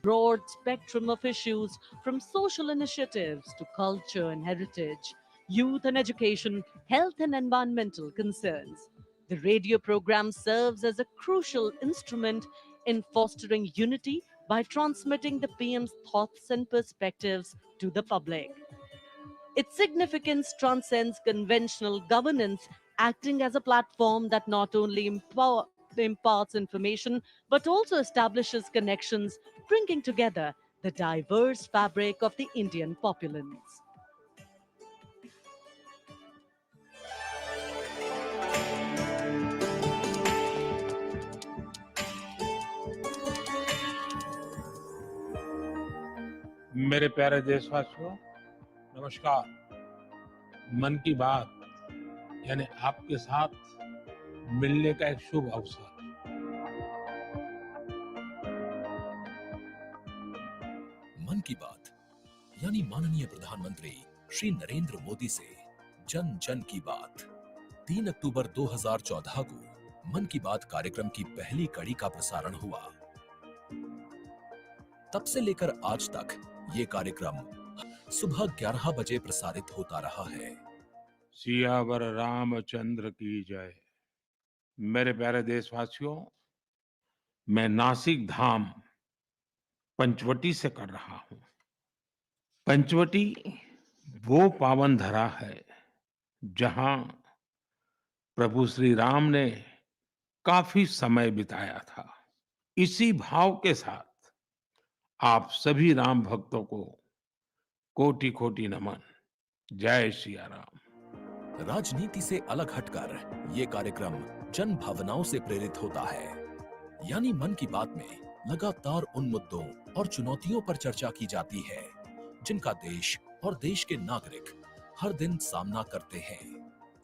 broad spectrum of issues from social initiatives to culture and heritage, youth and education, health and environmental concerns. The radio program serves as a crucial instrument in fostering unity by transmitting the PM's thoughts and perspectives to the public. Its significance transcends conventional governance, acting as a platform that not only imparts information but also establishes connections, bringing together the diverse fabric of the Indian populace. मेरे प्यारे देशवासियों, नमस्कार। मन की बात यानी आपके साथ मिलने का एक शुभ अवसर। मन की बात यानी माननीय प्रधानमंत्री श्री नरेंद्र मोदी से जन जन की बात। 3 अक्टूबर 2014 को मन की बात कार्यक्रम की पहली कड़ी का प्रसारण हुआ। तब से लेकर आज तक ये कार्यक्रम सुबह 11 बजे प्रसारित होता रहा है। सियावर रामचंद्र की जय। मेरे प्यारे देशवासियों, मैं नासिक धाम पंचवटी से कर रहा हूं। पंचवटी वो पावन धरा है जहां प्रभु श्री राम ने काफी समय बिताया था। इसी भाव के साथ आप सभी राम भक्तों को कोटि कोटि नमन। जय सिया राम। राजनीति से अलग हटकर ये कार्यक्रम जन भावनाओं से प्रेरित होता है। यानी मन की बात में लगातार उन मुद्दों और चुनौतियों पर चर्चा की जाती है जिनका देश और देश के नागरिक हर दिन सामना करते हैं।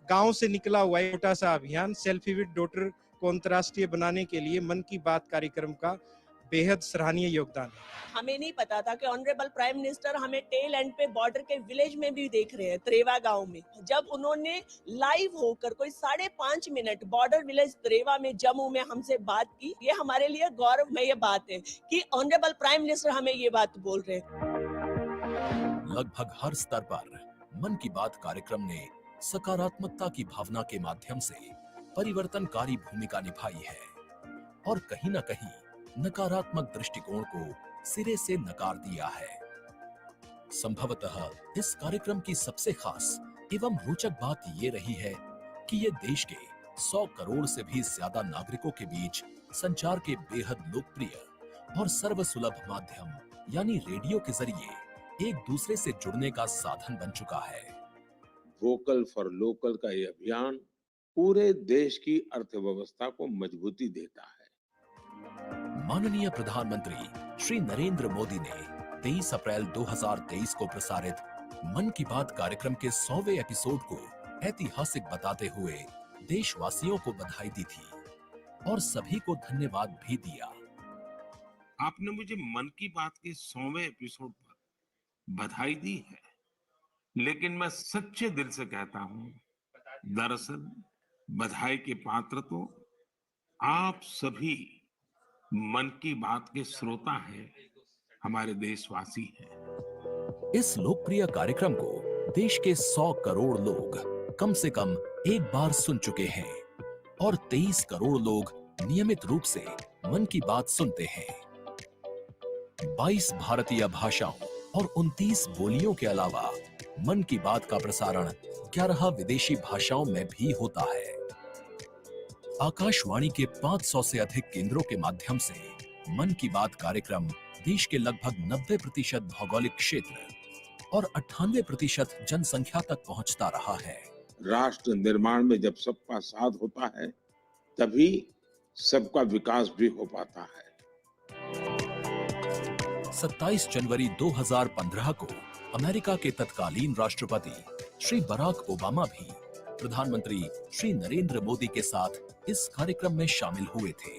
गांव से निकला हुआ एक छोटा सा अभियान सेल्फी विद डॉटर को अंतर्राष्ट्रीय बनाने के लिए मन की बात कार्यक्रम का बेहद सराहनीय योगदान है। हमें नहीं पता था कि ऑनरेबल प्राइम मिनिस्टर हमें टेल एंड पे बॉर्डर के विलेज में भी देख रहे हैं, त्रेवा गांव में। जब उन्होंने लाइव होकर कोई 5.5 मिनट बॉर्डर विलेज त्रेवा में जम्मू में हमसे बात की, ये हमारे लिए गौरवमय बात है कि ऑनरेबल प्राइम मिनिस्टर हमें ये बात बोल रहे हैं। लगभग हर स्तर पर मन की बात कार्यक्रम ने सकारात्मकता की भावना के माध्यम से परिवर्तनकारी भूमिका निभाई है और कहीं न कहीं नकारात्मक दृष्टिकोण को सिरे से नकार दिया है। संभवतः इस कार्यक्रम की सबसे खास एवं रोचक बात ये रही है कि ये देश के 100 करोड़ से भी ज्यादा नागरिकों के बीच संचार के बेहद लोकप्रिय और सर्वसुलभ माध्यम यानी रेडियो के जरिए एक दूसरे से जुड़ने का साधन बन चुका है। वोकल फॉर लोकल का ये अभियान पूरे देश की अर्थव्यवस्था को मजबूती देता है। माननीय प्रधानमंत्री श्री नरेंद्र मोदी ने 23 अप्रैल 2023 को प्रसारित मन की बात कार्यक्रम के 100वें एपिसोड को ऐतिहासिक बताते हुए देशवासियों को बधाई दी थी और सभी को धन्यवाद भी दिया। आपने मुझे मन की बात के 100वें एपिसोड पर बधाई दी है, लेकिन मैं सच्चे दिल से कहता हूं, दरअसल बधाई के पात्र तो आप सभी मन की बात के श्रोता हैं, हमारे देशवासी हैं। इस लोकप्रिय कार्यक्रम को देश के 100 करोड़ लोग कम से कम एक बार सुन चुके हैं और 23 करोड़ लोग नियमित रूप से मन की बात सुनते हैं। 22 भारतीय भाषाओं और 29 बोलियों के अलावा मन की बात का प्रसारण 11 विदेशी भाषाओं में भी होता है। आकाशवाणी के 500 से अधिक केंद्रों के माध्यम से मन की बात कार्यक्रम देश के लगभग 90% भौगोलिक क्षेत्र और 98% जनसंख्या तक पहुंचता रहा है। राष्ट्र निर्माण में जब सबका साथ होता है, तभी सबका विकास भी हो पाता है। 27 जनवरी 2015 को अमेरिका के तत्कालीन राष्ट्रपति श्री बराक ओबामा भी प्रधानमंत्री श्री नरेंद्र मोदी के साथ इस कार्यक्रम में शामिल हुए थे।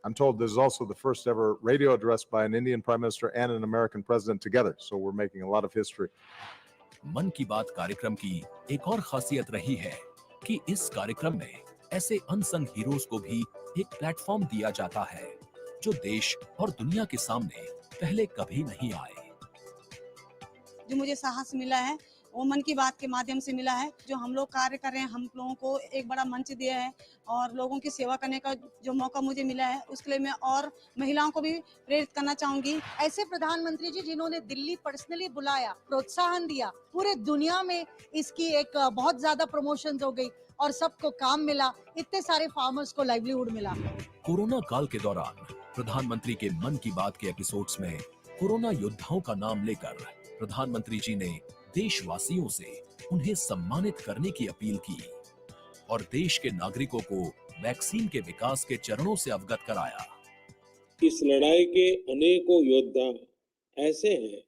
I'm told this is also the first ever radio address by an Indian Prime Minister and an American President together, so we're making a lot of history. मन की बात कार्यक्रम की एक और खासियत रही है कि इस कार्यक्रम में ऐसे अनसंग हीरोज को भी एक प्लेटफॉर्म दिया जाता है जो देश और दुनिया के सामने पहले कभी नहीं आए। जो मुझे साहस मिला है वो मन की बात के माध्यम से मिला है। जो हम लोग कार्य कर रहे हैं, हम लोगों को एक बड़ा मंच दिया है और लोगों की सेवा करने का जो मौका मुझे मिला है उसके लिए मैं और महिलाओं को भी प्रेरित करना चाहूंगी। ऐसे प्रधानमंत्री जी जिन्होंने दिल्ली पर्सनली बुलाया, प्रोत्साहन दिया, पूरे दुनिया में इसकी एक बहुत ज्यादा प्रमोशन हो गई और सबको काम मिला, इतने सारे फार्मर्स को लाइवलीहुड मिला। कोरोना काल के दौरान प्रधानमंत्री के मन की बात के एपिसोड्स में कोरोना योद्धाओं का नाम लेकर प्रधानमंत्री जी ने देशवासियों से उन्हें सम्मानित करने की अपील की और देश के नागरिकों को वैक्सीन के विकास के चरणों से अवगत कराया। इस लड़ाई के अनेकों योद्धा ऐसे हैं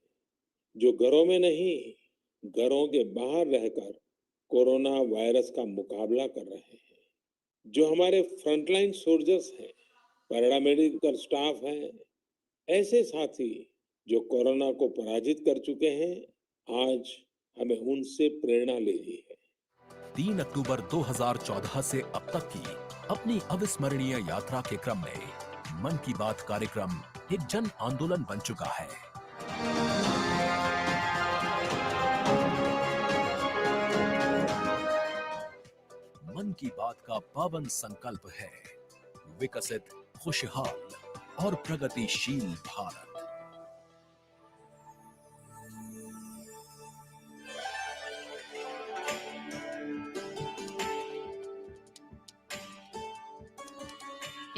जो घरों में नहीं, घरों के बाहर रहकर कोरोना वायरस का मुकाबला कर रहे हैं। जो हमारे फ्रंटलाइन सोल्जर्स हैं, पैरामेडिकल स्टाफ हैं, ऐसे साथी जो कोरोना को पराजित कर चुके हैं, आज हमें उनसे प्रेरणा लेनी है। 3 अक्टूबर 2014 से अब तक की अपनी अविस्मरणीय यात्रा के क्रम में मन की बात कार्यक्रम एक जन आंदोलन बन चुका है। मन की बात का पावन संकल्प है विकसित, खुशहाल और प्रगतिशील Bharat.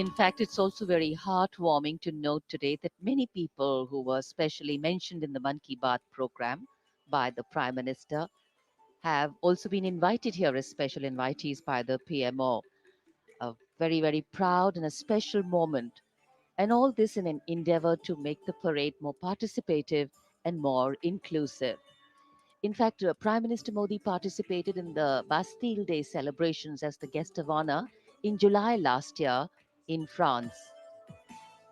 In fact, it's also very heartwarming to note today that many people who were specially mentioned in the Man Ki Baat program by the Prime Minister have also been invited here as special invitees by the PMO. A very, very proud and a special moment. And all this in an endeavor to make the parade more participative and more inclusive. In fact, Prime Minister Modi participated in the Bastille Day celebrations as the guest of honor in July last year in France.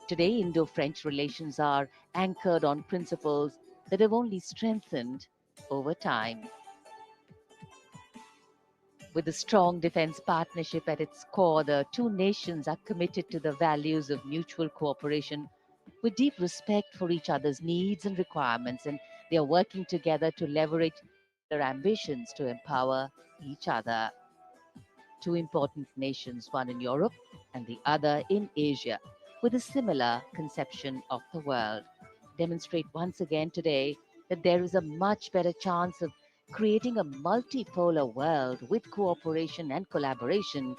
Today, Indo-French relations are anchored on principles that have only strengthened over time. With a strong defense partnership at its core, the two nations are committed to the values of mutual cooperation with deep respect for each other's needs and requirements, and they are working together to leverage their ambitions to empower each other. Two important nations, one in Europe and the other in Asia, with a similar conception of the world, demonstrate once again today that there is a much better chance of creating a multipolar world with cooperation and collaboration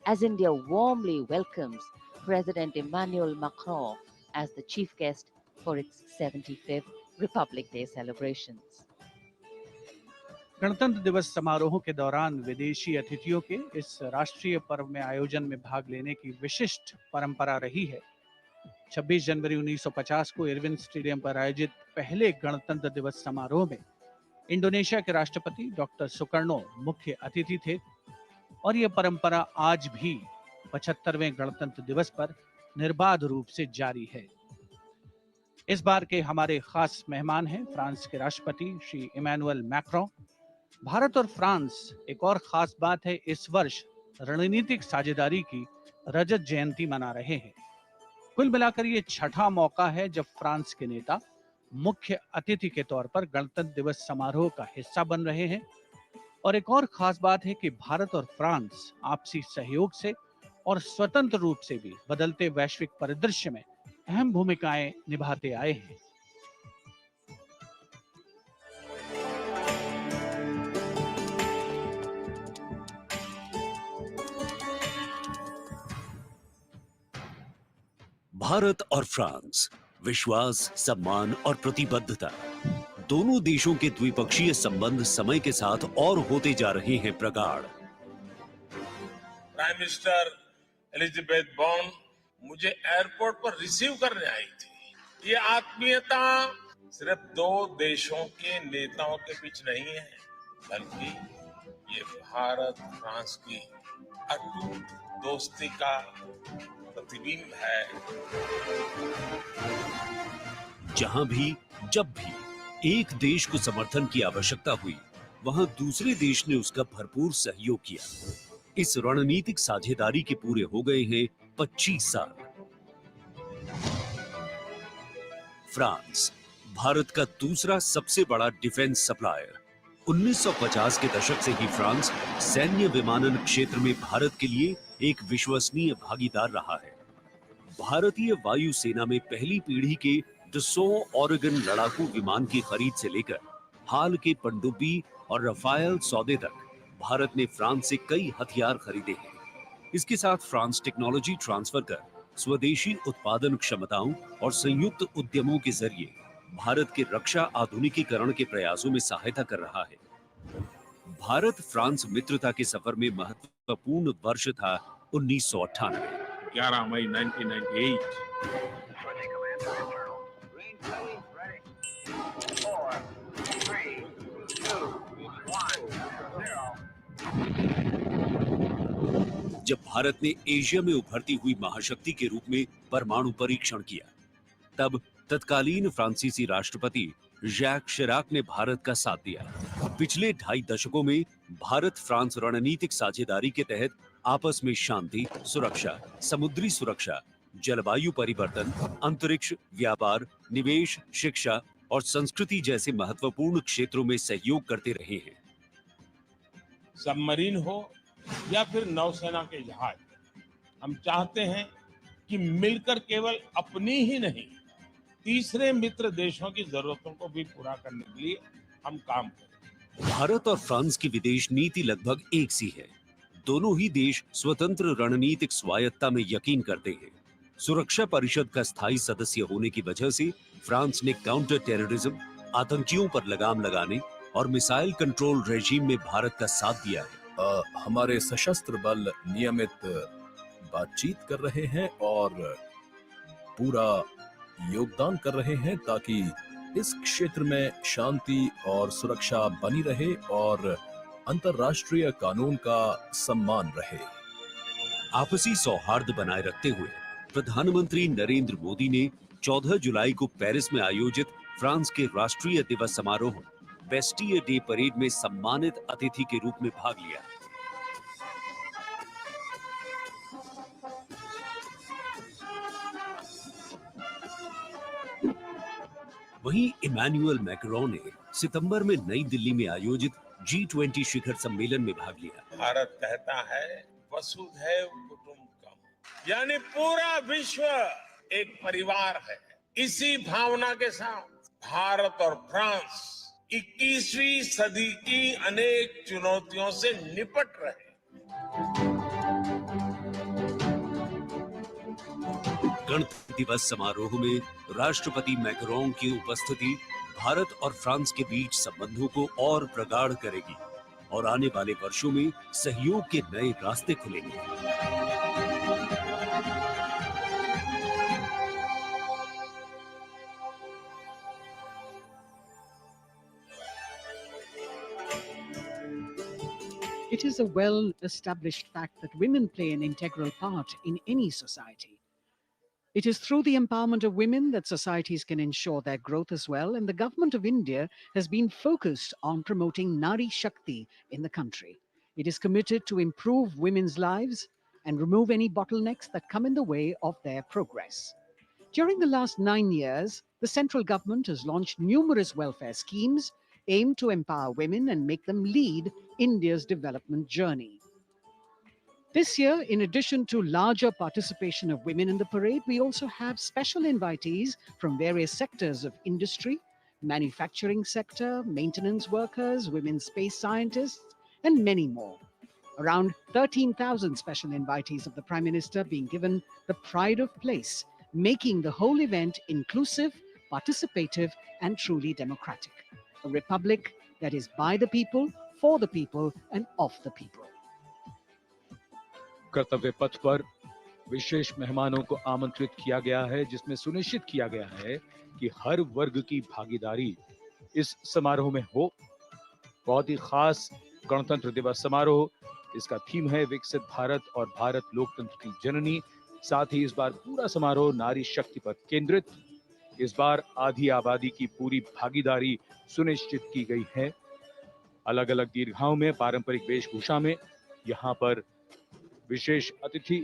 as India warmly welcomes President Emmanuel Macron as the chief guest for its 75th Republic Day celebrations. गणतंत्र दिवस समारोहों के दौरान विदेशी अतिथियों के इस राष्ट्रीय पर्व में आयोजन में भाग लेने की विशिष्ट परंपरा रही है। 26 जनवरी 1950 को इरविन स्टेडियम पर आयोजित पहले गणतंत्र दिवस समारोह में इंडोनेशिया के राष्ट्रपति डॉक्टर सुकर्णो मुख्य अतिथि थे और यह परंपरा आज भी 75वें गणतंत्र दिवस पर निर्बाध रूप से जारी है। इस बार के हमारे खास मेहमान हैं फ्रांस के राष्ट्रपति श्री इमैनुअल मैक्रों। भारत और फ्रांस, एक और खास बात है, इस वर्ष रणनीतिक साझेदारी की रजत जयंती मना रहे हैं। कुल मिलाकर ये छठा मौका है जब फ्रांस के नेता मुख्य अतिथि के तौर पर गणतंत्र दिवस समारोह का हिस्सा बन रहे हैं। और एक और खास बात है कि भारत और फ्रांस आपसी सहयोग से और स्वतंत्र रूप से भी बदलते वैश्विक परिदृश्य में अहम भूमिकाएं निभाते आए हैं। भारत और फ्रांस, विश्वास, सम्मान और प्रतिबद्धता, दोनों देशों के द्विपक्षीय संबंध समय के साथ और होते जा रहे हैं प्रगाढ़। प्राइम मिनिस्टर एलिजाबेथ बॉर्न मुझे एयरपोर्ट पर रिसीव करने आई थी। ये आत्मीयता सिर्फ दो देशों के नेताओं के बीच नहीं है, बल्कि ये भारत फ्रांस की अटूट दोस्ती का प्रतिबिंब है। जहां भी, जब भी एक देश को समर्थन की आवश्यकता हुई, वहां दूसरे देश ने उसका भरपूर सहयोग किया। इस रणनीतिक साझेदारी के पूरे हो गए हैं 25 साल। फ्रांस, भारत का दूसरा सबसे बड़ा डिफेंस सप्लायर। 1950 के दशक से ही फ्रांस सैन्य विमानन क्षेत्र में भारत के लिए एक विश्वसनीय भागीदार रहा है। भारतीय वायुसेना में पहली पीढ़ी के डसॉ ओरेगन लड़ाकू विमान की खरीद से लेकर हाल के पनडुब्बी और रफाल सौदे तक भारत ने फ्रांस से कई हथियार खरीदे हैं। इसके साथ फ्रांस टेक्नोलॉजी ट्रांसफर कर स्वदेशी उत्पादन क्षमताओं और संयुक्त उद्यमों के जरिए भारत के रक्षा आधुनिकीकरण के प्रयासों में सहायता कर रहा है। भारत फ्रांस मित्रता के सफर में महत्वपूर्ण वर्ष था 1998। 11 मई 1998 जब भारत ने एशिया में उभरती हुई महाशक्ति के रूप में परमाणु परीक्षण किया, तब तत्कालीन फ्रांसीसी राष्ट्रपति जैक शिराक ने भारत का साथ दिया। पिछले 2.5 दशकों में भारत फ्रांस रणनीतिक साझेदारी के तहत आपस में शांति, सुरक्षा, समुद्री सुरक्षा, जलवायु परिवर्तन, अंतरिक्ष, व्यापार, निवेश, शिक्षा और संस्कृति जैसे महत्वपूर्ण क्षेत्रों में सहयोग करते रहे हैं। सबमरीन हो या फिर नौसेना के जहाज, हम चाहते हैं कि मिलकर केवल अपनी ही नहीं, तीसरे मित्र देशों की जरूरतों को भी पूरा करने के लिए हम काम करें। भारत और फ्रांस की विदेश नीति लगभग एक सी है। दोनों ही देश स्वतंत्र रणनीतिक स्वायत्ता में यकीन करते हैं। सुरक्षा परिषद का स्थायी सदस्य होने की वजह से फ्रांस ने काउंटर टेररिज्म, आतंकियों पर लगाम लगाने और मिसाइल कंट्रोल रेजीम में भारत का साथ दिया है। हमारे सशस्त्र बल नियमित बातचीत कर रहे हैं और पूरा योगदान कर रहे हैं ताकि इस क्षेत्र में शांति और सुरक्षा बनी रहे और अंतर्राष्ट्रीय कानून का सम्मान रहे। आपसी सौहार्द बनाए रखते हुए प्रधानमंत्री नरेंद्र मोदी ने 14 जुलाई को पेरिस में आयोजित फ्रांस के राष्ट्रीय दिवस समारोह बेस्टियर डे परेड में सम्मानित अतिथि के रूप में भाग लिया। वहीं इमैनुअल मैक्रोन ने सितंबर में नई दिल्ली में आयोजित G20 शिखर सम्मेलन में भाग लिया। भारत कहता है वसुधैव कुटुंबकम, यानी पूरा विश्व एक परिवार है। इसी भावना के साथ भारत और फ्रांस 21वीं सदी की अनेक चुनौतियों से निपट रहे। गणतंत्र दिवस समारोह में राष्ट्रपति मैक्रोन की उपस्थिति भारत और फ्रांस के बीच संबंधों को और प्रगाढ़ करेगी और आने वाले वर्षों में सहयोग के नए रास्ते खुलेंगे। It is a well-established fact that women play an integral part in any society. It is through the empowerment of women that societies can ensure their growth as well, and the government of India has been focused on promoting Nari Shakti in the country. It is committed to improve women's lives and remove any bottlenecks that come in the way of their progress. During the last 9 years, the central government has launched numerous welfare schemes aimed to empower women and make them lead India's development journey. This year, in addition to larger participation of women in the parade, we also have special invitees from various sectors of industry, manufacturing sector, maintenance workers, women space scientists, and many more. Around 13,000 special invitees of the Prime Minister being given the pride of place, making the whole event inclusive, participative, and truly democratic. A republic that is by the people, for the people, and of the people. कर्तव्य पथ पर विशेष मेहमानों को आमंत्रित किया गया है, जिसमें सुनिश्चित किया गया है कि हर वर्ग की भागीदारी इस समारोह में हो। बहुत ही खास गणतंत्र दिवस समारोह, इसका थीम है विकसित भारत और भारत लोकतंत्र की जननी। साथ ही इस बार पूरा समारोह नारी शक्ति पर केंद्रित। इस बार आधी आबादी की पूरी भागीदारी सुनिश्चित की गई है। अलग अलग दीर्घाओं में पारंपरिक वेशभूषा में यहाँ पर विशेष अतिथि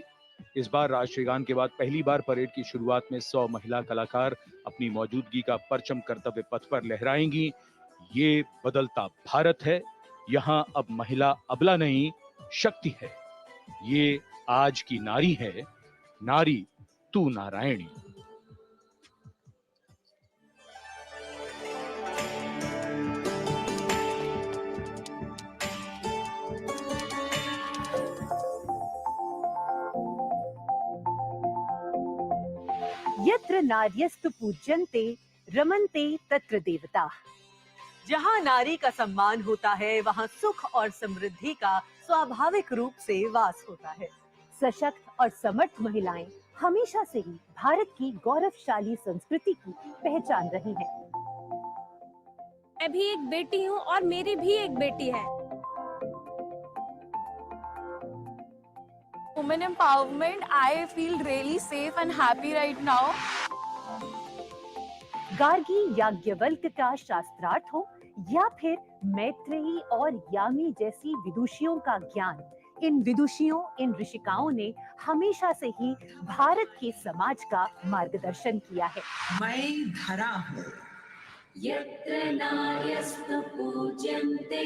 इस बार राष्ट्रीय गान के बाद पहली बार परेड की शुरुआत में 100 महिला कलाकार अपनी मौजूदगी का परचम कर्तव्य पथ पर लहराएंगी। ये बदलता भारत है, यहाँ अब महिला अबला नहीं, शक्ति है। ये आज की नारी है, नारी तू नारायणी। यत्र नार्यस्तु पूज्यन्ते रमन्ते तत्र देवता। जहाँ नारी का सम्मान होता है, वहाँ सुख और समृद्धि का स्वाभाविक रूप से वास होता है। सशक्त और समर्थ महिलाएं हमेशा से ही भारत की गौरवशाली संस्कृति की पहचान रही हैं। मैं भी एक बेटी हूँ और मेरी भी एक बेटी है। Women empowerment, I feel really safe and happy right now. Gargi Yajnavalkya का शास्त्रार्थ हो या फिर मैत्रेयी और यामी जैसी विदुषियों का ज्ञान, इन विदुषियों, इन ऋषिकाओं ने हमेशा से ही भारत के समाज का मार्गदर्शन किया है। मैं धरा हूँ। यत्र नार्यस्तु पूज्यन्ते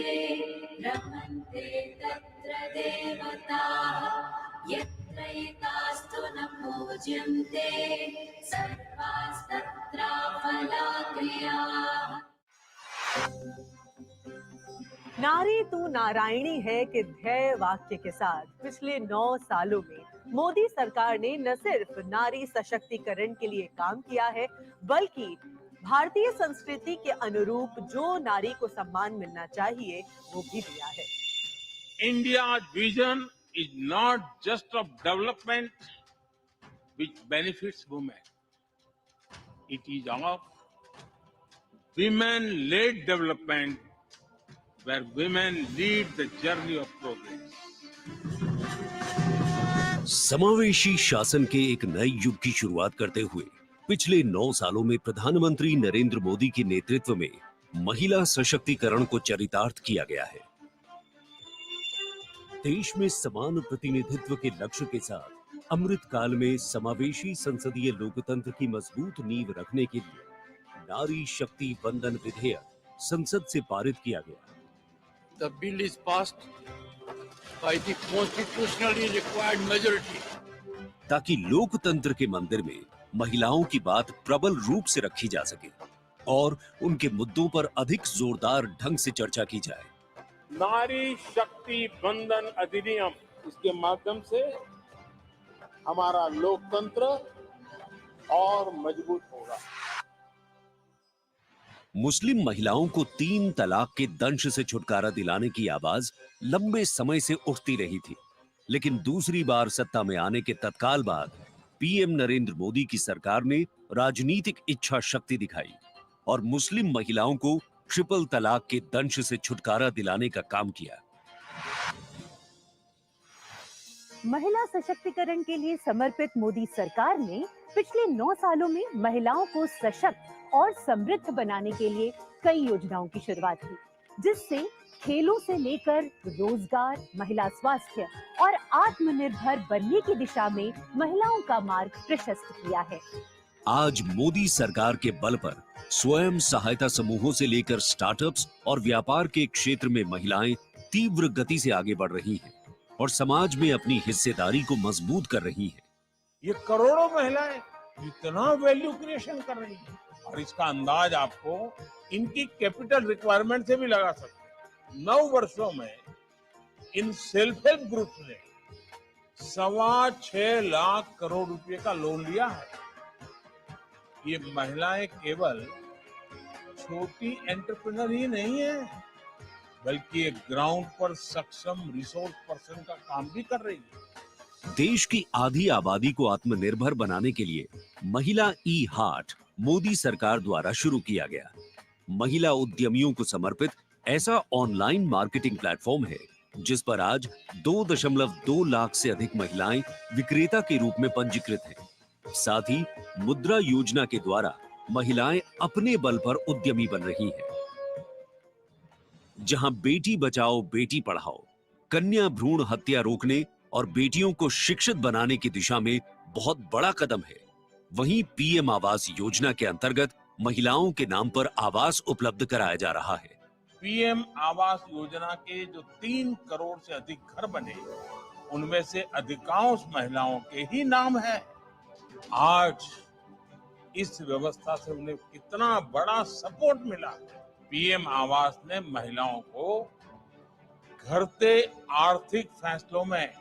रमन्ते तत्र देवताः। यत्र एतास्तु न पूज्यन्ते सर्वास्तत्राफलाक्रियाः। नारी तू नारायणी है के ध्येय वाक्य के साथ पिछले 9 सालों में मोदी सरकार ने न सिर्फ नारी सशक्तिकरण के लिए काम किया है, बल्कि भारतीय संस्कृति के अनुरूप जो नारी को सम्मान मिलना चाहिए वो भी दिया है। India's vision is not just of development which benefits women. It is of women-led development where women lead the journey of progress. समावेशी शासन के एक नए युग की शुरुआत करते हुए पिछले 9 सालों में प्रधानमंत्री नरेंद्र मोदी के नेतृत्व में महिला सशक्तिकरण को चरितार्थ किया गया है। देश में समान प्रतिनिधित्व के लक्ष्य के साथ अमृत काल में समावेशी संसदीय लोकतंत्र की मजबूत नींव रखने के लिए नारी शक्ति वंदन विधेयक संसद से पारित किया गया। The bill is passed by the constitutionally required majority. ताकि लोकतंत्र के मंदिर में महिलाओं की बात प्रबल रूप से रखी जा सके और उनके मुद्दों पर अधिक जोरदार ढंग से चर्चा की जाए। नारी शक्ति बंधन अधिनियम, इसके माध्यम से हमारा लोकतंत्र और मजबूत होगा। मुस्लिम महिलाओं को 3 तलाक के दंश से छुटकारा दिलाने की आवाज लंबे समय से उठती रही थी, लेकिन दूसरी बार सत्ता में आने के तत्काल बाद पीएम नरेंद्र मोदी की सरकार ने राजनीतिक इच्छा शक्ति दिखाई और मुस्लिम महिलाओं को ट्रिपल तलाक के दंश से छुटकारा दिलाने का काम किया। महिला सशक्तिकरण के लिए समर्पित मोदी सरकार ने पिछले 9 सालों में महिलाओं को सशक्त और समृद्ध बनाने के लिए कई योजनाओं की शुरुआत की, जिससे खेलों से लेकर रोजगार, महिला स्वास्थ्य और आत्मनिर्भर बनने की दिशा में महिलाओं का मार्ग प्रशस्त किया है। आज मोदी सरकार के बल पर स्वयं सहायता समूहों से लेकर स्टार्टअप्स और व्यापार के क्षेत्र में महिलाएं तीव्र गति से आगे बढ़ रही हैं और समाज में अपनी हिस्सेदारी को मजबूत कर रही हैं। ये करोड़ों महिलाएं इतना वैल्यू क्रिएशन कर रही हैं और इसका अंदाज आपको इनकी कैपिटल रिक्वायरमेंट से भी लगा सकते हैं। 9 वर्षों में इन सेल्फ हेल्प ग्रुप ने 6.25 लाख करोड़ रुपए का लोन लिया है। ये महिलाएं केवल छोटी एंटरप्रेन्योर ही नहीं है, बल्कि एक ग्राउंड पर सक्षम रिसोर्स पर्सन का काम भी कर रही है। देश की आधी आबादी को आत्मनिर्भर बनाने के लिए महिला ई हाट मोदी सरकार द्वारा शुरू किया गया। महिला उद्यमियों को समर्पित ऐसा ऑनलाइन मार्केटिंग प्लेटफॉर्म है जिस पर आज 2.2 लाख से अधिक महिलाएं विक्रेता के रूप में पंजीकृत हैं। साथ ही मुद्रा योजना के द्वारा महिलाएं अपने बल पर उद्यमी बन रही हैं। जहां बेटी बचाओ बेटी पढ़ाओ, कन्या भ्रूण हत्या रोकने और बेटियों को शिक्षित बनाने की दिशा में बहुत बड़ा कदम है। वहीं पीएम आवास योजना के अंतर्गत महिलाओं के नाम पर आवास उपलब्ध कराया जा रहा है। पीएम आवास योजना के जो 3 करोड़ से अधिक घर बने, उनमें से अधिकांश महिलाओं के ही नाम है। आज इस व्यवस्था से उन्हें कितना बड़ा सपोर्ट मिला। पीएम आवास ने महिलाओं को घटते आर्थिक फैसलों में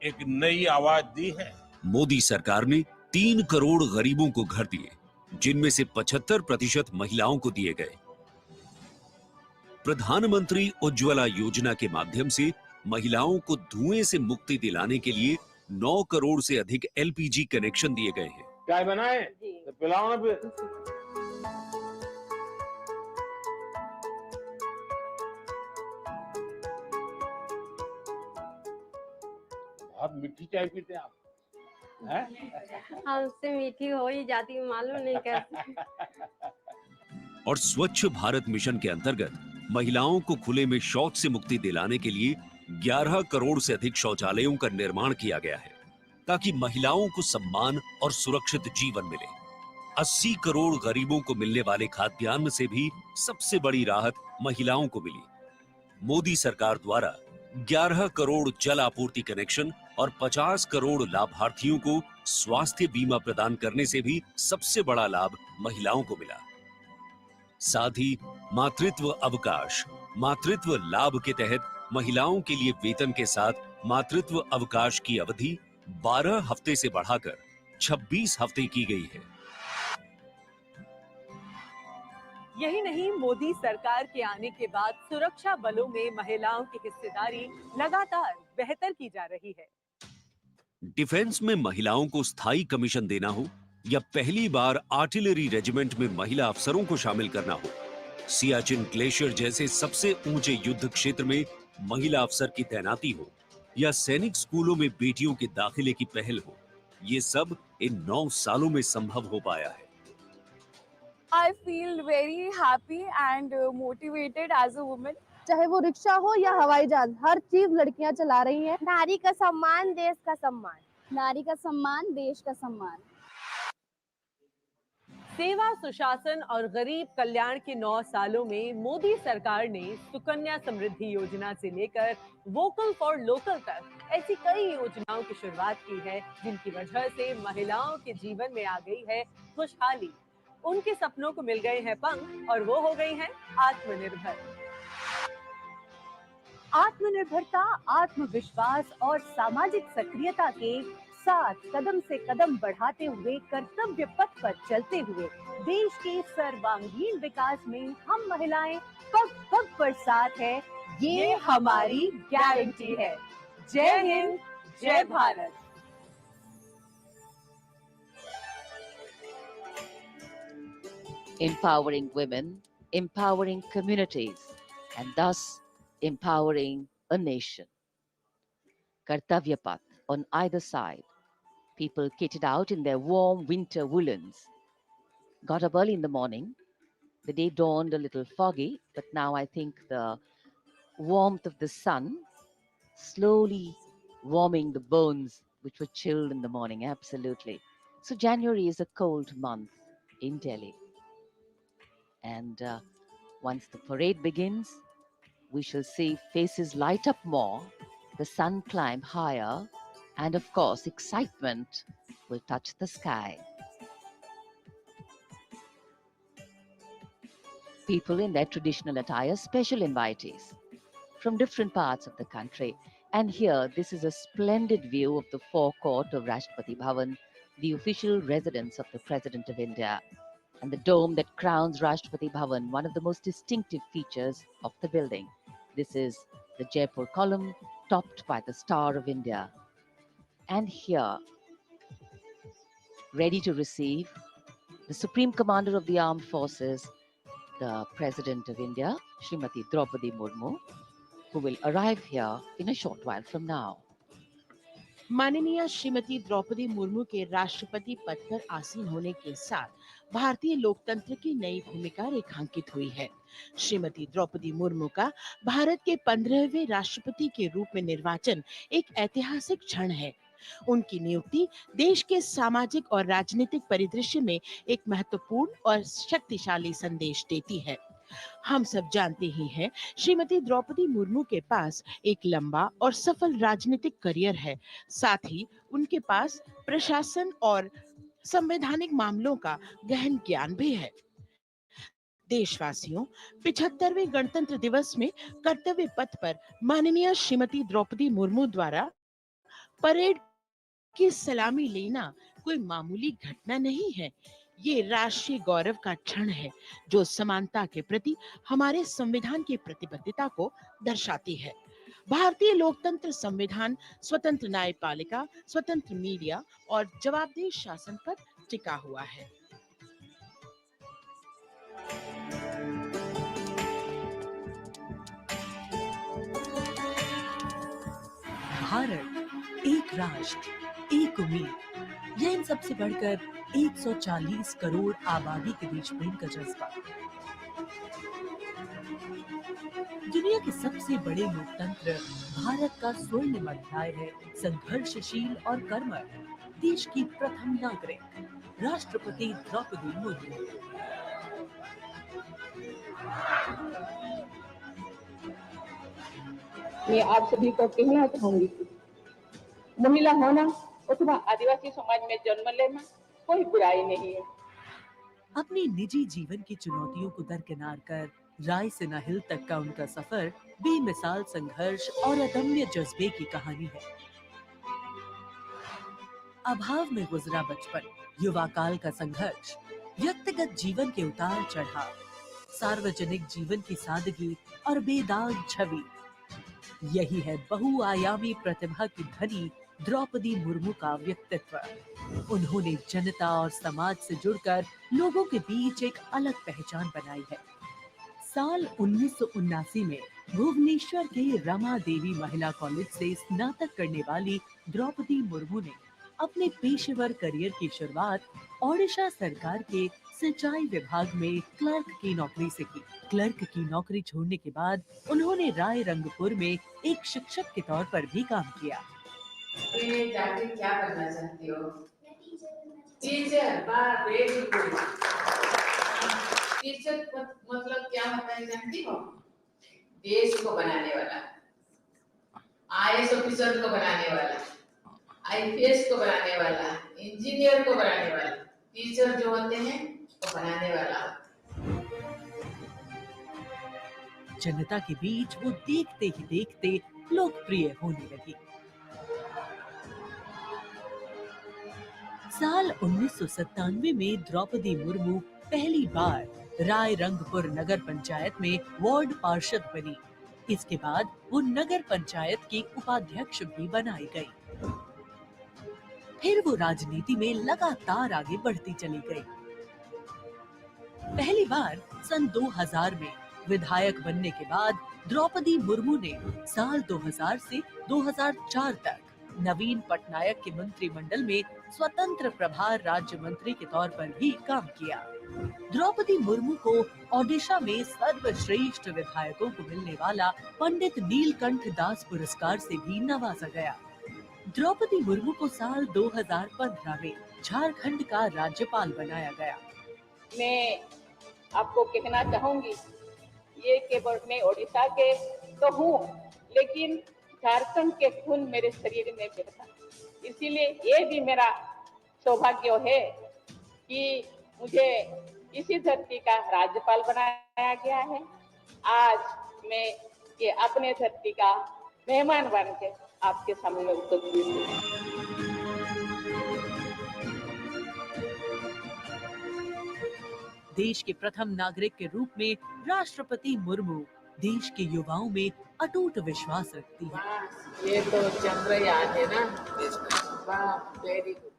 एक नई आवाज दी है। मोदी सरकार ने 3 करोड़ गरीबों को घर दिए, जिनमें से 75% महिलाओं को दिए गए। प्रधानमंत्री उज्ज्वला योजना के माध्यम से महिलाओं को धुएं से मुक्ति दिलाने के लिए 9 करोड़ से अधिक एलपीजी कनेक्शन दिए गए हैं। चाय बनाए तो पिलाओ ना फिर। बहुत मीठी चाय पीते आप हैं? हमसे मीठी हो ही जाती है, मालूम नहीं कैसे। और स्वच्छ भारत मिशन के अंतर्गत महिलाओं को खुले में शौच से मुक्ति दिलाने के लिए 11 करोड़ से अधिक शौचालयों का निर्माण किया गया है, ताकि महिलाओं को सम्मान और सुरक्षित जीवन मिले। 80 करोड़ गरीबों को मिलने वाले खाद्यान्न से भी सबसे बड़ी राहत महिलाओं को मिली। मोदी सरकार द्वारा 11 करोड़ जल आपूर्ति कनेक्शन और 50 करोड़ लाभार्थियों को स्वास्थ्य बीमा प्रदान करने से भी सबसे बड़ा लाभ महिलाओं को मिला। साथ ही मातृत्व अवकाश, मातृत्व लाभ के तहत महिलाओं के लिए वेतन के साथ मातृत्व अवकाश की अवधि 12 हफ्ते से बढ़ाकर 26 हफ्ते की गई है। यही नहीं, मोदी सरकार के आने के बाद सुरक्षा बलों में महिलाओं की हिस्सेदारी लगातार बेहतर की जा रही है। डिफेंस में महिलाओं को स्थायी कमीशन देना हो या पहली बार आर्टिलरी रेजिमेंट में महिला अफसरों को शामिल करना हो, सियाचिन ग्लेशियर जैसे सबसे ऊंचे युद्ध क्षेत्र में महिला अफसर की तैनाती हो या सैनिक स्कूलों में बेटियों के दाखिले की पहल हो, ये सब इन 9 सालों में संभव हो पाया है। I feel very happy and motivated as a woman. चाहे वो रिक्शा हो या हवाई जहाज, हर चीज लड़कियां चला रही हैं। नारी का सम्मान, देश का सम्मान। नारी का सम्मान, देश का सम्मान। सेवा, सुशासन और गरीब कल्याण के 9 सालों में मोदी सरकार ने सुकन्या समृद्धि योजना से लेकर वोकल फॉर लोकल तक ऐसी कई योजनाओं की शुरुआत की है, जिनकी वजह से महिलाओं के जीवन में आ गई है खुशहाली। उनके सपनों को मिल गए हैं पंख और वो हो गई हैं आत्मनिर्भर। आत्मनिर्भरता, आत्मविश्वास और सामाजिक सक्रियता के साथ कदम से कदम बढ़ाते हुए कर्तव्य पथ पर चलते हुए देश के सर्वांगीण विकास में हम महिलाएं पग पग पर साथ है, ये हमारी गारंटी है। जय हिंद, जय Bharat. Empowering women, empowering communities, and thus empowering a nation. Kartavya Path on either side, people kitted out in their warm winter woolens. Got up early in the morning. The day dawned a little foggy, but now I think the warmth of the sun slowly warming the bones which were chilled in the morning, absolutely. So January is a cold month in Delhi. And once the parade begins, we shall see faces light up more, the sun climb higher, and of course, excitement will touch the sky. People in their traditional attire, special invitees from different parts of the country. And here, this is a splendid view of the forecourt of Rashtrapati Bhavan, the official residence of the President of India, and the dome that crowns Rashtrapati Bhavan, one of the most distinctive features of the building. This is the Jaipur column, topped by the Star of India. And here, ready to receive the Supreme Commander of the Armed Forces, the President of India, Srimati Draupadi Murmu, who will arrive here in a short while from now. माननीय श्रीमती द्रौपदी मुर्मू के राष्ट्रपति पद पर आसीन होने के साथ भारतीय लोकतंत्र की नई भूमिका रेखांकित हुई है। श्रीमती द्रौपदी मुर्मू का भारत के 15वें राष्ट्रपति के रूप में निर्वाचन एक ऐतिहासिक क्षण है। उनकी नियुक्ति देश के सामाजिक और राजनीतिक परिदृश्य में एक महत्वपूर्ण और शक्तिशाली संदेश देती है। हम सब जानते ही हैं, श्रीमती द्रौपदी मुर्मू के पास एक लंबा और सफल राजनीतिक करियर है। साथ ही उनके पास प्रशासन और संवैधानिक मामलों का गहन ज्ञान भी है। देशवासियों, 75वें गणतंत्र दिवस में कर्तव्य पथ पर माननीय श्रीमती द्रौपदी मुर्मू द्वारा परेड की सलामी लेना कोई मामूली घटना नहीं है। ये राष्ट्रीय गौरव का क्षण है जो समानता के प्रति हमारे संविधान की प्रतिबद्धता को दर्शाती है। भारतीय लोकतंत्र संविधान स्वतंत्र न्यायपालिका, स्वतंत्र मीडिया और जवाबदेह शासन पर टिका हुआ है। भारत, एक राष्ट्र, एक उम्मीद, यह इन सबसे बढ़कर 140 करोड़ आबादी के देश प्रेम का जज्बा। दुनिया के सबसे बड़े लोकतंत्र भारत का स्वर्णिम अध्याय है। संघर्षशील और कर्मठ देश की प्रथम नागरिक राष्ट्रपति द्रौपदी मुर्मू। मैं आप सभी को कहना चाहूंगी, महिला होना अथवा आदिवासी समाज में जन्म लेना कोई बुराई नहीं है। अपने निजी जीवन की चुनौतियों को दरकिनार कर रायसीना हिल तक का उनका सफर बेमिसाल संघर्ष और अदम्य जज्बे की कहानी है। अभाव में गुजरा बचपन, युवा काल का संघर्ष, व्यक्तिगत जीवन के उतार चढ़ाव, सार्वजनिक जीवन की सादगी और बेदाग छवि, यही है बहुआयामी प्रतिभा की धनी द्रौपदी मुर्मू का व्यक्तित्व। उन्होंने जनता और समाज से जुड़कर लोगों के बीच एक अलग पहचान बनाई है। साल 1979 में भुवनेश्वर के रमा देवी महिला कॉलेज से स्नातक करने वाली द्रौपदी मुर्मू ने अपने पेशेवर करियर की शुरुआत ओडिशा सरकार के सिंचाई विभाग में क्लर्क की नौकरी से की। क्लर्क की नौकरी छोड़ने के बाद उन्होंने राय रंगपुर में एक शिक्षक के तौर पर भी काम किया। जाके क्या करना चाहती हो? टीचर। वाह, वेरी गुड। टीचर मतलब क्या होता है जानती हो? देश को बनाने वाला, IAS ऑफिसर को बनाने वाला, IPS को बनाने वाला, इंजीनियर को बनाने वाला। टीचर जो होते हैं वो बनाने वाला। जनता के बीच वो देखते ही देखते लोकप्रिय होने लगी। साल 1997 में द्रौपदी मुर्मू पहली बार राय रंगपुर नगर पंचायत में वार्ड पार्षद बनी। इसके बाद वो नगर पंचायत की उपाध्यक्ष भी बनाई गई। फिर वो राजनीति में लगातार आगे बढ़ती चली गई। पहली बार सन 2000 में विधायक बनने के बाद द्रौपदी मुर्मू ने साल 2000 से 2004 तक नवीन पटनायक के मंत्रिमंडल में स्वतंत्र प्रभार राज्य मंत्री के तौर पर भी काम किया। द्रौपदी मुर्मू को ओडिशा में सर्वश्रेष्ठ विधायकों को मिलने वाला पंडित नीलकंठ दास पुरस्कार से भी नवाजा गया। द्रौपदी मुर्मू को साल 2015 में झारखंड का राज्यपाल बनाया गया। मैं आपको कहना चाहूंगी, ये केवल मैं ओडिशा के तो हूँ, लेकिन झारखंड के खून मेरे शरीर में बहता, इसीलिए ये भी मेरा सौभाग्य है कि मुझे इसी धरती का राज्यपाल बनाया गया है। आज मैं ये अपने धरती का मेहमान बन के आपके सामने उपस्थित हूँ। देश के प्रथम नागरिक के रूप में राष्ट्रपति मुर्मू देश के युवाओं में अटूट विश्वास रखती है। ये तो चंद्रयान है ना? वाह, वेरी गुड।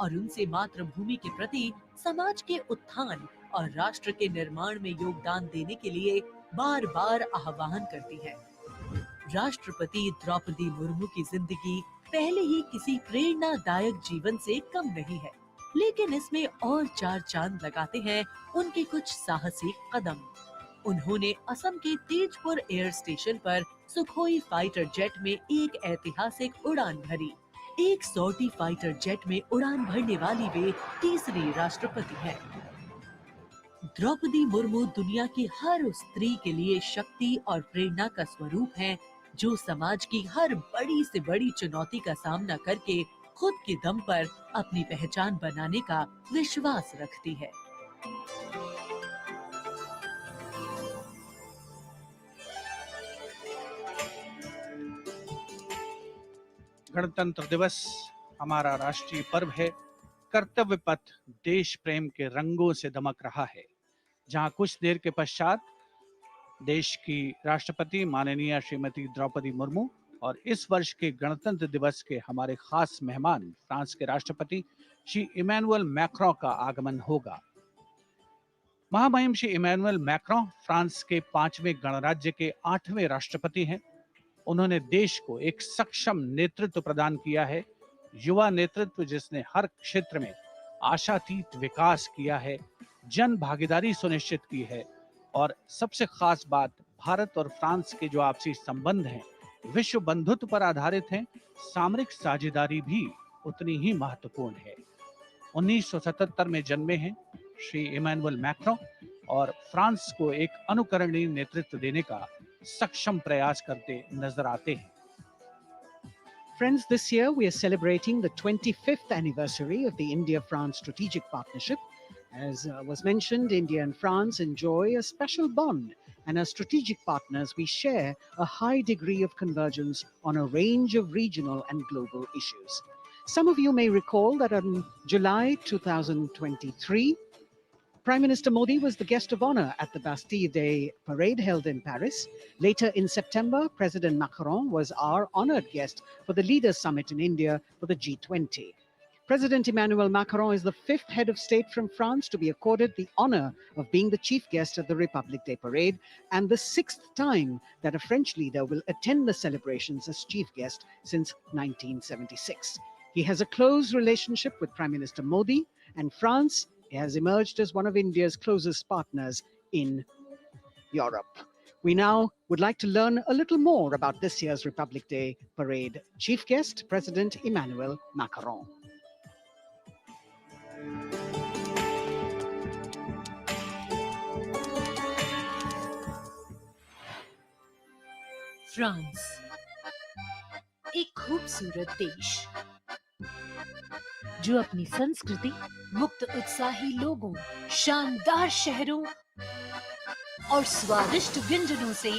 और उनसे मातृभूमि के प्रति समाज के उत्थान और राष्ट्र के निर्माण में योगदान देने के लिए बार बार आह्वान करती है। राष्ट्रपति द्रौपदी मुर्मू की जिंदगी पहले ही किसी प्रेरणादायक जीवन से कम नहीं है, लेकिन इसमें और 4 चांद लगाते हैं उनके कुछ साहसिक कदम। उन्होंने असम के तेजपुर एयर स्टेशन पर सुखोई फाइटर जेट में एक ऐतिहासिक उड़ान भरी। एक सॉर्टी फाइटर जेट में उड़ान भरने वाली वे तीसरी राष्ट्रपति हैं। द्रौपदी मुर्मू दुनिया की हर उस स्त्री के लिए शक्ति और प्रेरणा का स्वरूप हैं, जो समाज की हर बड़ी से बड़ी चुनौती का सामना करके खुद के दम पर अपनी पहचान बनाने का विश्वास रखती है। गणतंत्र दिवस हमारा राष्ट्रीय पर्व है। कर्तव्य पथ देश प्रेम के रंगों से दमक रहा है, जहां कुछ देर के पश्चात देश की राष्ट्रपति माननीय श्रीमती द्रौपदी मुर्मू और इस वर्ष के गणतंत्र दिवस के हमारे खास मेहमान फ्रांस के राष्ट्रपति श्री इमैनुअल मैक्रों का आगमन होगा। महामहिम श्री इमैनुअल मैक्रों फ्रांस के 5वें गणराज्य के 8वें राष्ट्रपति हैं। उन्होंने देश को एक सक्षम नेतृत्व प्रदान किया है, युवा नेतृत्व जिसने हर क्षेत्र में आशातीत विकास किया है, जन भागीदारी सुनिश्चित की है और सबसे खास बात, भारत और फ्रांस के जो आपसी संबंध हैं विश्व बंधुत्व पर आधारित हैं। सामरिक साझेदारी भी उतनी ही महत्वपूर्ण है। 1977 में जन्मे हैं श्री इमैनुअल मैक्रों और फ्रांस को एक अनुकरणीय नेतृत्व देने का सक्षम प्रयास करते नजर आते हैं। Friends, this year we are celebrating the 25th anniversary of the India-France Strategic Partnership. As was mentioned, India and France enjoy a special bond, and as strategic partners, we share a high degree of convergence on a range of regional and global issues. Some of you may recall that on July 2023, Prime Minister Modi was the guest of honor at the Bastille Day parade held in Paris. Later in September, President Macron was our honored guest for the Leaders Summit in India for the G20. President Emmanuel Macron is the 5th head of state from France to be accorded the honor of being the chief guest at the Republic Day parade, and the 6th time that a French leader will attend the celebrations as chief guest since 1976. He has a close relationship with Prime Minister Modi, and France has emerged as one of India's closest partners in Europe. We now would like to learn a little more about this year's Republic Day parade. Chief guest, President Emmanuel Macron. France, एक खूबसूरत देश जो अपनी संस्कृति, मुक्त उत्साही लोगों, शानदार शहरों और स्वादिष्ट व्यंजनों से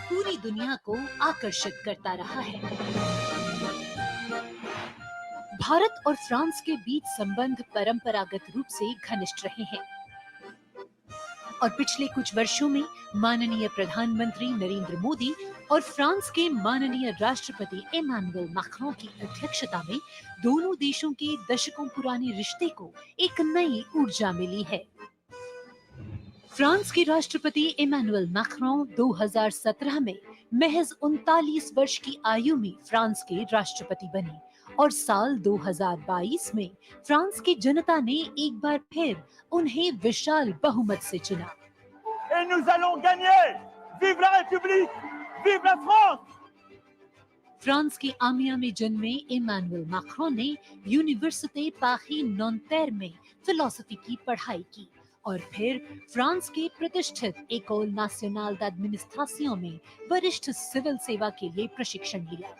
पूरी दुनिया को आकर्षित करता रहा है। भारत और फ्रांस के बीच संबंध परंपरागत रूप से घनिष्ठ रहे हैं और पिछले कुछ वर्षों में माननीय प्रधानमंत्री नरेंद्र मोदी और फ्रांस के माननीय राष्ट्रपति इमैनुअल मैक्रों की अध्यक्षता में दोनों देशों के दशकों पुराने रिश्ते को एक नई ऊर्जा मिली है। फ्रांस के राष्ट्रपति इमैनुअल मैक्रों 2017 में महज 39 वर्ष की आयु में फ्रांस के राष्ट्रपति बने और साल 2022 में फ्रांस की जनता ने एक बार फिर उन्हें विशाल बहुमत से चुना। Et nous allons gagner! Vive la République! Vive la France! France के आमिया में जन्मे इमैनुअल मैक्रों ने यूनिवर्सिटी पारी नॉन्तेर में फिलोसफी की पढ़ाई की और फिर फ्रांस के प्रतिष्ठित एकोल नाशनल d'administration में वरिष्ठ सिविल सेवा के लिए प्रशिक्षण लिया।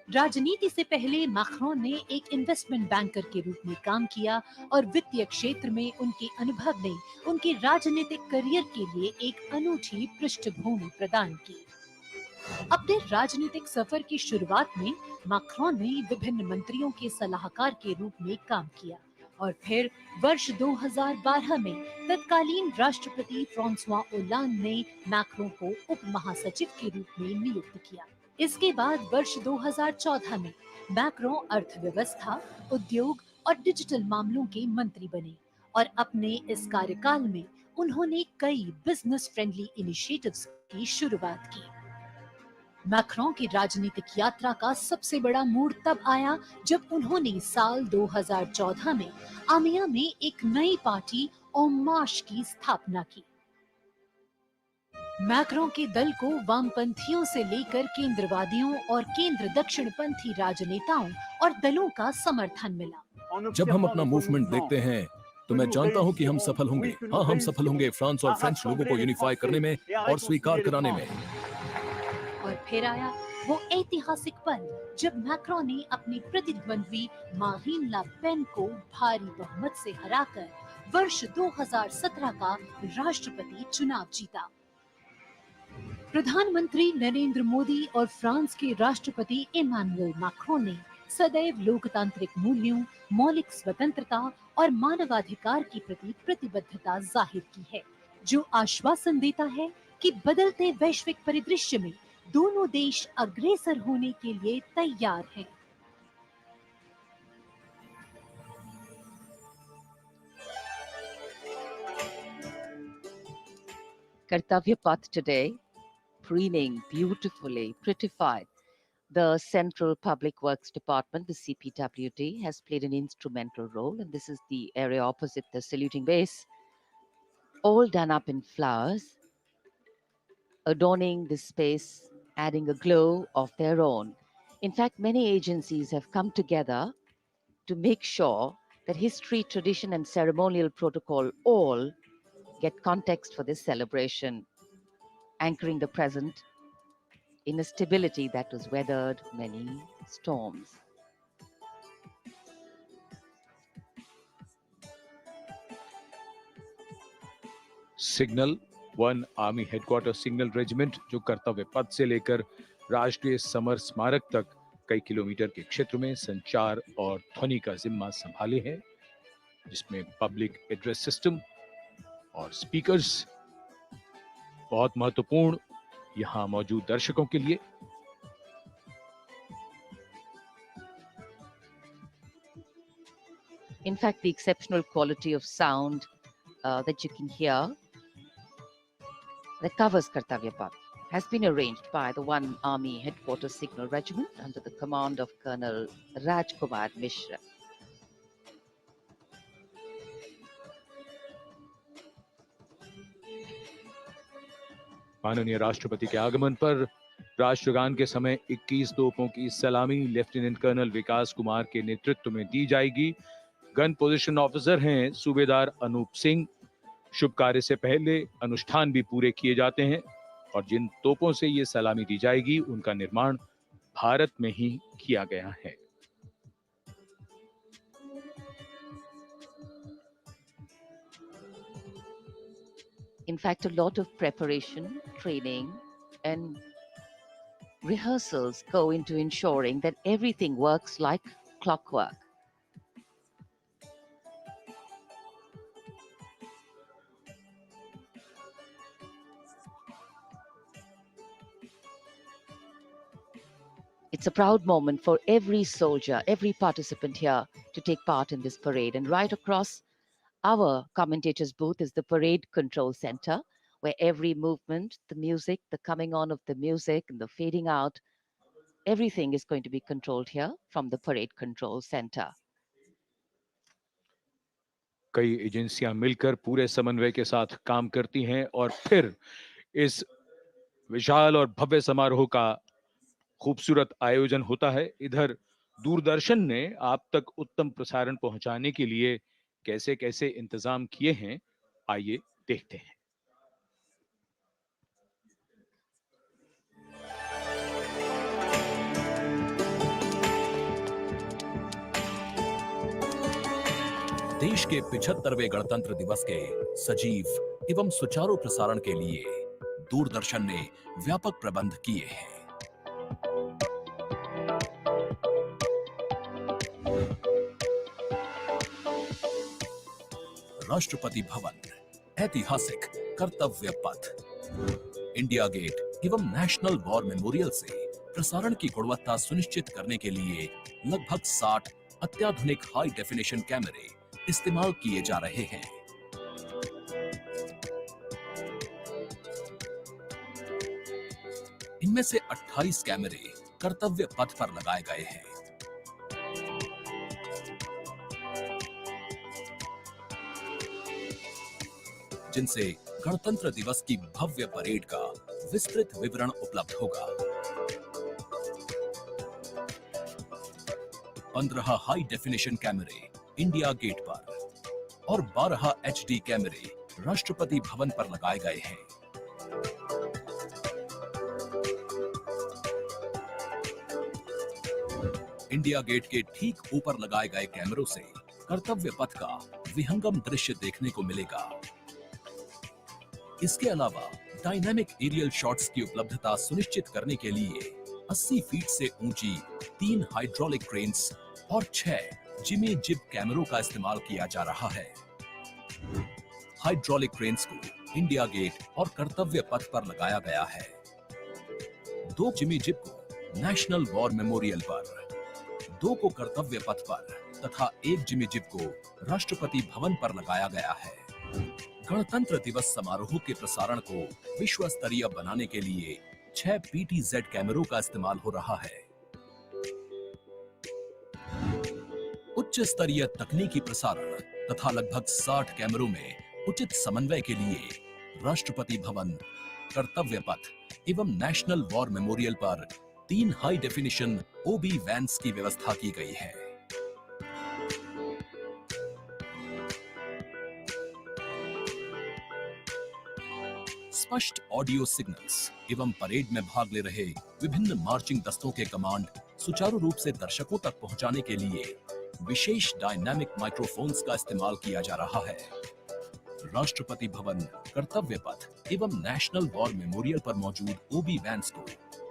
राजनीति से पहले मैक्रों ने एक इन्वेस्टमेंट बैंकर के रूप में काम किया और वित्तीय क्षेत्र में उनके अनुभव ने उनके राजनीतिक करियर के लिए एक अनूठी पृष्ठभूमि प्रदान की। अपने राजनीतिक सफर की शुरुआत में मैक्रों ने विभिन्न मंत्रियों के सलाहकार के रूप में काम किया और फिर वर्ष 2012 में तत्कालीन राष्ट्रपति फ्रांसवा ओलांद ने मैक्रों को उप महासचिव के रूप में नियुक्त किया। इसके बाद वर्ष 2014 में मैक्रों अर्थव्यवस्था, उद्योग और डिजिटल मामलों के मंत्री बने और अपने इस कार्यकाल में उन्होंने कई बिजनेस फ्रेंडली इनिशिएटिव्स की शुरुआत की। मैक्रों की राजनीतिक यात्रा का सबसे बड़ा मोड़ तब आया जब उन्होंने साल 2014 में आमिया में एक नई पार्टी En Marche की स्थापना की। मैक्रों के दल को वामपंथियों से लेकर केंद्रवादियों और केंद्र दक्षिणपंथी राजनेताओं और दलों का समर्थन मिला। जब हम अपना मूवमेंट देखते हैं तो मैं जानता हूं कि हम सफल होंगे। हाँ, हम सफल होंगे फ्रांस और फ्रेंच लोगों को यूनिफाई करने में और स्वीकार कराने में। और फिर आया वो ऐतिहासिक पल जब मैक्रों ने अपने प्रतिद्वंद्वी मारीन ला पेन को भारी बहुमत से हराकर वर्ष 2017 का राष्ट्रपति चुनाव जीता। प्रधानमंत्री नरेंद्र मोदी और फ्रांस के राष्ट्रपति इमानुएल मैक्रों ने सदैव लोकतांत्रिक मूल्यों, मौलिक स्वतंत्रता और मानवाधिकार के प्रति प्रतिबद्धता जाहिर की है, जो आश्वासन देता है कि बदलते वैश्विक परिदृश्य में दोनों देश अग्रसर होने के लिए तैयार हैं। Kartavya Path today, preening beautifully, prettified. The Central Public Works Department, the CPWD, has played an instrumental role, and this is the area opposite the saluting base, all done up in flowers, adorning this space, adding a glow of their own. In fact, many agencies have come together to make sure that history, tradition, and ceremonial protocol all get context for this celebration, anchoring the present in a stability that has weathered many storms. Signal 1 army headquarter signal regiment जो कर्तव्य पथ से लेकर राष्ट्रीय summer स्मारक तक कई kilometre के क्षेत्र में संचार और ध्वनि का जिम्मा संभाले है, जिसमें पब्लिक एड्रेस सिस्टम और स्पीकर्स बहुत महत्वपूर्ण यहां मौजूद दर्शकों के लिए। In fact, the exceptional quality of sound that you can hear that covers Kartavya Path has been arranged by the 1 Army Headquarters Signal Regiment under the command of Colonel Rajkumar Mishra. माननीय राष्ट्रपति के आगमन पर राष्ट्रगान के समय 21 तोपों की सलामी लेफ्टिनेंट कर्नल विकास कुमार के नेतृत्व में दी जाएगी। गन पोजीशन ऑफिसर हैं सूबेदार अनूप सिंह। शुभ कार्य से पहले अनुष्ठान भी पूरे किए जाते हैं और जिन तोपों से ये सलामी दी जाएगी उनका निर्माण भारत में ही किया गया है। In fact, a lot of preparation, training, and rehearsals go into ensuring that everything works like clockwork. It's a proud moment for every soldier, every participant here to take part in this parade. And right across our commentator's booth is the Parade Control Center, where every movement, the music, the coming on of the music and the fading out, everything is going to be controlled here from the Parade Control Center. कई एजेंसियां मिलकर पूरे समन्वय के साथ काम करती हैं और फिर इस विशाल और भव्य समारोह का खूबसूरत आयोजन होता है। इधर दूरदर्शन ने आप तक उत्तम प्रसारण पहुंचाने के लिए कैसे कैसे इंतजाम किए हैं, आइए देखते हैं। देश के 75वें गणतंत्र दिवस के सजीव एवं सुचारू प्रसारण के लिए दूरदर्शन ने व्यापक प्रबंध किए हैं। राष्ट्रपति भवन, ऐतिहासिक कर्तव्य पथ, इंडिया गेट एवं नेशनल वॉर मेमोरियल से प्रसारण की गुणवत्ता सुनिश्चित करने के लिए लगभग 60 अत्याधुनिक हाई डेफिनेशन कैमरे इस्तेमाल किए जा रहे हैं। इनमें इनमें से 28 कैमरे कर्तव्य पथ पर लगाए गए हैं। जिनसे गणतंत्र दिवस की भव्य परेड का विस्तृत विवरण उपलब्ध होगा। 15 हाई डेफिनेशन कैमरे इंडिया गेट पर और 12 HD कैमरे राष्ट्रपति भवन पर लगाए गए हैं। इंडिया गेट के ठीक ऊपर लगाए गए कैमरों से कर्तव्य पथ का विहंगम दृश्य देखने को मिलेगा। इसके अलावा डायनामिक एरियल शॉट्स की उपलब्धता सुनिश्चित करने के लिए 80 फीट से ऊंची 3 हाइड्रोलिक क्रेन्स और 6 जिमी जिब कैमरों का इस्तेमाल किया जा रहा है। हाइड्रोलिक क्रेन्स को इंडिया गेट और कर्तव्य पथ पर लगाया गया है। 2 जिमी जिब को नेशनल वॉर मेमोरियल पर, 2 को कर्तव्य पथ पर तथा 1 जिमी जिब को राष्ट्रपति भवन पर लगाया गया है। गणतंत्र दिवस समारोह के प्रसारण को विश्व स्तरीय बनाने के लिए 6 PTZ कैमरों का इस्तेमाल हो रहा है। उच्च स्तरीय तकनीकी प्रसारण तथा लगभग 60 कैमरों में उचित समन्वय के लिए राष्ट्रपति भवन, कर्तव्य पथ एवं नेशनल वॉर मेमोरियल पर 3 हाई डेफिनेशन OB वैन्स की व्यवस्था की गई है। स्पष्ट ऑडियो सिग्नल्स एवं परेड में भाग ले रहे विभिन्न मार्चिंग दस्तों के कमांड सुचारू रूप से दर्शकों तक पहुंचाने के लिए विशेष डायनामिक माइक्रोफोन्स का इस्तेमाल किया जा रहा है। राष्ट्रपति भवन, कर्तव्य पथ एवं नेशनल वॉर मेमोरियल पर मौजूद OB वैन्स को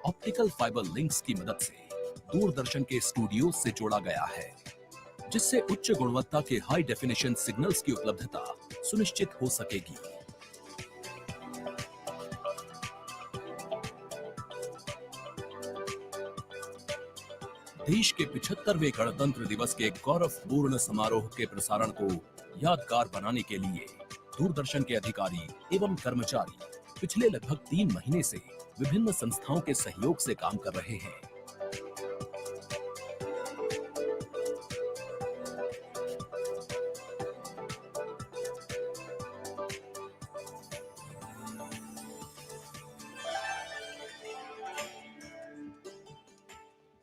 ऑप्टिकल फाइबर लिंक्स की मदद से दूरदर्शन के स्टूडियो से जोड़ा गया है, जिससे उच्च गुणवत्ता के हाई डेफिनेशन सिग्नल्स की उपलब्धता सुनिश्चित हो सकेगी। देश के 75वें गणतंत्र दिवस के गौरवपूर्ण समारोह के प्रसारण को यादगार बनाने के लिए दूरदर्शन के अधिकारी एवं कर्मचारी पिछले लगभग 3 महीने से विभिन्न संस्थाओं के सहयोग से काम कर रहे हैं।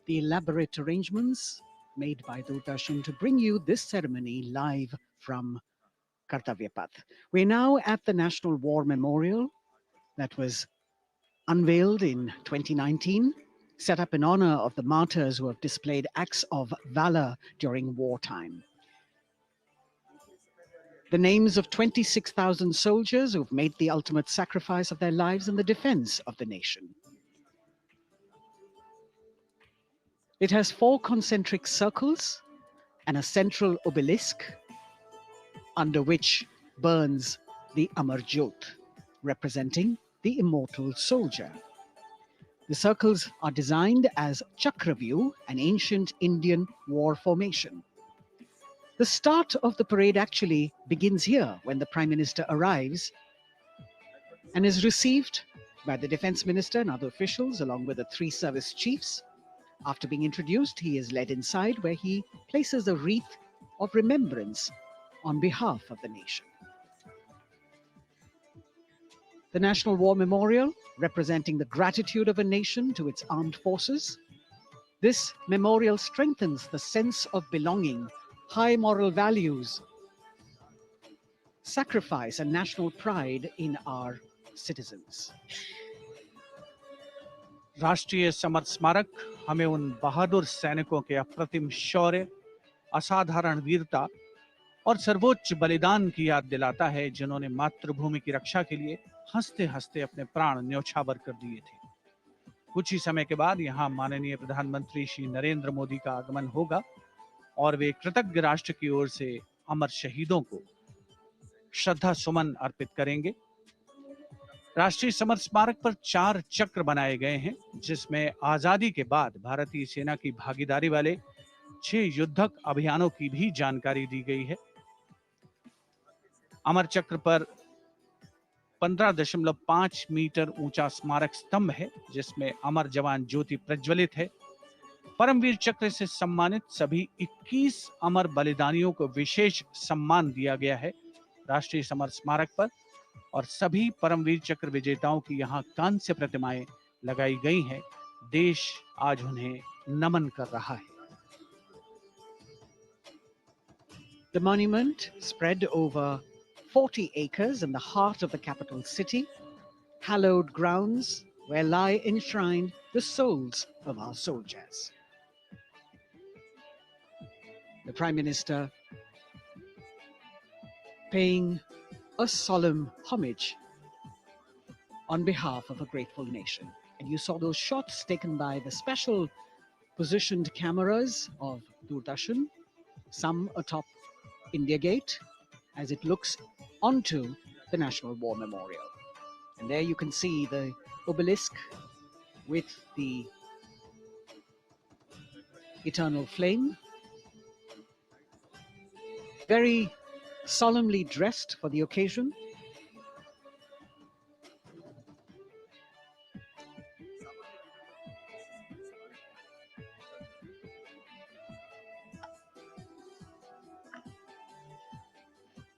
The elaborate arrangements made by Doordarshan to bring you this ceremony live from Kartavya Path. We're now at the National War Memorial that was unveiled in 2019, set up in honor of the martyrs who have displayed acts of valor during wartime. The names of 26,000 soldiers who've made the ultimate sacrifice of their lives in the defense of the nation. It has 4 concentric circles and a central obelisk under which burns the Amar Jyot, representing the immortal soldier. The circles are designed as Chakravyu, an ancient Indian war formation. The start of the parade actually begins here when the Prime Minister arrives and is received by the Defence Minister and other officials along with the 3 service chiefs. After being introduced, he is led inside where he places a wreath of remembrance on behalf of the nation. The National War Memorial, representing the gratitude of a nation to its armed forces. This memorial strengthens the sense of belonging, high moral values, sacrifice and national pride in our citizens. राष्ट्रीय summer स्मारक हमें उन बहादुर सैनिकों के अप्रतिम शौर्य, असाधारण वीरता और सर्वोच्च बलिदान की याद दिलाता है, जिन्होंने मातृभूमि की रक्षा के लिए हंसते हंसते अपने प्राण न्यौछावर कर दिए थे। कुछ ही समय के बाद यहाँ माननीय प्रधानमंत्री श्री नरेंद्र मोदी का आगमन होगा और वे कृतज्ञ राष्ट्र की ओर से अमर शहीदों को श्रद्धा सुमन अर्पित करेंगे। राष्ट्रीय समर स्मारक पर 4 चक्र बनाए गए हैं, जिसमें आजादी के बाद भारतीय सेना की भागीदारी वाले 6 युद्धक अभियानों की भी जानकारी दी गई है। अमर चक्र पर 15.5 मीटर ऊंचा स्मारक स्तंभ है जिसमें अमर जवान ज्योति प्रज्वलित है। परमवीर चक्र से सम्मानित सभी 21 अमर बलिदानियों को विशेष सम्मान दिया गया है राष्ट्रीय समर स्मारक पर, और सभी परमवीर चक्र विजेताओं की यहाँ कांस्य प्रतिमाएं लगाई गई हैं। देश आज उन्हें नमन कर रहा है। The monument, spread over 40 acres in the heart of the capital city, hallowed grounds where lie enshrined the souls of our soldiers. The Prime Minister paying a solemn homage on behalf of a grateful nation. And you saw those shots taken by the special positioned cameras of Doordarshan, some atop India Gate, as it looks onto the National War Memorial. And there you can see the obelisk with the eternal flame, very solemnly dressed for the occasion.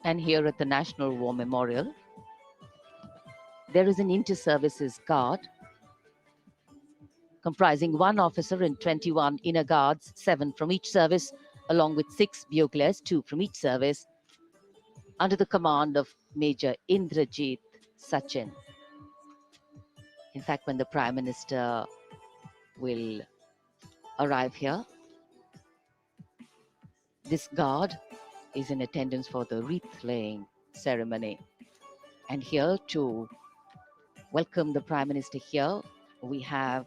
And here at the National War Memorial, there is an inter-services guard comprising 1 officer and 21 inner guards, 7 from each service, along with 6 buglers, 2 from each service, under the command of Major Indrajit Sachin. In fact, when the Prime Minister will arrive here, this guard is in attendance for the wreath-laying ceremony. And here to welcome the Prime Minister here, we have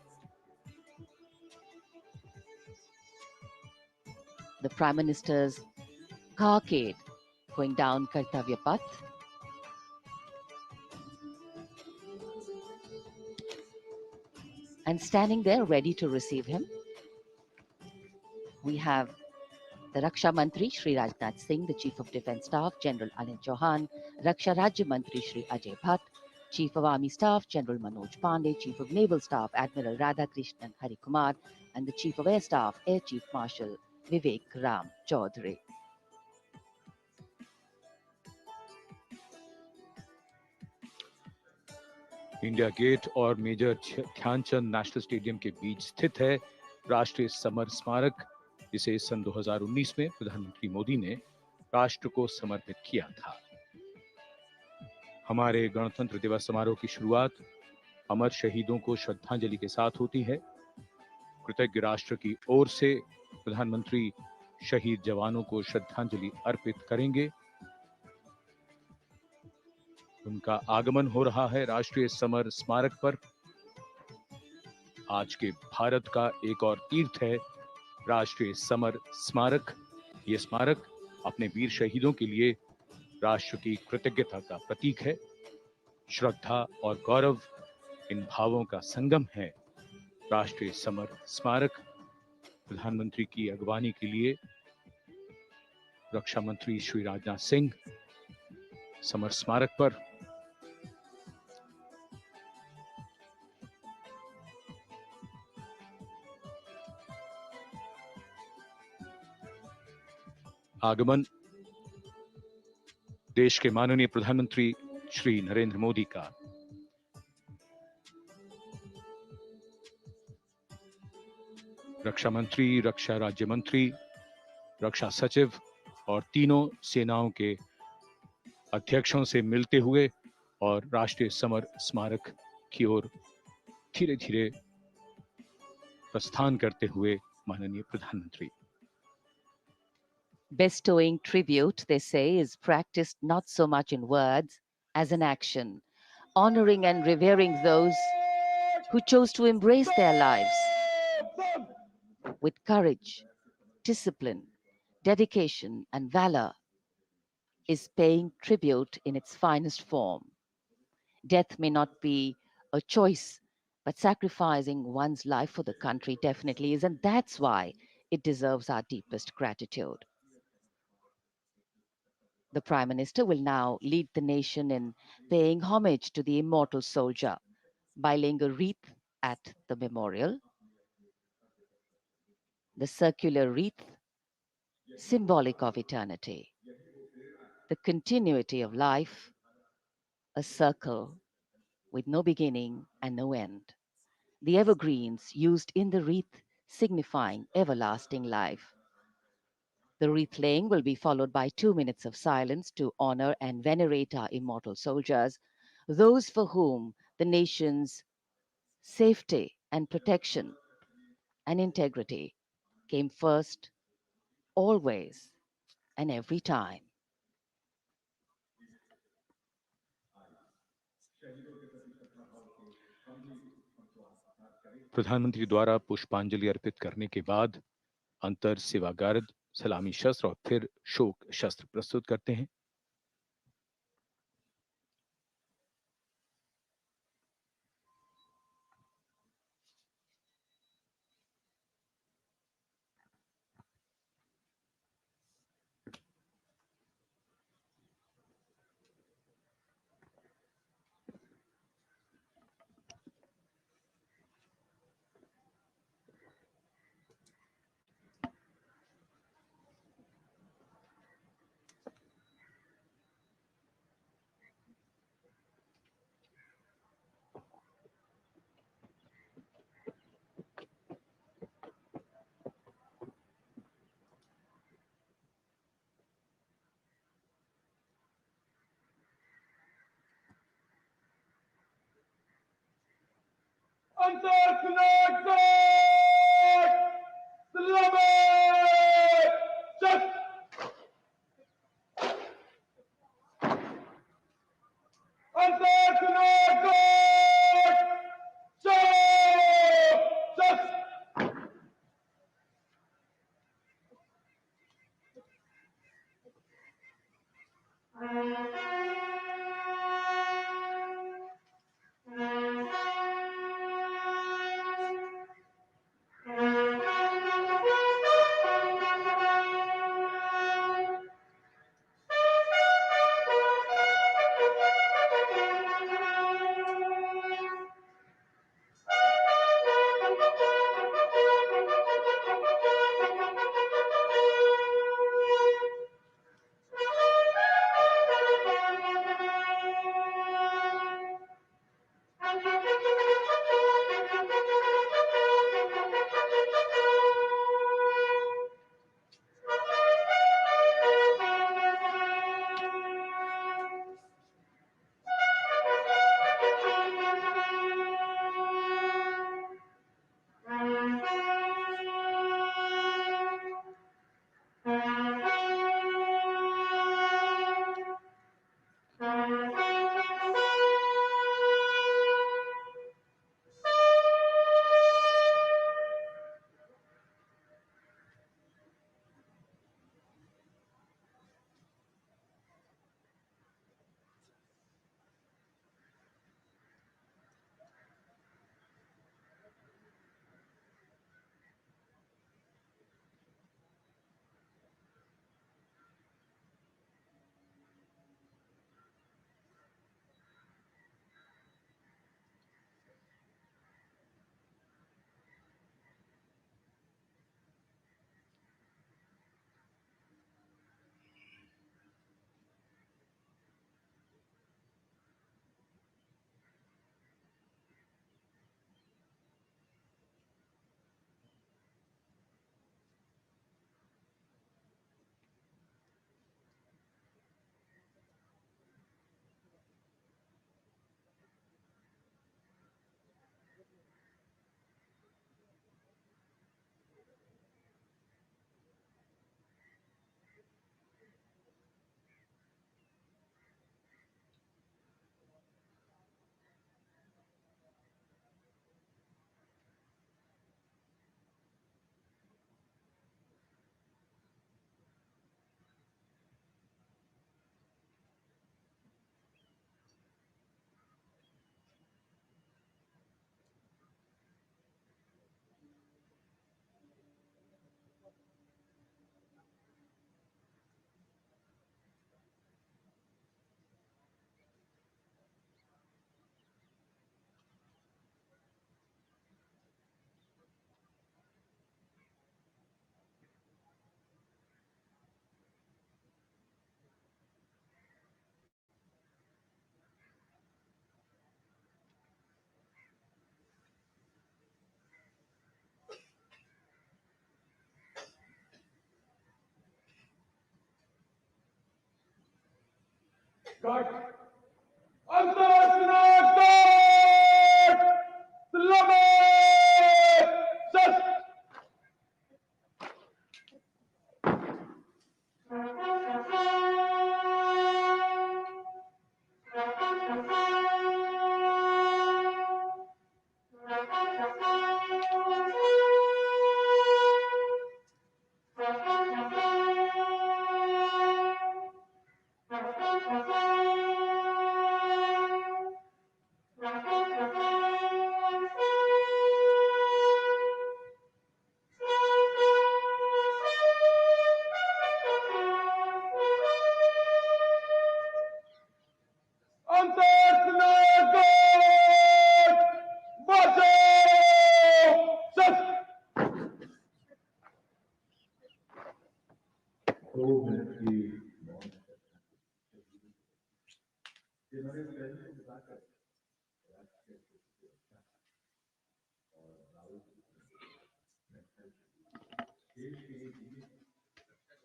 the Prime Minister's carcade going down Kartavya Path. And standing there ready to receive him, we have the Raksha Mantri Shri Rajnath Singh, the Chief of Defence Staff General Anil Chauhan, Raksha Rajya Mantri Shri Ajay Bhatt, Chief of Army Staff General Manoj Pandey, Chief of Naval Staff Admiral Radhakrishnan Harikumar, and the Chief of Air Staff Air Chief Marshal Vivek Ram Chaudhary. India gate और major Dhyan Chand national stadium के बीच स्थित है राष्ट्रीय summer स्मारक, जिसे सन 2019 में प्रधानमंत्री मोदी ने राष्ट्र को समर्पित किया था। हमारे गणतंत्र दिवस समारोह की शुरुआत अमर शहीदों को श्रद्धांजलि के साथ होती है। कृतज्ञ राष्ट्र की ओर से प्रधानमंत्री शहीद जवानों को श्रद्धांजलि अर्पित करेंगे। उनका आगमन हो रहा है राष्ट्रीय समर स्मारक पर। आज के भारत का एक और तीर्थ है राष्ट्रीय समर स्मारक। ये स्मारक अपने वीर शहीदों के लिए राष्ट्र की कृतज्ञता का प्रतीक है। श्रद्धा और गौरव, इन भावों का संगम है राष्ट्रीय समर स्मारक। प्रधानमंत्री की अगवानी के लिए रक्षा मंत्री श्री राजनाथ सिंह समर स्मारक पर आगमन देश के माननीय प्रधानमंत्री श्री नरेंद्र मोदी का। रक्षा मंत्री, रक्षा राज्य मंत्री, रक्षा सचिव और तीनों सेनाओं के अध्यक्षों से मिलते हुए और राष्ट्रीय समर स्मारक की ओर धीरे धीरे प्रस्थान करते हुए माननीय प्रधानमंत्री। Bestowing tribute, they say, is practiced not so much in words as in action, honoring and revering those who chose to embrace their lives with courage, discipline, dedication, and valor is paying tribute in its finest form. Death may not be a choice, but sacrificing one's life for the country definitely is, and that's why it deserves our deepest gratitude. The Prime Minister will now lead the nation in paying homage to the immortal soldier by laying a wreath at the memorial. The circular wreath, symbolic of eternity, the continuity of life, a circle with no beginning and no end. The evergreens used in the wreath signifying everlasting life. The wreath laying will be followed by 2 minutes of silence to honor and venerate our immortal soldiers, those for whom the nation's safety and protection and integrity came first, always and every time. प्रधानमंत्री द्वारा पुष्पांजलि अर्पित करने के बाद अंतर सेवागार्द सलामी शस्त्र और फिर शोक शस्त्र प्रस्तुत करते हैं।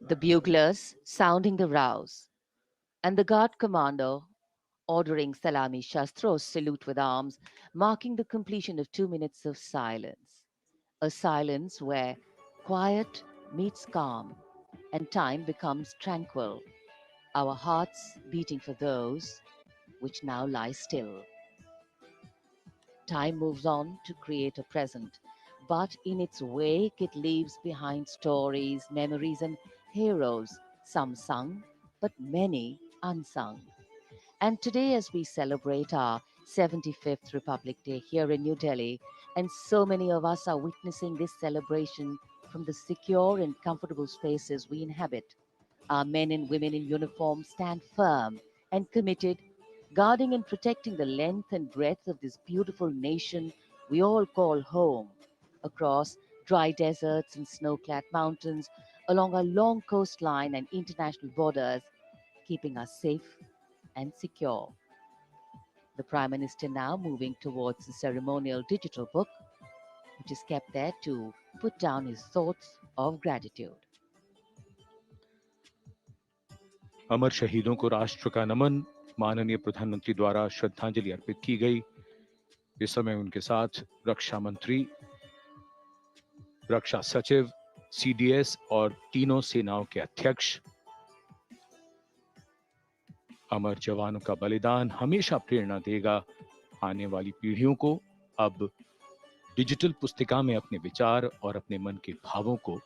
The buglers sounding the rouse, and the guard commander ordering Salami Shastros salute with arms, marking the completion of 2 minutes of silence. A silence where quiet meets calm and time becomes tranquil, our hearts beating for those which now lie still. Time moves on to create a present, but in its wake it leaves behind stories, memories, and heroes, some sung, but many unsung. And today, as we celebrate our 75th Republic Day here in New Delhi, and so many of us are witnessing this celebration from the secure and comfortable spaces we inhabit, our men and women in uniform stand firm and committed, guarding and protecting the length and breadth of this beautiful nation we all call home, across dry deserts and snow-clad mountains, along our long coastline and international borders, keeping us safe and secure. The Prime Minister now moving towards the ceremonial digital book, which is kept there to put down his thoughts of gratitude. अमर शहीदों को राष्ट्र का नमन, माननीय प्रधानमंत्री द्वारा श्रद्धांजलि अर्पित की गई। इस समय उनके साथ रक्षा मंत्री, रक्षा सचिव, सीडीएस और तीनों सेनाओं के अध्यक्ष। अमर जवानों का बलिदान हमेशा प्रेरणा देगा आने वाली पीढ़ियों को। अब डिजिटल पुस्तिका में अपने विचार और अपने मन के भावों को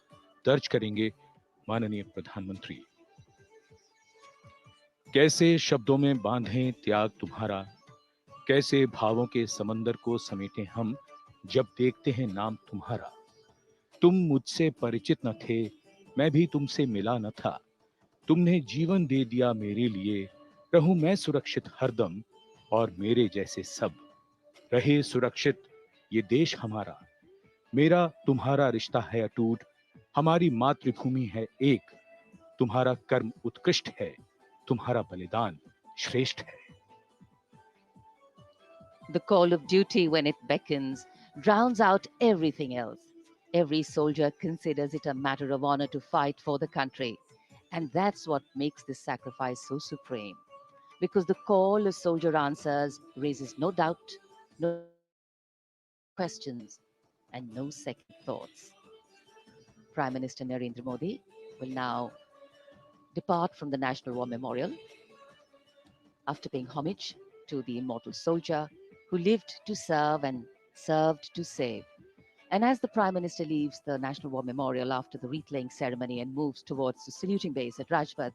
दर्ज करेंगे माननीय प्रधानमंत्री। कैसे शब्दों में बांधें त्याग तुम्हारा, कैसे भावों के समंदर को समेटें हम जब देखते हैं नाम तुम्हारा। तुम मुझसे परिचित न थे, मैं भी तुमसे मिला न था, तुमने जीवन दे दिया मेरे लिए, रहूं मैं सुरक्षित हरदम और मेरे जैसे सब। रहे सुरक्षित ये देश हमारा, मेरा तुम्हारा रिश्ता है अटूट, हमारी मातृभूमि है एक, तुम्हारा कर्म उत्कृष्ट है, तुम्हारा बलिदान श्रेष्ठ है। The call of duty, when it beckons, drowns out everything else. Every soldier considers it a matter of honor to fight for the country. And that's what makes this sacrifice so supreme. Because the call a soldier answers raises no doubt, no questions, and no second thoughts. Prime Minister Narendra Modi will now depart from the National War Memorial after paying homage to the immortal soldier who lived to serve and served to save. And as the Prime Minister leaves the National War Memorial after the wreath-laying ceremony and moves towards the saluting base at Rajpath,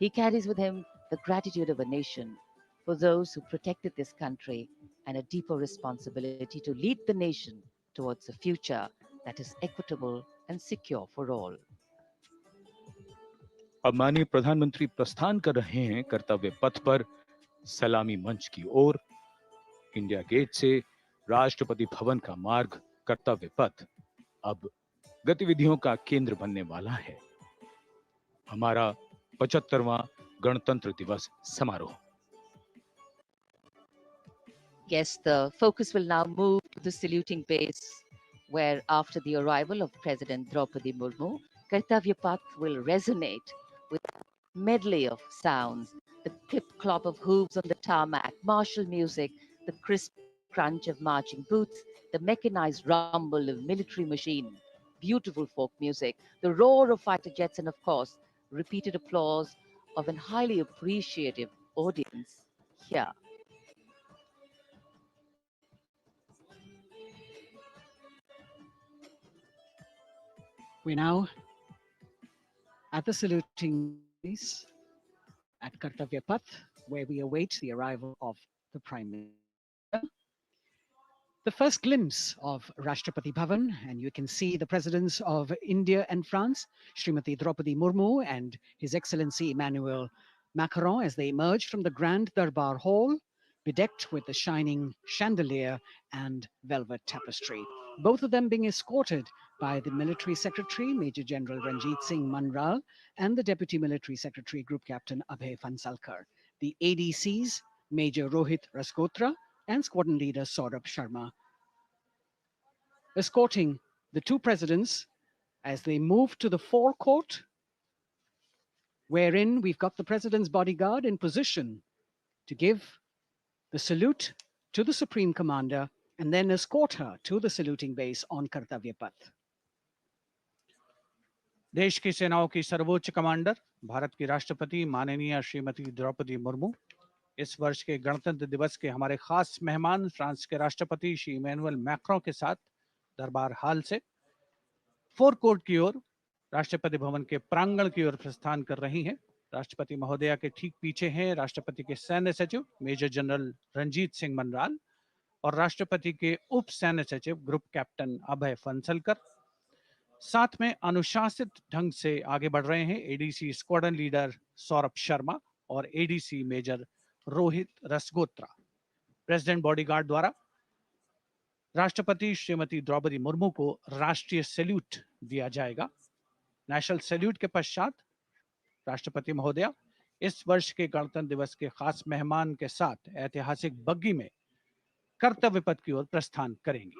he carries with him the gratitude of a nation for those who protected this country and a deeper responsibility to lead the nation towards a future that is equitable and secure for all. अब माननीय प्रधानमंत्री प्रस्थान कर रहे हैं कर्तव्य पथ पर सलामी मंच की ओर। इंडिया गेट से राष्ट्रपति भवन का मार्ग कर्तव्य पथ अब गतिविधियों का केंद्र बनने वाला है। हमारा 75वां गणतंत्र दिवस समारोह। Yes, the focus will now move to the saluting base, where after the arrival of President Draupadi Murmu, Kartavya Path will resonate with a medley of sounds, the clip-clop of hooves on the tarmac, martial music, the crisp crunch of marching boots, the mechanized rumble of military machine, beautiful folk music, the roar of fighter jets, and of course, repeated applause of an highly appreciative audience here. We're now at the saluting place at Kartavya Path, where we await the arrival of the Prime Minister. The first glimpse of Rashtrapati Bhavan, and you can see the presidents of India and France, Srimati Draupadi Murmu and His Excellency Emmanuel Macron, as they emerge from the Grand Darbar Hall, bedecked with the shining chandelier and velvet tapestry. Both of them being escorted by the Military Secretary, Major General Ranjit Singh Manral, and the Deputy Military Secretary, Group Captain Abhay Phansalkar. The ADCs, Major Rohit Rasgotra and Squadron Leader Saurabh Sharma, escorting the two presidents as they move to the forecourt, wherein we've got the president's bodyguard in position to give the salute to the Supreme Commander and then escort her to the saluting base on Kartavya Path. देश की सेनाओं की सर्वोच्च commander Bharat की राष्ट्रपति माननीय श्रीमती द्रौपदी मुर्मू, इस वर्ष के गणतंत्र दिवस के हमारे खास मेहमान फ्रांस के राष्ट्रपति श्री इमैनुअल मैक्रों के साथ दरबार हाल से फोर कोर्ट की ओर राष्ट्रपति भवन के प्रांगण की ओर प्रस्थान कर रही हैं। राष्ट्रपति महोदया के ठीक पीछे हैं राष्ट्रपति के सैन्य सचिव मेजर जनरल रंजीत सिंह मनराल और राष्ट्रपति के उप सैन्य सचिव ग्रुप कैप्टन अभय फंसलकर। साथ में अनुशासित ढंग से आगे बढ़ रहे हैं ADC squadron leader Saurabh Sharma और ADC major Rohit Rasgotra. President bodyguard द्वारा राष्ट्रपति श्रीमती द्रौपदी मुर्मू को राष्ट्रीय सैल्यूट दिया जाएगा। नेशनल सैल्यूट के पश्चात राष्ट्रपति महोदया इस वर्ष के गणतंत्र दिवस के खास मेहमान के साथ ऐतिहासिक बग्गी में कर्तव्य पथ की ओर प्रस्थान करेंगी।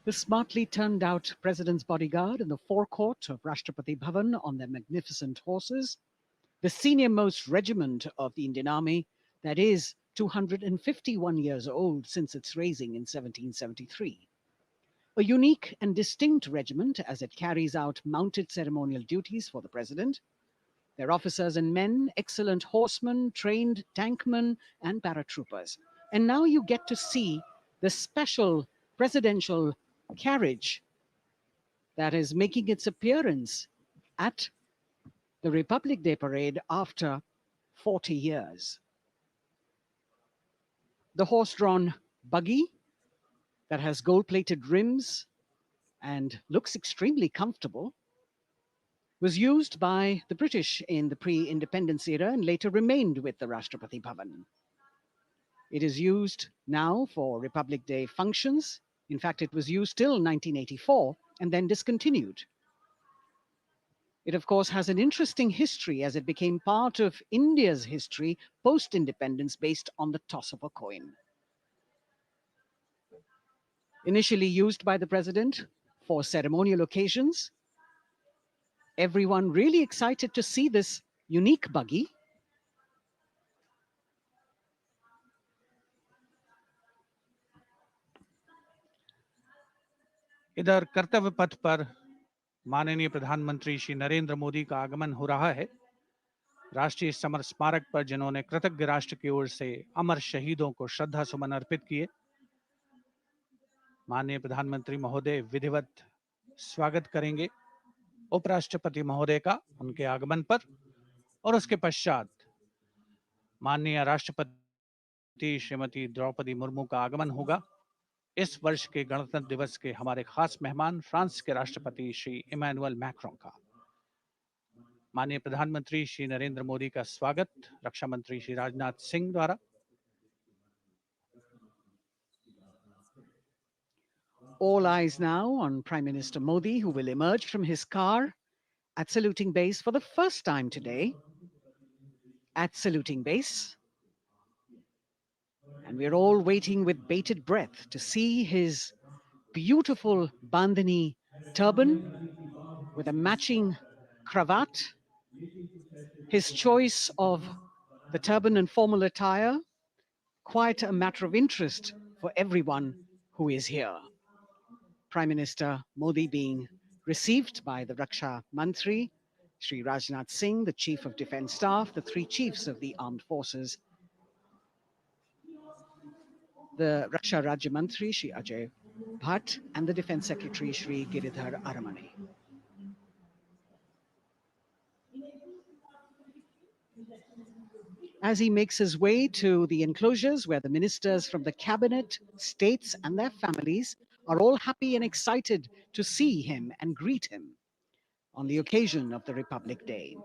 The smartly turned out president's bodyguard in the forecourt of Rashtrapati Bhavan on their magnificent horses, the senior-most regiment of the Indian Army that is 251 years old since its raising in 1773. A unique and distinct regiment as it carries out mounted ceremonial duties for the president. Their officers and men, excellent horsemen, trained tankmen and paratroopers. And now you get to see the special presidential carriage that is making its appearance at the Republic Day Parade after 40 years. The horse-drawn buggy that has gold-plated rims and looks extremely comfortable was used by the British in the pre-independence era and later remained with the Rashtrapati Bhavan. It is used now for Republic Day functions. In fact, it was used till 1984 and then discontinued. It, of course, has an interesting history as it became part of India's history post-independence based on the toss of a coin. Initially used by the president for ceremonial occasions, everyone really excited to see this unique buggy. इधर कर्तव्य पथ पर माननीय प्रधानमंत्री श्री नरेंद्र मोदी का आगमन हो रहा है। राष्ट्रीय समर स्मारक पर जिन्होंने कृतज्ञ राष्ट्र की ओर से अमर शहीदों को श्रद्धा सुमन अर्पित किए, माननीय प्रधानमंत्री महोदय विधिवत स्वागत करेंगे उपराष्ट्रपति महोदय का उनके आगमन पर और उसके पश्चात माननीय राष्ट्रपति श्रीमती द्रौपदी मुर्मू का आगमन होगा। इस वर्ष के गणतंत्र दिवस के हमारे खास मेहमान फ्रांस के राष्ट्रपति श्री इमैनुअल मैक्रों का। माननीय प्रधानमंत्री श्री नरेंद्र मोदी का स्वागत रक्षा मंत्री श्री राजनाथ सिंह द्वारा। All eyes now on Prime Minister Modi, who will emerge from his car at saluting base for the first time today. At saluting base. And we're all waiting with bated breath to see his beautiful bandhani turban with a matching cravat. His choice of the turban and formal attire, quite a matter of interest for everyone who is here. Prime Minister Modi being received by the Raksha Mantri, Shri Rajnath Singh, the Chief of Defence Staff, the three chiefs of the armed forces, the Raksha Rajya Mantri, Shri Ajay Bhatt, and the Defence Secretary, Shri Giridhar Aramane. As he makes his way to the enclosures where the ministers from the cabinet, states, and their families are all happy and excited to see him and greet him on the occasion of the Republic Day.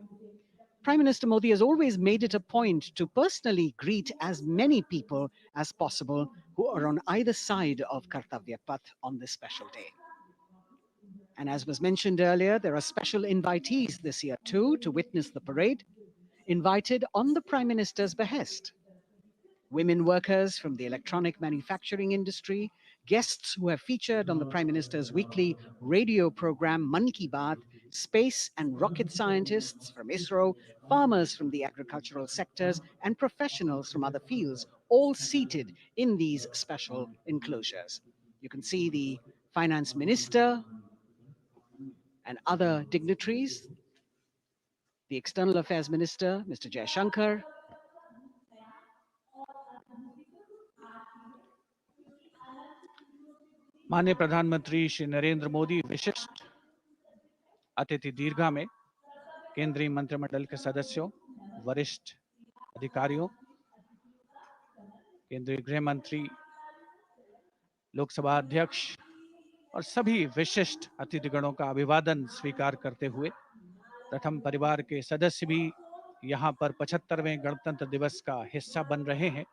Prime Minister Modi has always made it a point to personally greet as many people as possible who are on either side of Kartavya Path on this special day. And as was mentioned earlier, there are special invitees this year too to witness the parade, invited on the Prime Minister's behest. Women workers from the electronic manufacturing industry, guests who have featured on the Prime Minister's weekly radio program Mann Ki Baat, space and rocket scientists from ISRO, farmers from the agricultural sectors, and professionals from other fields, all seated in these special enclosures. You can see the Finance Minister and other dignitaries, the External Affairs Minister, Mr. Jaishankar, माननीय प्रधानमंत्री श्री नरेंद्र मोदी विशिष्ट अतिथि दीर्घा में केंद्रीय मंत्रिमंडल के सदस्यों, वरिष्ठ अधिकारियों, केंद्रीय गृह मंत्री, लोकसभा अध्यक्ष और सभी विशिष्ट अतिथिगणों का अभिवादन स्वीकार करते हुए प्रथम परिवार के सदस्य भी यहां पर 75वें गणतंत्र दिवस का हिस्सा बन रहे हैं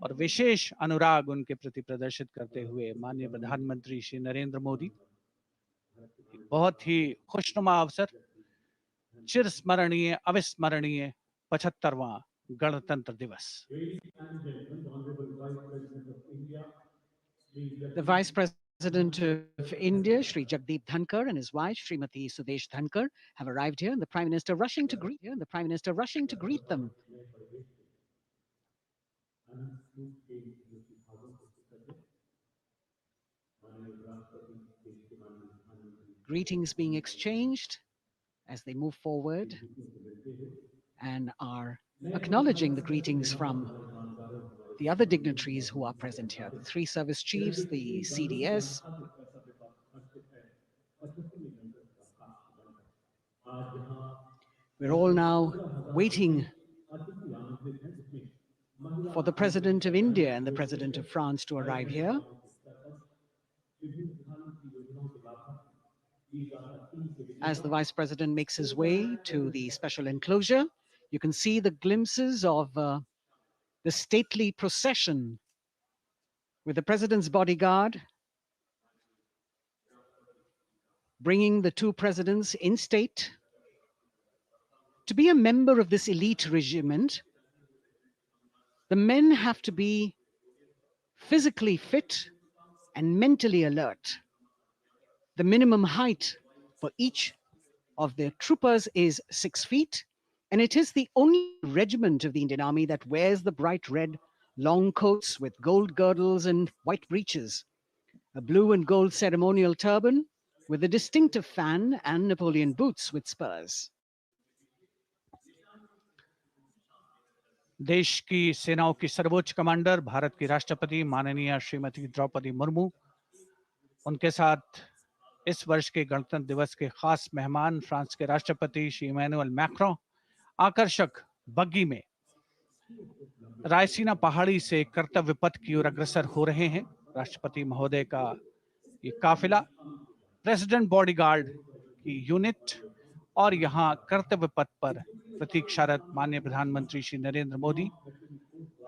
और विशेष अनुराग उनके प्रति प्रदर्शित करते हुए माननीय प्रधानमंत्री श्री नरेंद्र मोदी बहुत ही खुशनुमा अवसर, चिरस्मरणीय अविस्मरणीय 75वां गणतंत्र दिवस। The Vice President of India, Shri Jagdeep Dhankar, and his wife, Srimati Sudesh Dhankar, have arrived here, and the Prime Minister rushing to greet them. Greetings being exchanged as they move forward and are acknowledging the greetings from the other dignitaries who are present here, the three service chiefs, the CDS. We're all now waiting for the President of India and the President of France to arrive here. As the Vice President makes his way to the special enclosure, you can see the glimpses of the stately procession with the President's bodyguard bringing the two presidents in state. To be a member of this elite regiment, the men have to be physically fit and mentally alert. The minimum height for each of the troopers is 6 feet, and it is the only regiment of the Indian Army that wears the bright red long coats with gold girdles and white breeches, a blue and gold ceremonial turban with a distinctive fan and Napoleon boots with spurs. देश की सेनाओं की सर्वोच्च commander Bharat की राष्ट्रपति माननीय श्रीमती द्रौपदी मुर्मू, उनके साथ इस वर्ष के गणतंत्र दिवस के खास मेहमान फ्रांस के राष्ट्रपति श्री इमैनुअल मैक्रों आकर्षक बग्गी में रायसीना पहाड़ी से कर्तव्य पथ की ओर अग्रसर हो रहे हैं। राष्ट्रपति महोदय का ये काफिला प्रेसिडेंट बॉडीगार्ड की यूनिट और यहाँ कर्तव्य पथ पर प्रतीक्षारत माननीय प्रधानमंत्री श्री नरेंद्र मोदी,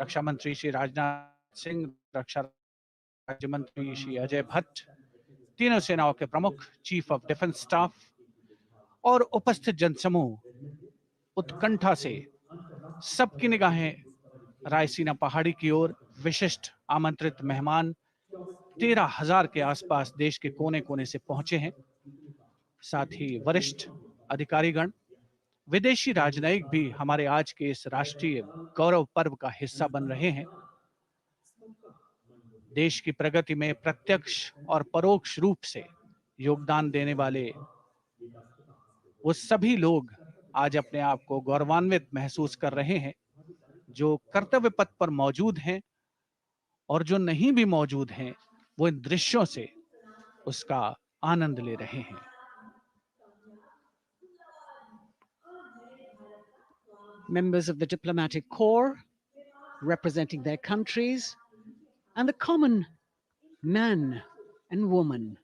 रक्षा मंत्री श्री राजनाथ सिंह, रक्षा राज्य मंत्री श्री अजय भट्ट, तीनों सेनाओं के प्रमुख, चीफ ऑफ डिफेंस स्टाफ और उपस्थित जनसमूह उत्कंठा से सबकी निगाहें रायसीना पहाड़ी की ओर। विशिष्ट आमंत्रित मेहमान 13,000 के आसपास देश के कोने कोने से पहुंचे हैं। साथ ही वरिष्ठ अधिकारीगण, विदेशी राजनयिक भी हमारे आज के इस राष्ट्रीय गौरव पर्व का हिस्सा बन रहे हैं। देश की प्रगति में प्रत्यक्ष और परोक्ष रूप से योगदान देने वाले वो सभी लोग आज अपने आप को गौरवान्वित महसूस कर रहे हैं, जो कर्तव्य पथ पर मौजूद हैं और जो नहीं भी मौजूद हैं, वो इन दृश्यों से उसका आनंद ले रहे हैं। Members of the diplomatic corps representing their countries and the common man and woman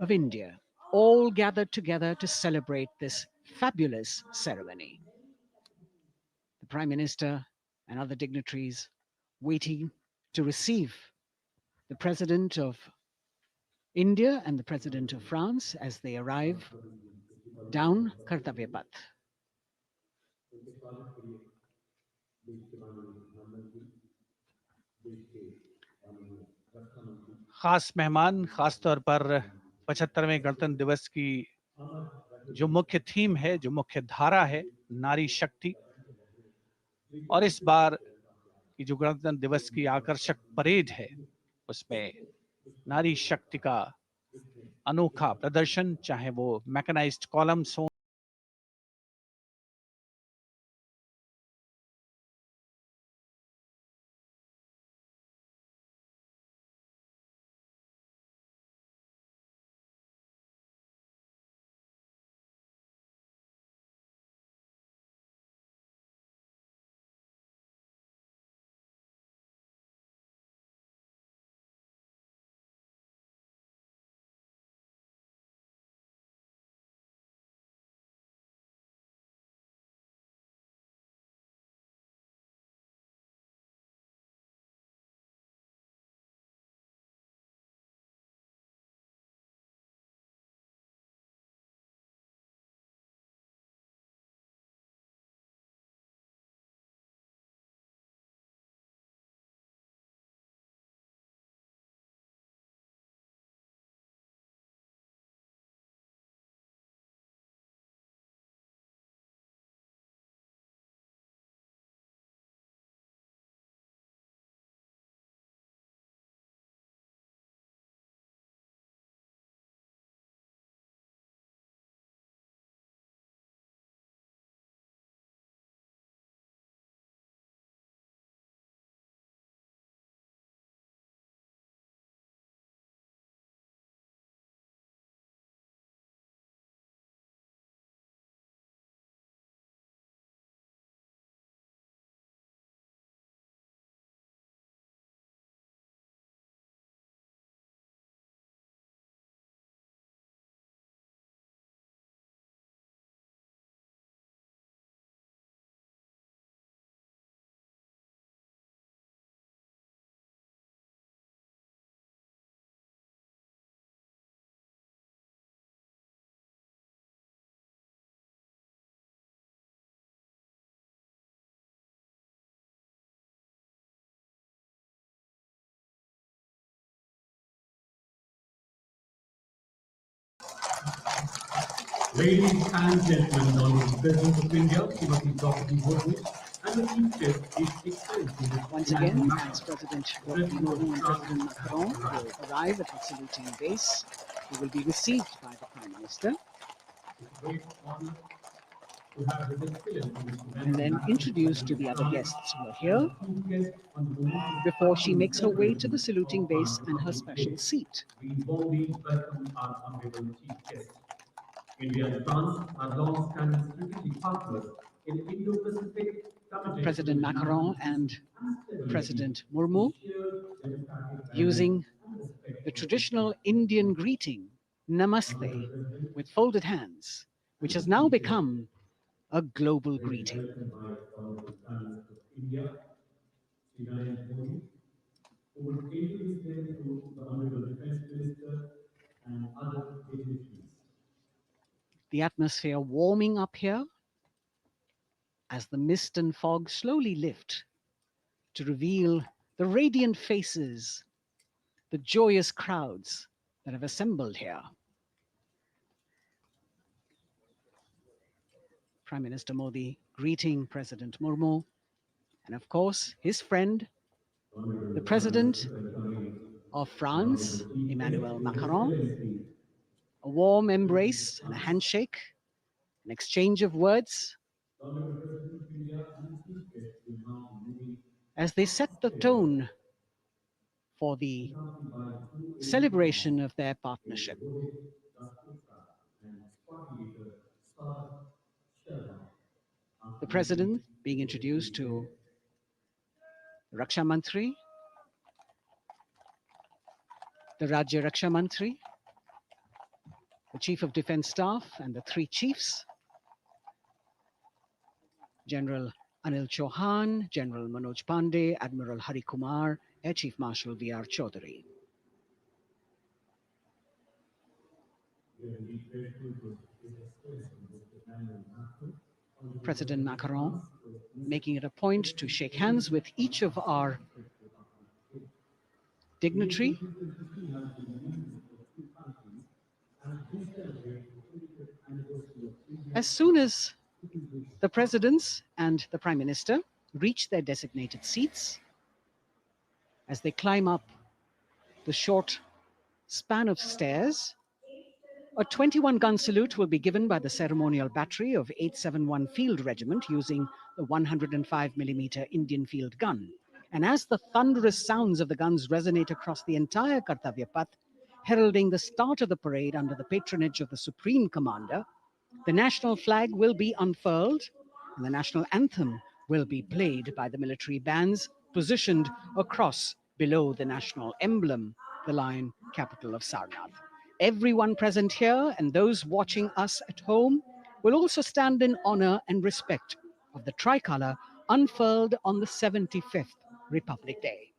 of India all gathered together to celebrate this fabulous ceremony. The Prime Minister and other dignitaries waiting to receive the President of India and the President of France as they arrive down Kartavya Path. खास मेहमान, खास तौर पर 75वें गणतंत्र दिवस की जो मुख्य थीम है, जो मुख्य धारा है, नारी शक्ति, और इस बार की जो गणतंत्र दिवस की आकर्षक परेड है, उसमें नारी शक्ति का अनोखा प्रदर्शन, चाहे वो मैकेनाइज्ड कॉलम्स हो, Ladies and gentlemen, the Honorable President of India, Srimati Draupadi Murmu, and the Chief Guest is experiencing this Once again, as President Murmu and President Macron will arrive at the saluting base, he will be received by the Prime Minister and then introduced to the other guests who are here before she makes her way to the saluting base and her special seat. We warmly welcome our Honorable Chief Guest. India and France are long-standing strategic partners in Indo-Pacific President Macron and President Murmu, using the traditional Indian greeting, Namaste, with folded hands, which has now become a global greeting. India, Sri Narendra Modi, who will introduce them to the Honorable Defense Minister and other dignitaries. The atmosphere warming up here as the mist and fog slowly lift to reveal the radiant faces, the joyous crowds that have assembled here. Prime Minister Modi greeting President Murmu, and of course, his friend, the President of France, Emmanuel Macron. A warm embrace and a handshake, an exchange of words as they set the tone for the celebration of their partnership. The President being introduced to Raksha Mantri, the Rajya Raksha Mantri, the Chief of Defense Staff and the three chiefs, General Anil Chauhan, General Manoj Pandey, Admiral Hari Kumar, Air Chief Marshal V.R. Chaudhary. President Macron making it a point to shake hands with each of our dignitary. As soon as the presidents and the Prime Minister reach their designated seats, as they climb up the short span of stairs, a 21-gun salute will be given by the ceremonial battery of 871 Field Regiment using the 105mm Indian field gun. And as the thunderous sounds of the guns resonate across the entire Kartavya Path, heralding the start of the parade under the patronage of the Supreme Commander, the national flag will be unfurled and the national anthem will be played by the military bands positioned across below the national emblem, the lion capital of Sarnath. Everyone present here and those watching us at home will also stand in honor and respect of the tricolour unfurled on the 75th Republic Day.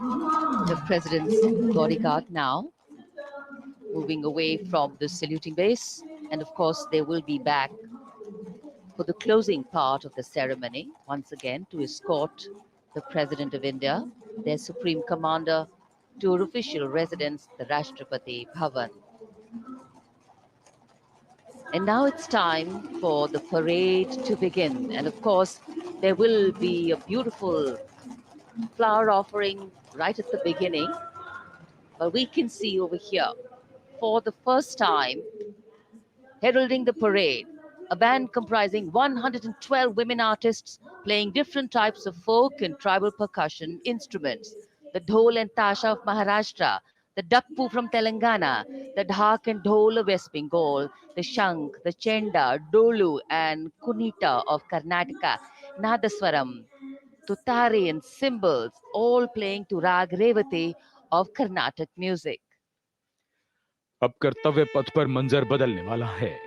The president's bodyguard now moving away from the saluting base, and of course they will be back for the closing part of the ceremony once again to escort the President of India their Supreme Commander, to her official residence, the Rashtrapati Bhavan. And now it's time for the parade to begin. And of course, there will be a beautiful flower offering right at the beginning. But we can see over here, for the first time, heralding the parade, a band comprising 112 women artists playing different types of folk and tribal percussion instruments. The dhol and tasha of Maharashtra, the dakpu from Telangana, the dhak and dhol of West Bengal, the shank, the chenda, dolu and kunita of Karnataka, nadaswaram, tutari and cymbals, all playing to Rag Revati of Carnatic music. अब कर्तव्य पथ पर मंजर बदलने वाला है।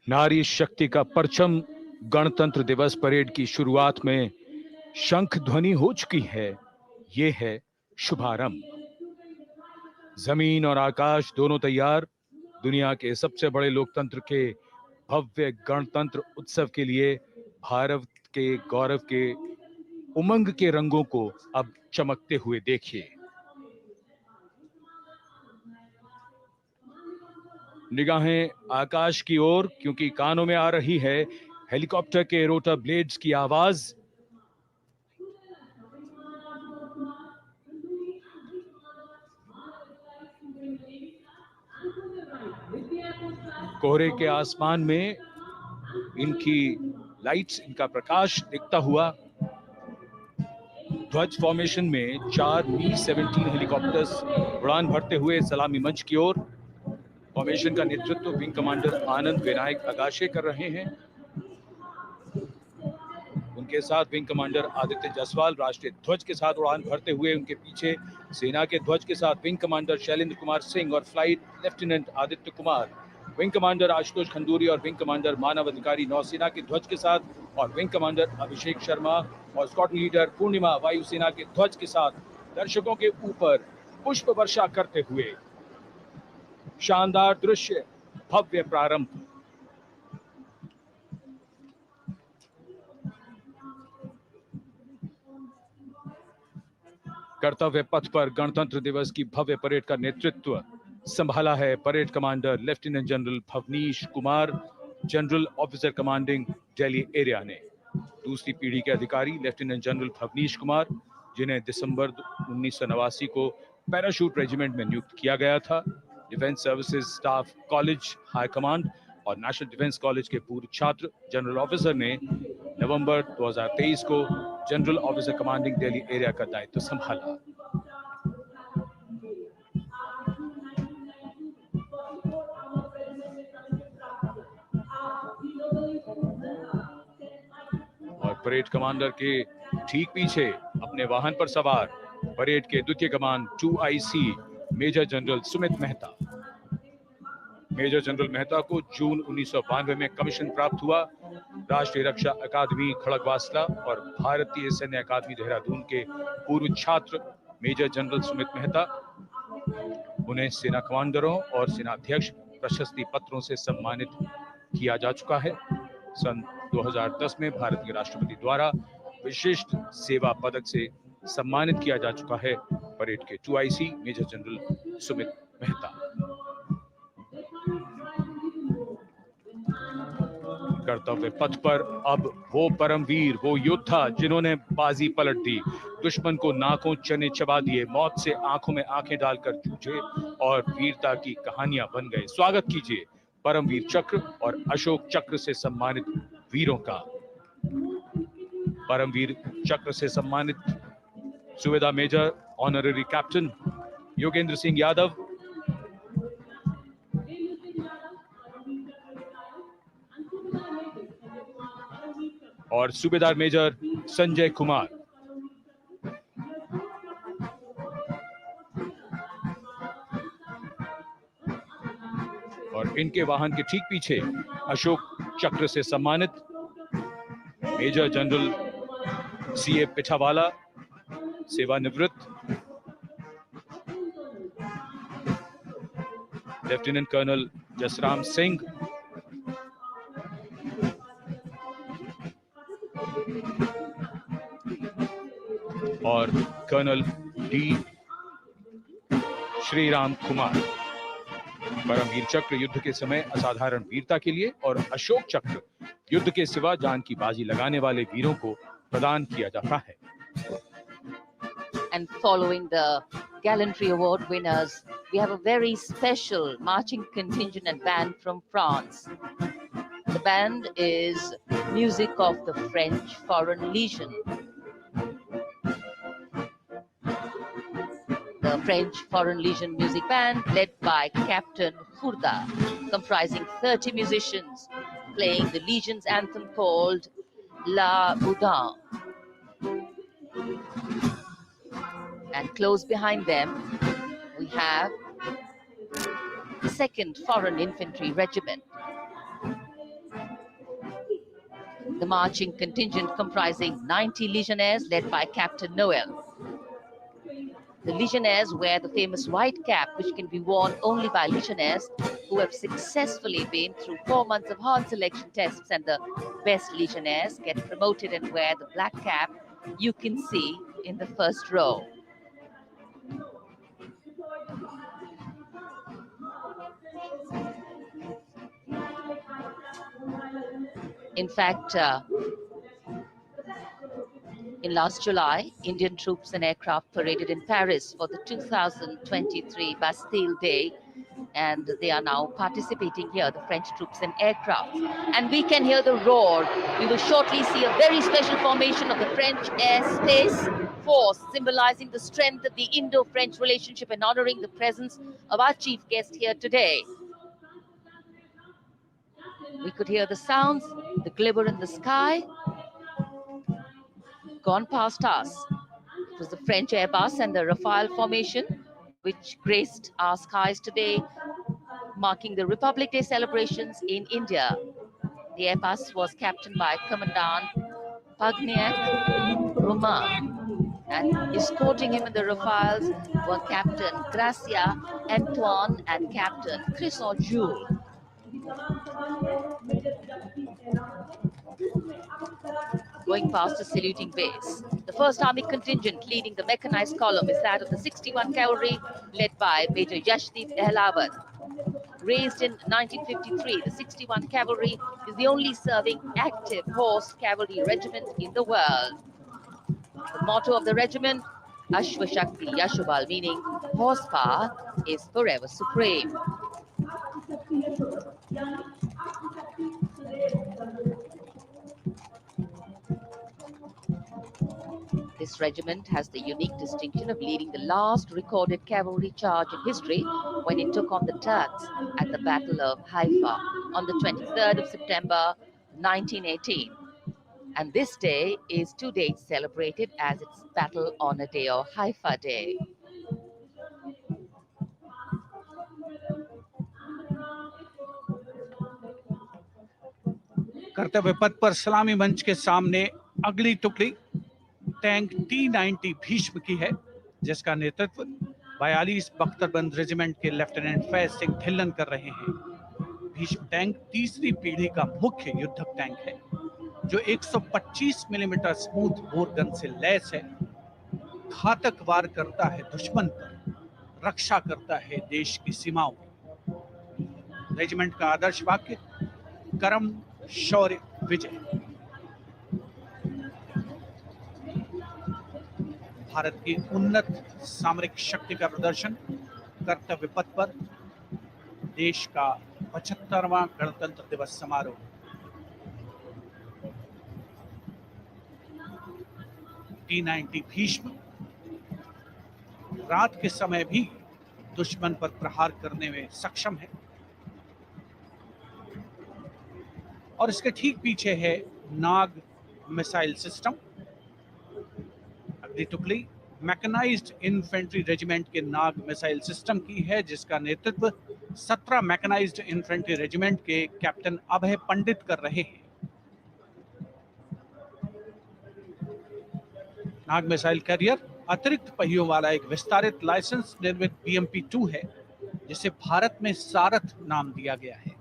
नारी शक्ति का परचम गणतंत्र दिवस परेड की शुरुआत में शंख ध्वनि हो चुकी है। ये है शुभारंभ। जमीन और आकाश दोनों तैयार। दुनिया के सबसे बड़े लोकतंत्र के भव्य गणतंत्र उत्सव के लिए भारत के गौरव के उमंग के रंगों को अब चमकते हुए देखिए। निगाहें आकाश की ओर, क्योंकि कानों में आ रही है हेलीकॉप्टर के रोटर ब्लेड्स की आवाज। कोहरे के आसमान में इनकी लाइट्स, इनका प्रकाश दिखता हुआ ध्वज फॉर्मेशन में 4 Mi-17 हेलीकॉप्टर्स उड़ान भरते हुए सलामी मंच की ओर। फॉर्मेशन का नेतृत्व विंग कमांडर आनंद विनायक अगाशे कर रहे हैं। उनके साथ विंग कमांडर आदित्य जायसवाल राष्ट्रीय ध्वज के साथ उड़ान भरते हुए, उनके पीछे सेना के ध्वज के साथ विंग कमांडर शैलेंद्र कुमार सिंह और flight lieutenant Aditya Kumar, wing commander Ashutosh Khanduri और विंग कमांडर मानव अधिकारी नौसेना के ध्वज के साथ, और विंग कमांडर अभिषेक शर्मा और स्क्वाड लीडर पूर्णिमा वायुसेना के ध्वज के साथ दर्शकों के ऊपर पुष्प वर्षा करते हुए। शानदार दृश्य, भव्य प्रारंभ। कर्तव्य पथ पर गणतंत्र दिवस की भव्य परेड का नेतृत्व संभाला है parade commander lieutenant general Bhavnish Kumar, general officer commanding Delhi area ने। दूसरी पीढ़ी के अधिकारी लेफ्टिनेंट जनरल भवनीश कुमार, जिन्हें दिसंबर 1989 को पैराशूट रेजिमेंट में नियुक्त किया गया था, defence services staff college high command और नेशनल डिफेंस कॉलेज के पूर्व छात्र जनरल ऑफिसर ने नवंबर 2023 को general officer commanding Delhi area का दायित्व संभाला। और परेड कमांडर के ठीक पीछे अपने वाहन पर सवार परेड के द्वितीय कमान 2IC major general Sumit Mehta. Major general Mehta को जून 1992 में कमीशन प्राप्त हुआ। राष्ट्रीय रक्षा अकादमी खड़गवासला और भारतीय सैन्य अकादमी देहरादून के पूर्व छात्र मेजर जनरल सुमित मेहता, उन्हें सेना कमांडरों और सेनाध्यक्ष प्रशस्ति पत्रों से सम्मानित किया जा चुका है। सन 2010 में भारतीय राष्ट्रपति द्वारा विशिष्ट सेवा पदक से सम्मानित किया जा चुका है परेड के 2IC major general Sumit Mehta. कर्तव्य पथ पर अब वो परमवीर, वो योद्धा जिन्होंने बाजी पलट दी, दुश्मन को नाकों चने चबा दिए, मौत से आंखों में आंखें डालकर जूझे और वीरता की कहानियां बन गए। स्वागत कीजिए परमवीर चक्र और अशोक चक्र से सम्मानित वीरों का। परमवीर चक्र से सम्मानित Subedar major honorary captain Yogendra Singh Yadav, और सूबेदार मेजर संजय कुमार। और इनके वाहन के ठीक पीछे अशोक चक्र से सम्मानित मेजर जनरल CA पिठावाला, सेवानिवृत्त, लेफ्टिनेंट कर्नल जसराम सिंह, और कर्नल D श्रीराम कुमार। परमवीर चक्र युद्ध के समय असाधारण वीरता के लिए और अशोक चक्र युद्ध के सिवा जान की बाजी लगाने वाले वीरों को प्रदान किया जाता है। And following the Gallantry Award winners, we have a very special marching contingent and band from France. The band is music of the French Foreign Legion. The French Foreign Legion music band led by Captain Hourda, comprising 30 musicians playing the Legion's anthem called La Boudin. And close behind them, we have the 2nd Foreign Infantry Regiment. The marching contingent comprising 90 Legionnaires led by Captain Noel. The Legionnaires wear the famous white cap, which can be worn only by Legionnaires who have successfully been through 4 months of hard selection tests, and the best Legionnaires get promoted and wear the black cap you can see in the first row. In fact, in last July, Indian troops and aircraft paraded in Paris for the 2023 Bastille Day, and they are now participating here, the French troops and aircraft. And we can hear the roar. We will shortly see a very special formation of the French Air Space Force, symbolizing the strength of the Indo-French relationship and honoring the presence of our chief guest here today. We could hear the sounds, the glimmer in the sky. gone past us. It was the French Airbus and the Rafale formation which graced our skies today, marking the Republic Day celebrations in India. The Airbus was captained by Commandant Pagniak Romain, and escorting him in the Rafales were Captain Gracia Antoine and Captain Crisson Jules. Going past the saluting base, the 1st Army contingent leading the mechanized column is that of the 61 Cavalry, led by Major Yashdeep Ehlawat. Raised in 1953, the 61 Cavalry is the only serving active horse cavalry regiment in the world. The motto of the regiment, Ashwa Shakti Yashobal, meaning horsepower is forever supreme. This regiment has the unique distinction of leading the last recorded cavalry charge in history when it took on the Turks at the Battle of Haifa on the 23rd of September 1918. And this day is to date celebrated as its Battle Honor Day or Haifa Day. कर्तव्य पथ पर सलामी मंच के सामने अगली टुकड़ी tank T-90 Bhishma की है, जिसका नेतृत्व 42 बख्तरबंद रेजिमेंट के लेफ्टिनेंट फैज सिंह ढिल्लन कर रहे हैं। भीष्म टैंक तीसरी पीढ़ी का मुख्य युद्धक टैंक है, जो 125 मिलीमीटर स्मूथ बोर गन से लैस है, घातक वार करता है दुश्मन पर, रक्षा करता है देश की सीमाओं की। रेजिमेंट का आदर्श वाक्य कर्म शौर्य विजय। भारत की उन्नत सामरिक शक्ति का प्रदर्शन कर्तव्य पथ पर देश का 75वां गणतंत्र दिवस समारोह। T-90 भीष्म रात के समय भी दुश्मन पर प्रहार करने में सक्षम है और इसके ठीक पीछे है नाग मिसाइल सिस्टम। अगली टुकड़ी मैकेनाइज्ड इन्फेंट्री रेजिमेंट के नाग मिसाइल सिस्टम की है, जिसका नेतृत्व 17 मैकेनाइज्ड इन्फेंट्री रेजिमेंट के कैप्टन अभय पंडित कर रहे हैं। नाग मिसाइल कैरियर अतिरिक्त पहियों वाला एक विस्तारित लाइसेंस निर्मित BMP-2 है, जिसे भारत में सारथ नाम दिया गया है।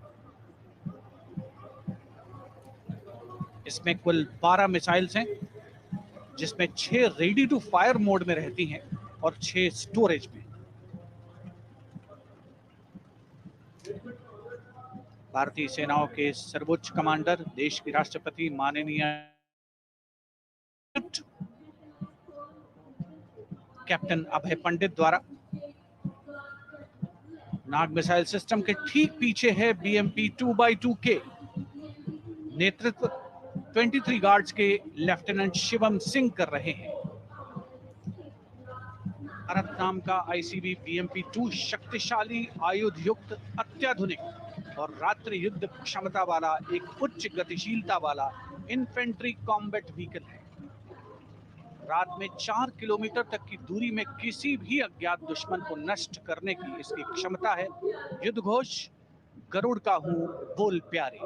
इसमें कुल 12 मिसाइल्स हैं, जिसमें 6 रेडी टू फायर मोड में रहती हैं और 6 स्टोरेज में। भारतीय सेनाओं के सर्वोच्च कमांडर देश के राष्ट्रपति माननीय कैप्टन अभय पंडित द्वारा नाग मिसाइल सिस्टम के ठीक पीछे है BMP-2x2K। नेतृत्व 23 गार्ड्स के लेफ्टिनेंट शिवम सिंह कर रहे हैं। भारत नाम का ICV BMP-2 शक्तिशाली आयुध युक्त अत्याधुनिक और रात्रि युद्ध क्षमता वाला एक उच्च गतिशीलता वाला इन्फेंट्री कॉम्बैट व्हीकल है। रात में 4 किलोमीटर तक की दूरी में किसी भी अज्ञात दुश्मन को नष्ट करने की इसकी क्षमता है। युद्ध घोष गरुड़ का हूं बोल प्यारे।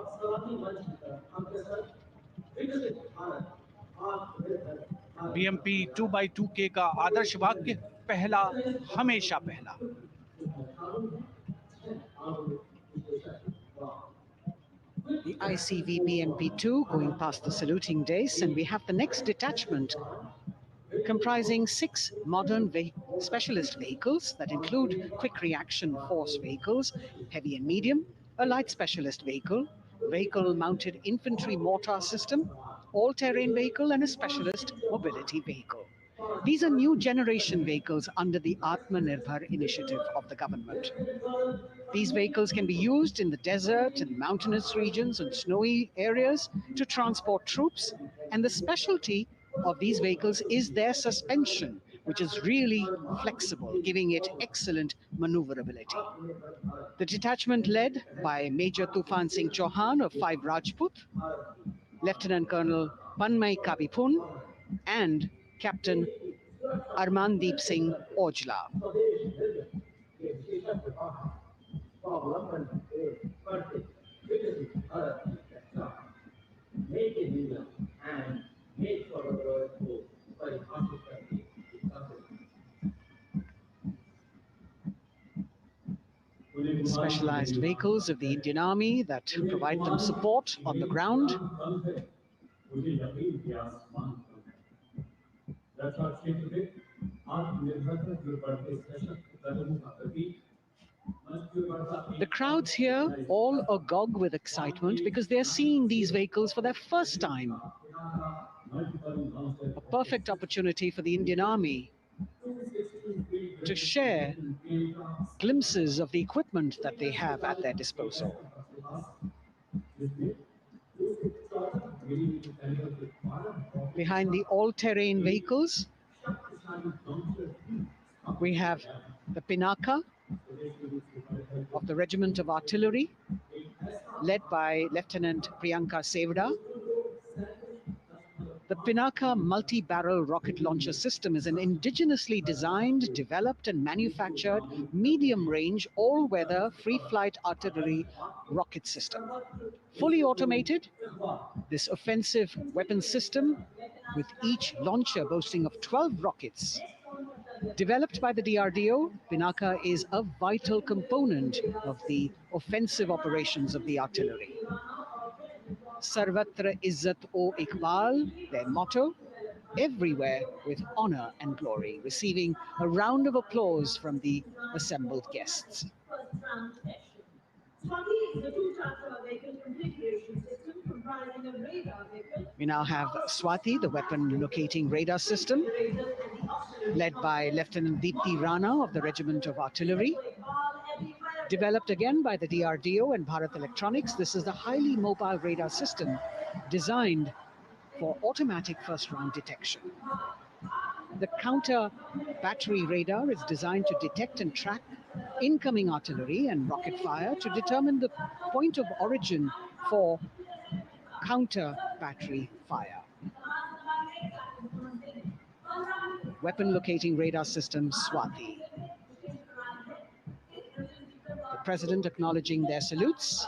BMP-2x2K का आदर्श वाक्य पहला हमेशा पहला। The ICV BMP-2 going past the saluting dais, and we have the next detachment comprising 6 modern specialist vehicles that include quick reaction force vehicles, heavy and medium, a light specialist vehicle, vehicle-mounted infantry mortar system, all-terrain vehicle, and a specialist mobility vehicle. These are new generation vehicles under the Atmanirbhar initiative of the government. These vehicles can be used in the desert and mountainous regions and snowy areas to transport troops, and the specialty of these vehicles is their suspension, which is really flexible, giving it excellent maneuverability. The detachment led by Major Tufan Singh Chauhan of 5 Rajput, Lieutenant Colonel Panmay Kabipun, and Captain Armandeep Singh Ojla. Specialized vehicles of the Indian Army that provide them support on the ground. The crowds here all agog with excitement because they're seeing these vehicles for their first time. A perfect opportunity for the Indian Army to share glimpses of the equipment that they have at their disposal. Behind the all-terrain vehicles, we have the Pinaka of the Regiment of Artillery, led by Lieutenant Priyanka Sevda. The Pinaka multi-barrel rocket launcher system is an indigenously designed, developed and manufactured medium-range, all-weather, free-flight artillery rocket system. Fully automated, this offensive weapon system, with each launcher boasting of 12 rockets, developed by the DRDO, Pinaka is a vital component of the offensive operations of the artillery. Sarvatra Izzat o Iqbal, their motto, everywhere with honor and glory, receiving a round of applause from the assembled guests. We now have Swati, the weapon locating radar system, led by Lieutenant Deepti Rana of the Regiment of Artillery. Developed again by the DRDO and Bharat Electronics, this is the highly mobile radar system designed for automatic first-round detection. The counter battery radar is designed to detect and track incoming artillery and rocket fire to determine the point of origin for counter battery fire. Weapon locating radar system Swati. The President acknowledging their salutes,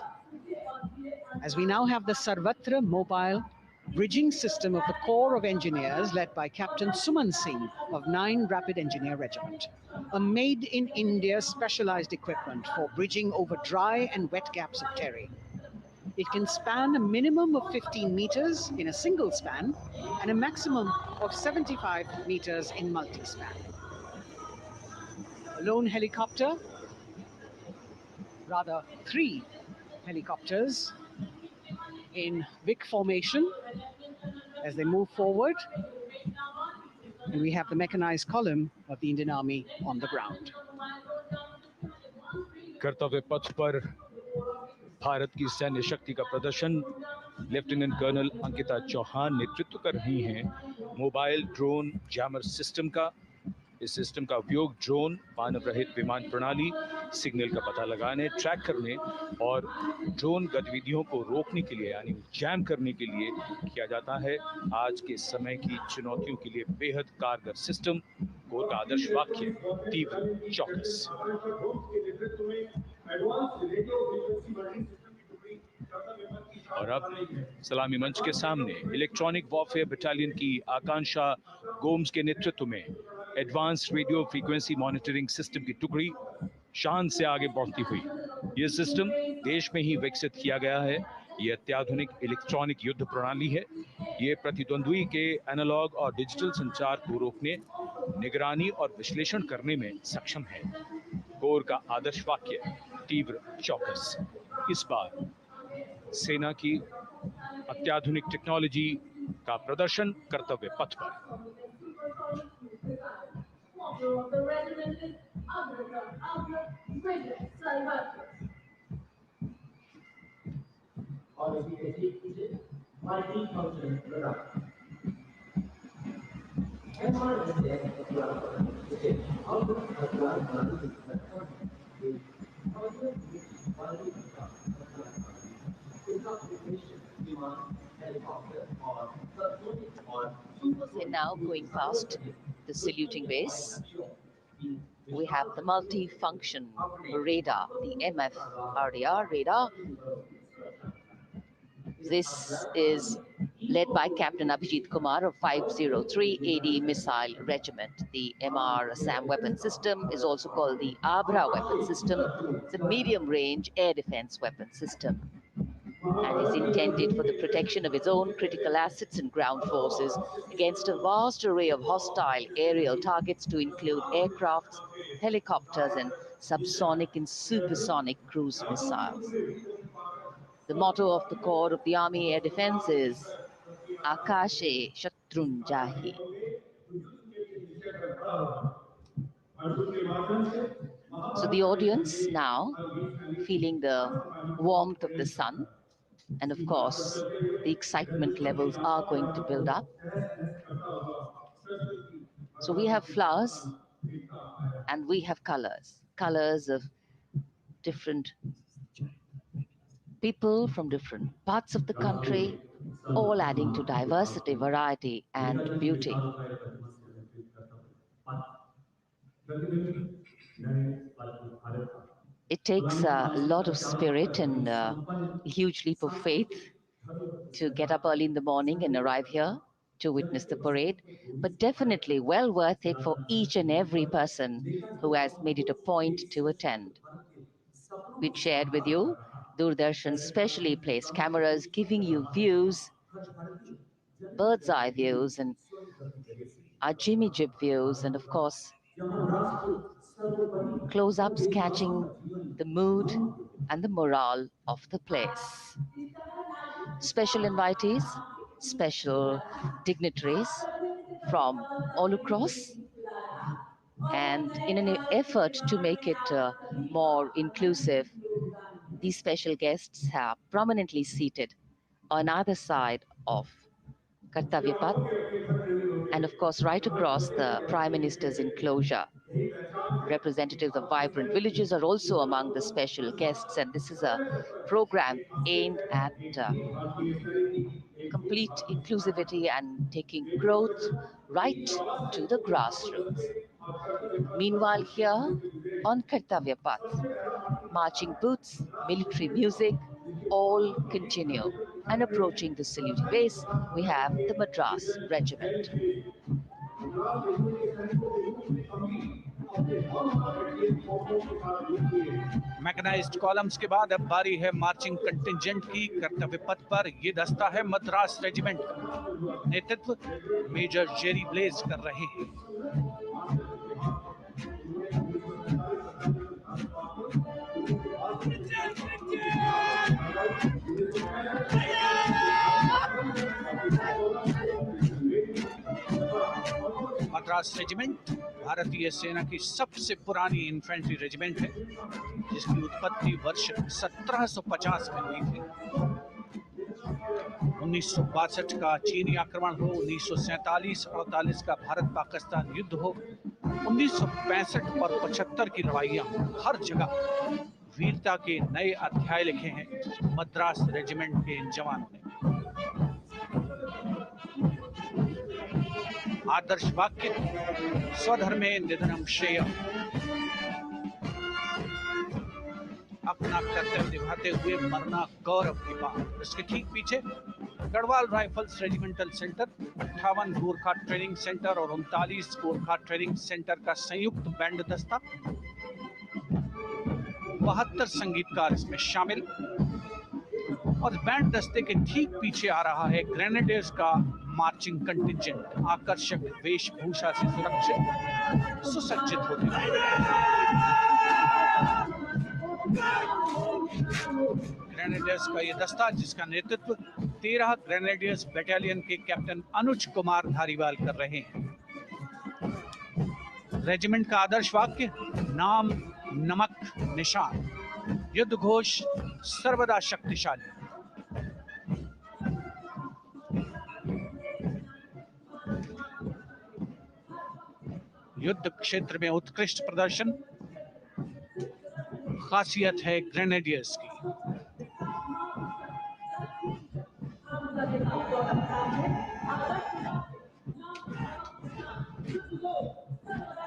as we now have the Sarvatra mobile bridging system of the Corps of Engineers led by Captain Suman Singh of 9 Rapid Engineer Regiment, a made-in-India specialized equipment for bridging over dry and wet gaps of terrain. It can span a minimum of 15 meters in a single span and a maximum of 75 meters in multi-span. A lone helicopter, rather 3 helicopters in Vic formation as they move forward, and we have the mechanized column of the Indian Army on the ground. कर्तव्य पथ पर भारत की सैन्य शक्ति का प्रदर्शन lieutenant colonel Ankita Chauhan नेतृत्व कर रही हैं मोबाइल ड्रोन जैमर सिस्टम का। इस सिस्टम का उपयोग ड्रोन, मानव रहित विमान प्रणाली, सिग्नल का पता लगाने, ट्रैक करने और ड्रोन गतिविधियों को रोकने के लिए यानी जैम करने के लिए किया जाता है। आज के समय की चुनौतियों के लिए बेहद कारगर सिस्टम। कोर का आदर्श वाक्य तीव्र चौकस। और अब सलामी मंच के सामने इलेक्ट्रॉनिक वॉरफेयर बटालियन की आकांक्षा गोम्स के नेतृत्व में advanced radio frequency monitoring system की टुकड़ी शान से आगे बढ़ती हुई। यह सिस्टम देश में ही विकसित किया गया है। यह अत्याधुनिक इलेक्ट्रॉनिक युद्ध प्रणाली है। यह प्रतिद्वंद्वी के एनालॉग और डिजिटल संचार को रोकने, निगरानी और विश्लेषण करने में सक्षम है। कोर का आदर्श वाक्य तीव्र चौकस। इस बार सेना की अत्याधुनिक टेक्नोलॉजी का प्रदर्शन कर्तव्य पथ पर। And now going past the saluting base, we have the multi-function radar, the MFRDR radar. This is led by Captain Abhijit Kumar of 503 AD Missile Regiment. The MR-SAM weapon system is also called the Abra weapon system. It's a medium-range air defense weapon system and is intended for the protection of its own critical assets and ground forces against a vast array of hostile aerial targets to include aircrafts, helicopters, and subsonic and supersonic cruise missiles. The motto of the Corps of the Army Air Defense is Akashe Shatrun Jahi. So the audience now feeling the warmth of the sun, and of course the excitement levels are going to build up. So we have flowers and we have colors of different people from different parts of the country, all adding to diversity, variety, and beauty. It takes a lot of spirit and a huge leap of faith to get up early in the morning and arrive here to witness the parade, but definitely well worth it for each and every person who has made it a point to attend. We shared with you Doordarshan's specially placed cameras giving you views, bird's eye views, and our Jimmy Jib views, and of course, close-ups catching the mood and the morale of the place. Special invitees, special dignitaries from all across, and in an effort to make it more inclusive, these special guests are prominently seated on either side of Kartavya Path, and of course right across the Prime Minister's enclosure. Representatives of vibrant villages are also among the special guests, and this is a program aimed at complete inclusivity and taking growth right to the grassroots. Meanwhile, here on Kartavya Path, marching boots, military music, all continue. And approaching the saluting base, we have the Madras Regiment. Mechanized columns के बाद अब बारी है marching contingent की। कर्तव्य पथ पर ये दस्ता है मद्रास रेजिमेंट का। नेतृत्व मेजर जेरी ब्लेज कर रहे हैं। मद्रास रेजिमेंट भारतीय सेना की सबसे पुरानी इन्फेंट्री रेजिमेंट है, जिसकी उत्पत्ति वर्ष 1750 में हुई थी। 1962 का चीनी आक्रमण हो, 1947-48 का भारत पाकिस्तान युद्ध हो, 1965 और 75 की लड़ाइयां, हर जगह वीरता के नए अध्याय लिखे हैं मद्रास रेजिमेंट के इन जवानों ने। आदर्श वाक्य स्वधर्मे निधनम श्रेय, अपना कर्तव्य निभाते हुए मरना गौरव की बात। इसके ठीक पीछे Garhwal rifles regimental centre, 58 Gorkha training centre और 39 गोरखा ट्रेनिंग सेंटर का संयुक्त बैंड दस्ता, 72 संगीतकार इसमें शामिल। और बैंड दस्ते के ठीक पीछे आ रहा है ग्रेनेडियर्स का मार्चिंग कंटिंजेंट, आकर्षक वेशभूषा से सुसज्जित होते हैं। ग्रेनेडियर्स का ये दस्ता, जिसका नेतृत्व 13 ग्रेनेडियर्स बटालियन के कैप्टन अनुज कुमार धारीवाल कर रहे हैं। रेजिमेंट का आदर्श वाक्य नाम नमक निशान, युद्ध घोष सर्वदा शक्तिशाली। युद्ध क्षेत्र में उत्कृष्ट प्रदर्शन खासियत है ग्रेनेडियर्स की।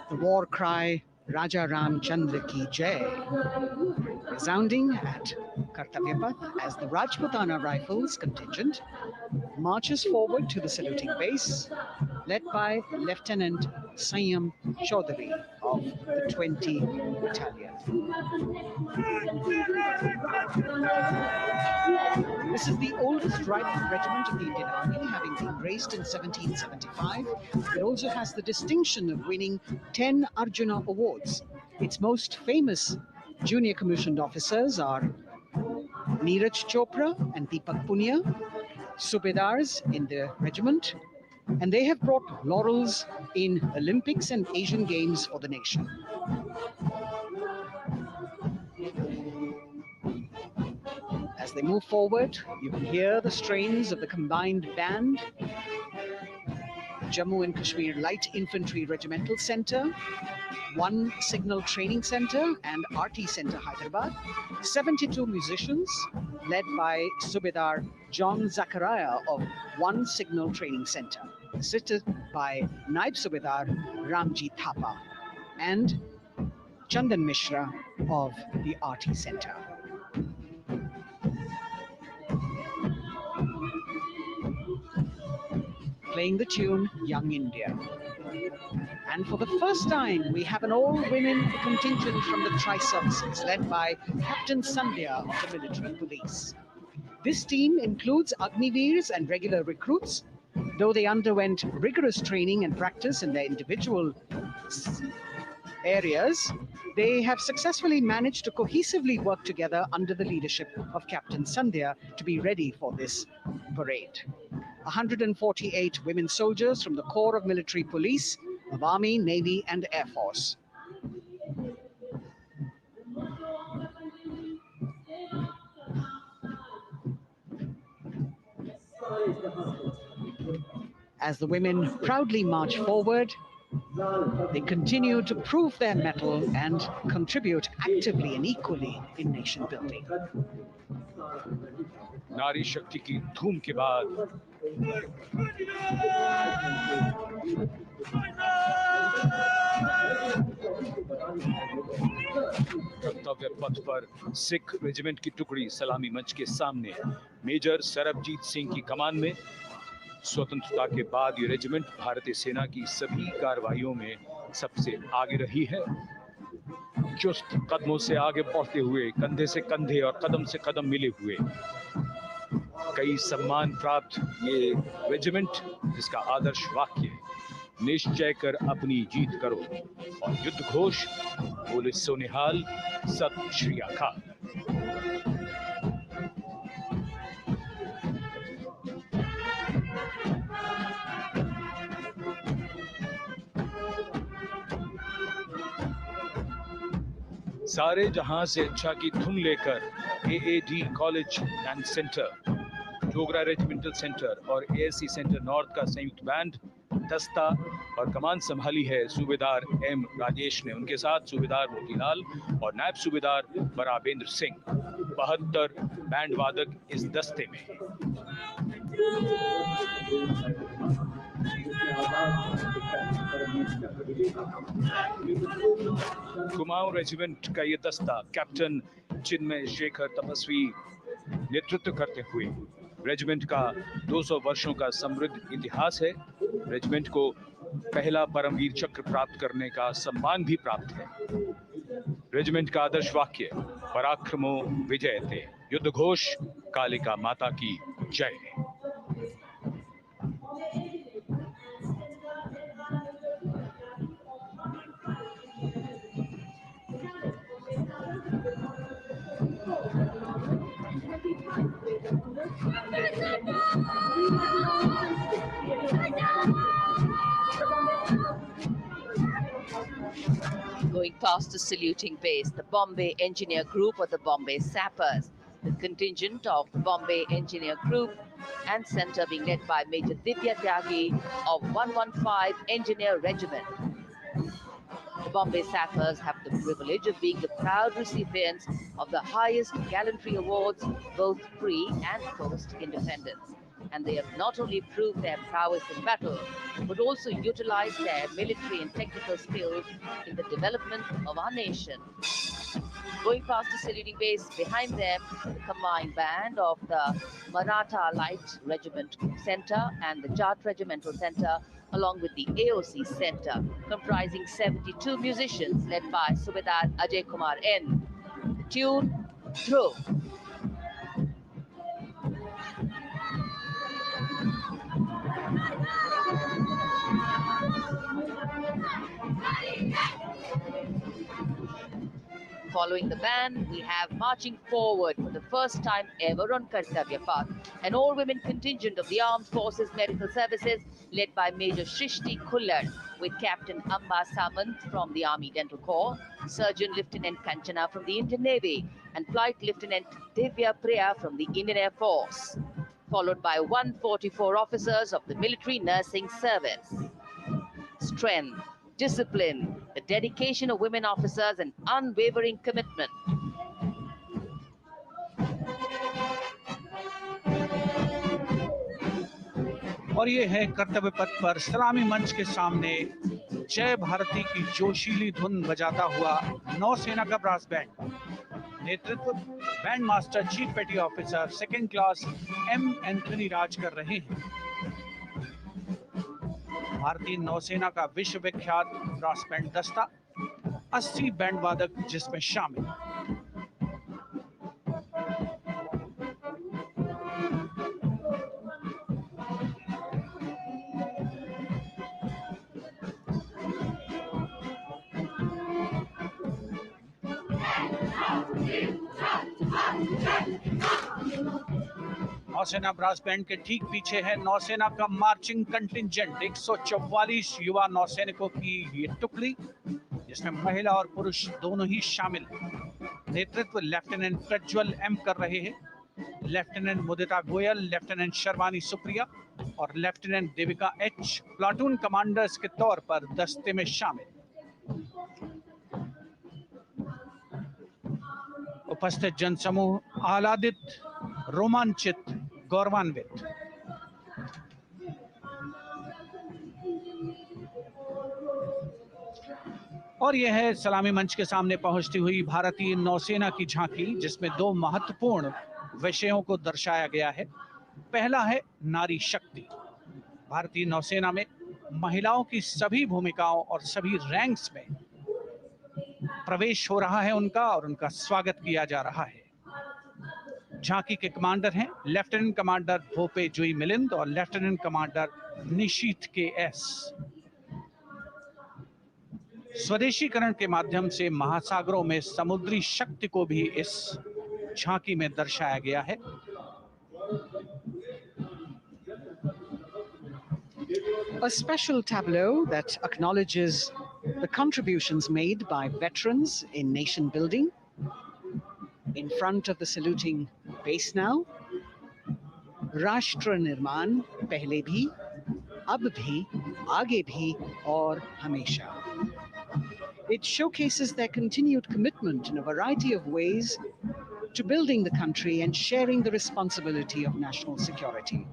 The war cry Raja Ram Chandra Ki Jai resounding at Kartavya Path as the Rajputana Rifles contingent marches forward to the saluting base, led by Lieutenant Sanyam Chaudhary of the 20 Battalion. This is the oldest rifle regiment of the Indian Army, having been raised in 1775. It also has the distinction of winning 10 Arjuna Awards. Its most famous junior commissioned officers are Neeraj Chopra and Deepak Punia, Subedars in the regiment, and they have brought laurels in Olympics and Asian Games for the nation. As they move forward, you can hear the strains of the combined band, Jammu and Kashmir Light Infantry Regimental Center, 1 Signal Training Center and RT Center Hyderabad, 72 musicians led by Subedar John Zachariah of 1 Signal Training Center, assisted by Naib Subedar Ramji Thapa and Chandan Mishra of the RT Center. Playing the tune Young India. And for the first time, we have an all-women contingent from the Tri-Services, led by Captain Sandhya of the military police. This team includes Agniveers and regular recruits. Though they underwent rigorous training and practice in their individual areas, they have successfully managed to cohesively work together under the leadership of Captain Sandhya to be ready for this parade. 148 women soldiers from the Corps of Military Police of Army, Navy, and Air Force. As the women proudly march forward, they continue to prove their mettle and contribute actively and equally in nation building. नारी शक्ति की धूम के बाद कर्तव्य पथ पर Sikh regiment की टुकड़ी सलामी मंच के सामने मेजर सरबजीत सिंह की कमान में। स्वतंत्रता के बाद ये रेजिमेंट भारतीय सेना की सभी कार्रवाइयों में सबसे आगे रही है। चुस्त कदमों से आगे बढ़ते हुए, कंधे से कंधे और कदम से कदम मिले हुए कई सम्मान प्राप्त ये रेजिमेंट, जिसका आदर्श वाक्य निश्चय कर अपनी जीत करो और युद्ध घोष बोले सोनिहाल सत श्री अकाल। सारे जहां से अच्छा की धुन लेकर AAD कॉलेज एंड सेंटर, जोगरा रेजिमेंटल सेंटर और ASC सेंटर नॉर्थ का संयुक्त बैंड, दस्ता और कमान संभाली है सूबेदार M राजेश ने। उनके साथ सूबेदार मोतीलाल और नायब सूबेदार बराबेंद्र सिंह, 72 बैंड वादक इस दस्ते में। कुमाऊं रेजिमेंट का ये दस्ता कैप्टन चिन्मय शेखर तपस्वी नेतृत्व करते हुए, रेजिमेंट का 200 वर्षों का समृद्ध इतिहास है। रेजिमेंट को पहला परमवीर चक्र प्राप्त करने का सम्मान भी प्राप्त है। रेजिमेंट का आदर्श वाक्य पराक्रमो विजयते, युद्ध घोष कालिका माता की जय। Going past the saluting base, the Bombay Engineer Group or the Bombay Sappers, the contingent of the Bombay Engineer Group and Centre being led by Major Divya Tyagi of 115 Engineer Regiment. The Bombay Sappers have the privilege of being the proud recipients of the highest gallantry awards, both pre and post-independence. and they have not only proved their prowess in battle, but also utilized their military and technical skills in the development of our nation. Going past the saluting base, behind them, the combined band of the Maratha Light Regiment Center and the Jat Regimental Center, along with the AOC Center, comprising 72 musicians led by Subedar Ajay Kumar N. The tune, Dhruv. Following the band, we have marching forward for the first time ever on Kartavya Path, an all-women contingent of the Armed Forces Medical Services led by Major Shrishti Khullar, with Captain Amba Samant from the Army Dental Corps, Surgeon Lieutenant Kanchana from the Indian Navy, and Flight Lieutenant Divya Priya from the Indian Air Force, followed by 144 officers of the Military Nursing Service. Strength, discipline, the dedication of women officers, and unwavering commitment. और ये है कर्तव्य पथ पर सलामी मंच के सामने जय भारती की जोशीली धुन बजाता हुआ नौसेना का ब्रास बैंड। नेतृत्व band master chief petty officer second class M Anthony Raj कर रहे हैं। भारतीय नौसेना का विश्व विख्यात ब्रास बैंड दस्ता, 80 बैंड वादक जिसमें शामिल। नौसेना ब्रास बैंड के ठीक पीछे है नौसेना का मार्चिंग कंटिंजेंट, 144 युवा नौसैनिकों की ये टुकड़ी, जिसमें महिला और पुरुष दोनों ही शामिल। नेतृत्व लेफ्टिनेंट प्रज्वल एम कर रहे हैं, लेफ्टिनेंट मुदिता गोयल, लेफ्टिनेंट शर्वानी सुप्रिया और lieutenant Devika H platoon commanders के तौर पर दस्ते में शामिल। उपस्थित जनसमूह आह्लादित, रोमांचित, गौरवान्वित। और यह है सलामी मंच के सामने पहुंचती हुई भारतीय नौसेना की झांकी, जिसमें दो महत्वपूर्ण विषयों को दर्शाया गया है। पहला है नारी शक्ति। भारतीय नौसेना में महिलाओं की सभी भूमिकाओं और सभी रैंक्स में प्रवेश हो रहा है उनका, और उनका स्वागत किया जा रहा है। झांकी के कमांडर हैं लेफ्टिनेंट कमांडर भोपे जुई मिलिंद और लेफ्टिनेंट कमांडर निशीथ के एस। स्वदेशीकरण के माध्यम से महासागरों में समुद्री शक्ति को भी इस झांकी में दर्शाया गया है। A special tableau that acknowledges the contributions made by veterans in nation building. In front of the saluting base now, राष्ट्र निर्माण पहले भी, अब भी, आगे भी और हमेशा. It showcases their continued commitment in a variety of ways to building the country and sharing the responsibility of national security.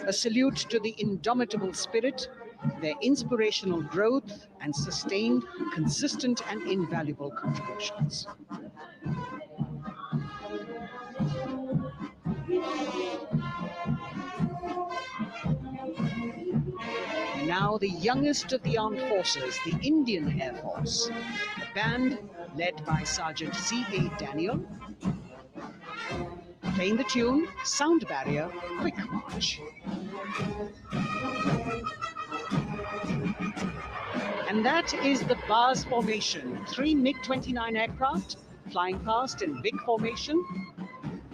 A salute to the indomitable spirit, their inspirational growth, and sustained, consistent, and invaluable contributions. Now the youngest of the armed forces, the Indian Air Force, a band led by Sergeant C.A. Daniel, playing the tune Sound Barrier Quick March. And that is the bars formation, 3 MiG-29 aircraft flying past in big formation,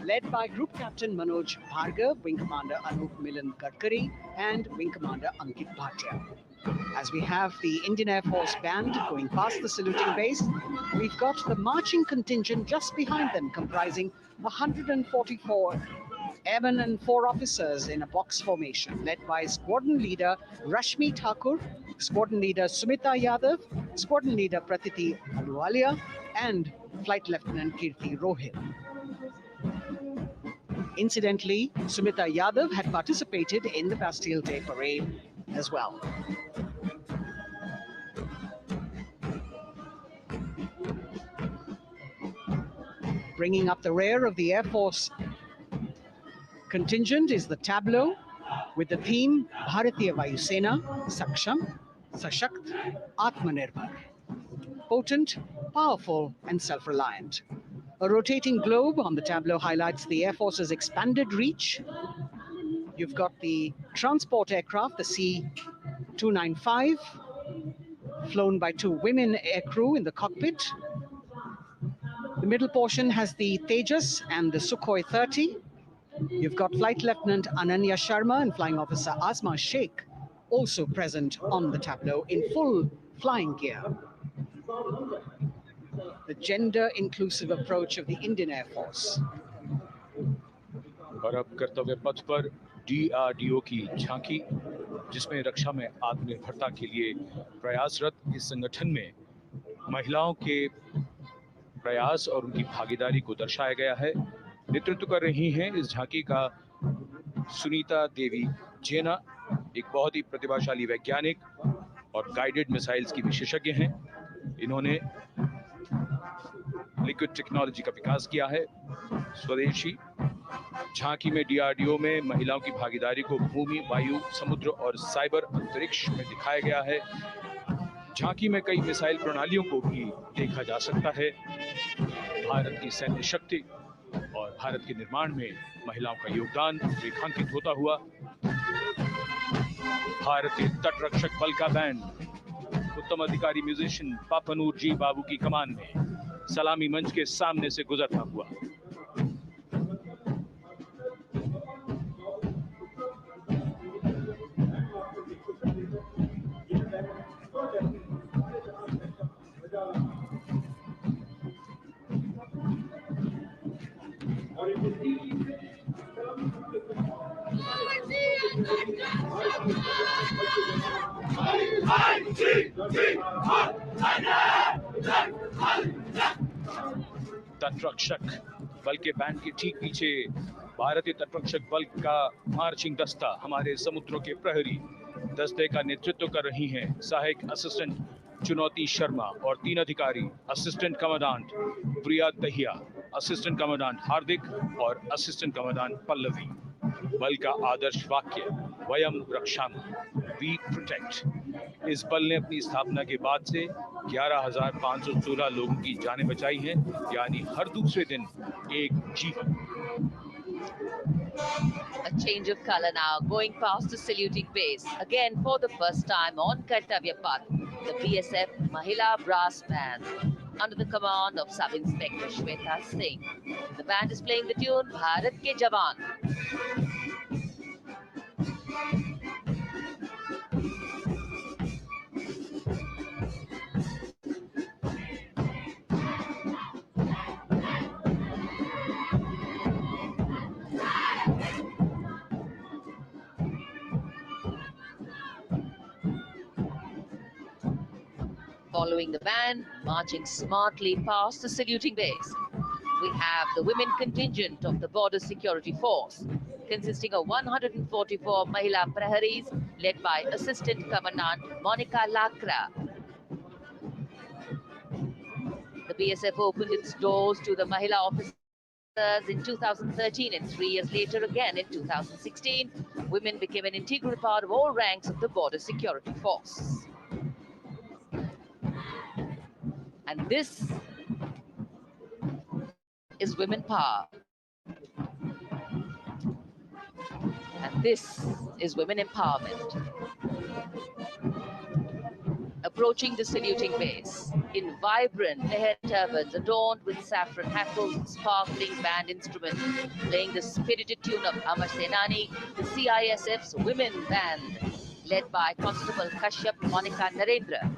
led by Group Captain Manoj Bhargav, Wing Commander Anup Milan Gadkari, and Wing Commander Ankit Bhatia. As we have the Indian Air Force band going past the saluting base, we've got the marching contingent just behind them, comprising 144 airmen and 4 officers in a box formation, led by Squadron Leader Rashmi Thakur, Squadron Leader Sumita Yadav, Squadron Leader Pratiti Aluwalia, and Flight Lieutenant Kirti Rohit. Incidentally, Sumita Yadav had participated in the Bastille Day parade as well. Bringing up the rear of the Air Force contingent is the tableau with the theme Bharatiya Vayu Sena, Saksham, Sashakt, Atmanirbhar. Potent, powerful, and self-reliant. A rotating globe on the tableau highlights the Air Force's expanded reach. You've got the transport aircraft, the C-295, flown by 2 women aircrew in the cockpit. The middle portion has the Tejas and the Sukhoi 30. You've got Flight Lieutenant Ananya Sharma and Flying Officer Asma Sheikh also present on the tableau in full flying gear. The gender-inclusive approach of the Indian Air Force. और अब कर्तव्य पथ पर DRDO की झांकी, जिसमें रक्षा में आत्मनिर्भरता के लिए प्रयासरत इस संगठन में महिलाओं के प्रयास और उनकी भागीदारी को दर्शाया गया है। नेतृत्व कर रही हैं इस झांकी का सुनीता देवी जेना, एक बहुत ही प्रतिभाशाली वैज्ञानिक और गाइडेड मिसाइल्स की विशेषज्ञ हैं। इन्होंने लिक्विड टेक्नोलॉजी का विकास किया है। स्वदेशी झांकी में DRDO में महिलाओं की भागीदारी को भूमि, वायु, समुद्र और साइबर अंतरिक्ष में दिखाया गया है। झांकी में कई मिसाइल प्रणालियों को भी देखा जा सकता है। भारत की सैन्य शक्ति और भारत के निर्माण में महिलाओं का योगदान रेखांकित होता हुआ भारतीय तटरक्षक बल का बैंड उत्तम अधिकारी म्यूजिशियन पापनूर जी बाबू की कमान में सलामी मंच के सामने से गुजरता हुआ। तटरक्षक बल के बैंड के ठीक पीछे भारतीय तटरक्षक बल का मार्चिंग दस्ता हमारे समुद्रों के प्रहरी दस्ते का नेतृत्व कर रही हैं सहायक असिस्टेंट चुनौती शर्मा और 3 अधिकारी असिस्टेंट कमांडेंट प्रिया दहिया, असिस्टेंट कमांडेंट हार्दिक और असिस्टेंट कमांडेंट पल्लवी। बल का आदर्श वाक्य वयम रक्षामः, वी प्रोटेक्ट। इस बल ने अपनी स्थापना के बाद से 11,516 लोगों की जानें बचाई हैं, यानी हर दूसरे दिन एक जीवन। A change of color now, going past the saluting base. Again, for the first time on Kartavya Path, the BSF Mahila Brass Band, under the command of Sub-Inspector Shweta Singh. The band is playing the tune Bharat Ke Jawan. Following the band, marching smartly past the saluting base, we have the women contingent of the Border Security Force, consisting of 144 Mahila Praharis, led by Assistant Commandant Monica Lakra. The BSF opened its doors to the Mahila officers in 2013, and 3 years later again in 2016, women became an integral part of all ranks of the Border Security Force. And this is women power. And this is women empowerment. Approaching the saluting base in vibrant leher turbans adorned with saffron hackles and sparkling band instruments, playing the spirited tune of Amar Senani, the CISF's women band, led by Constable Kashyap Monica Narendra.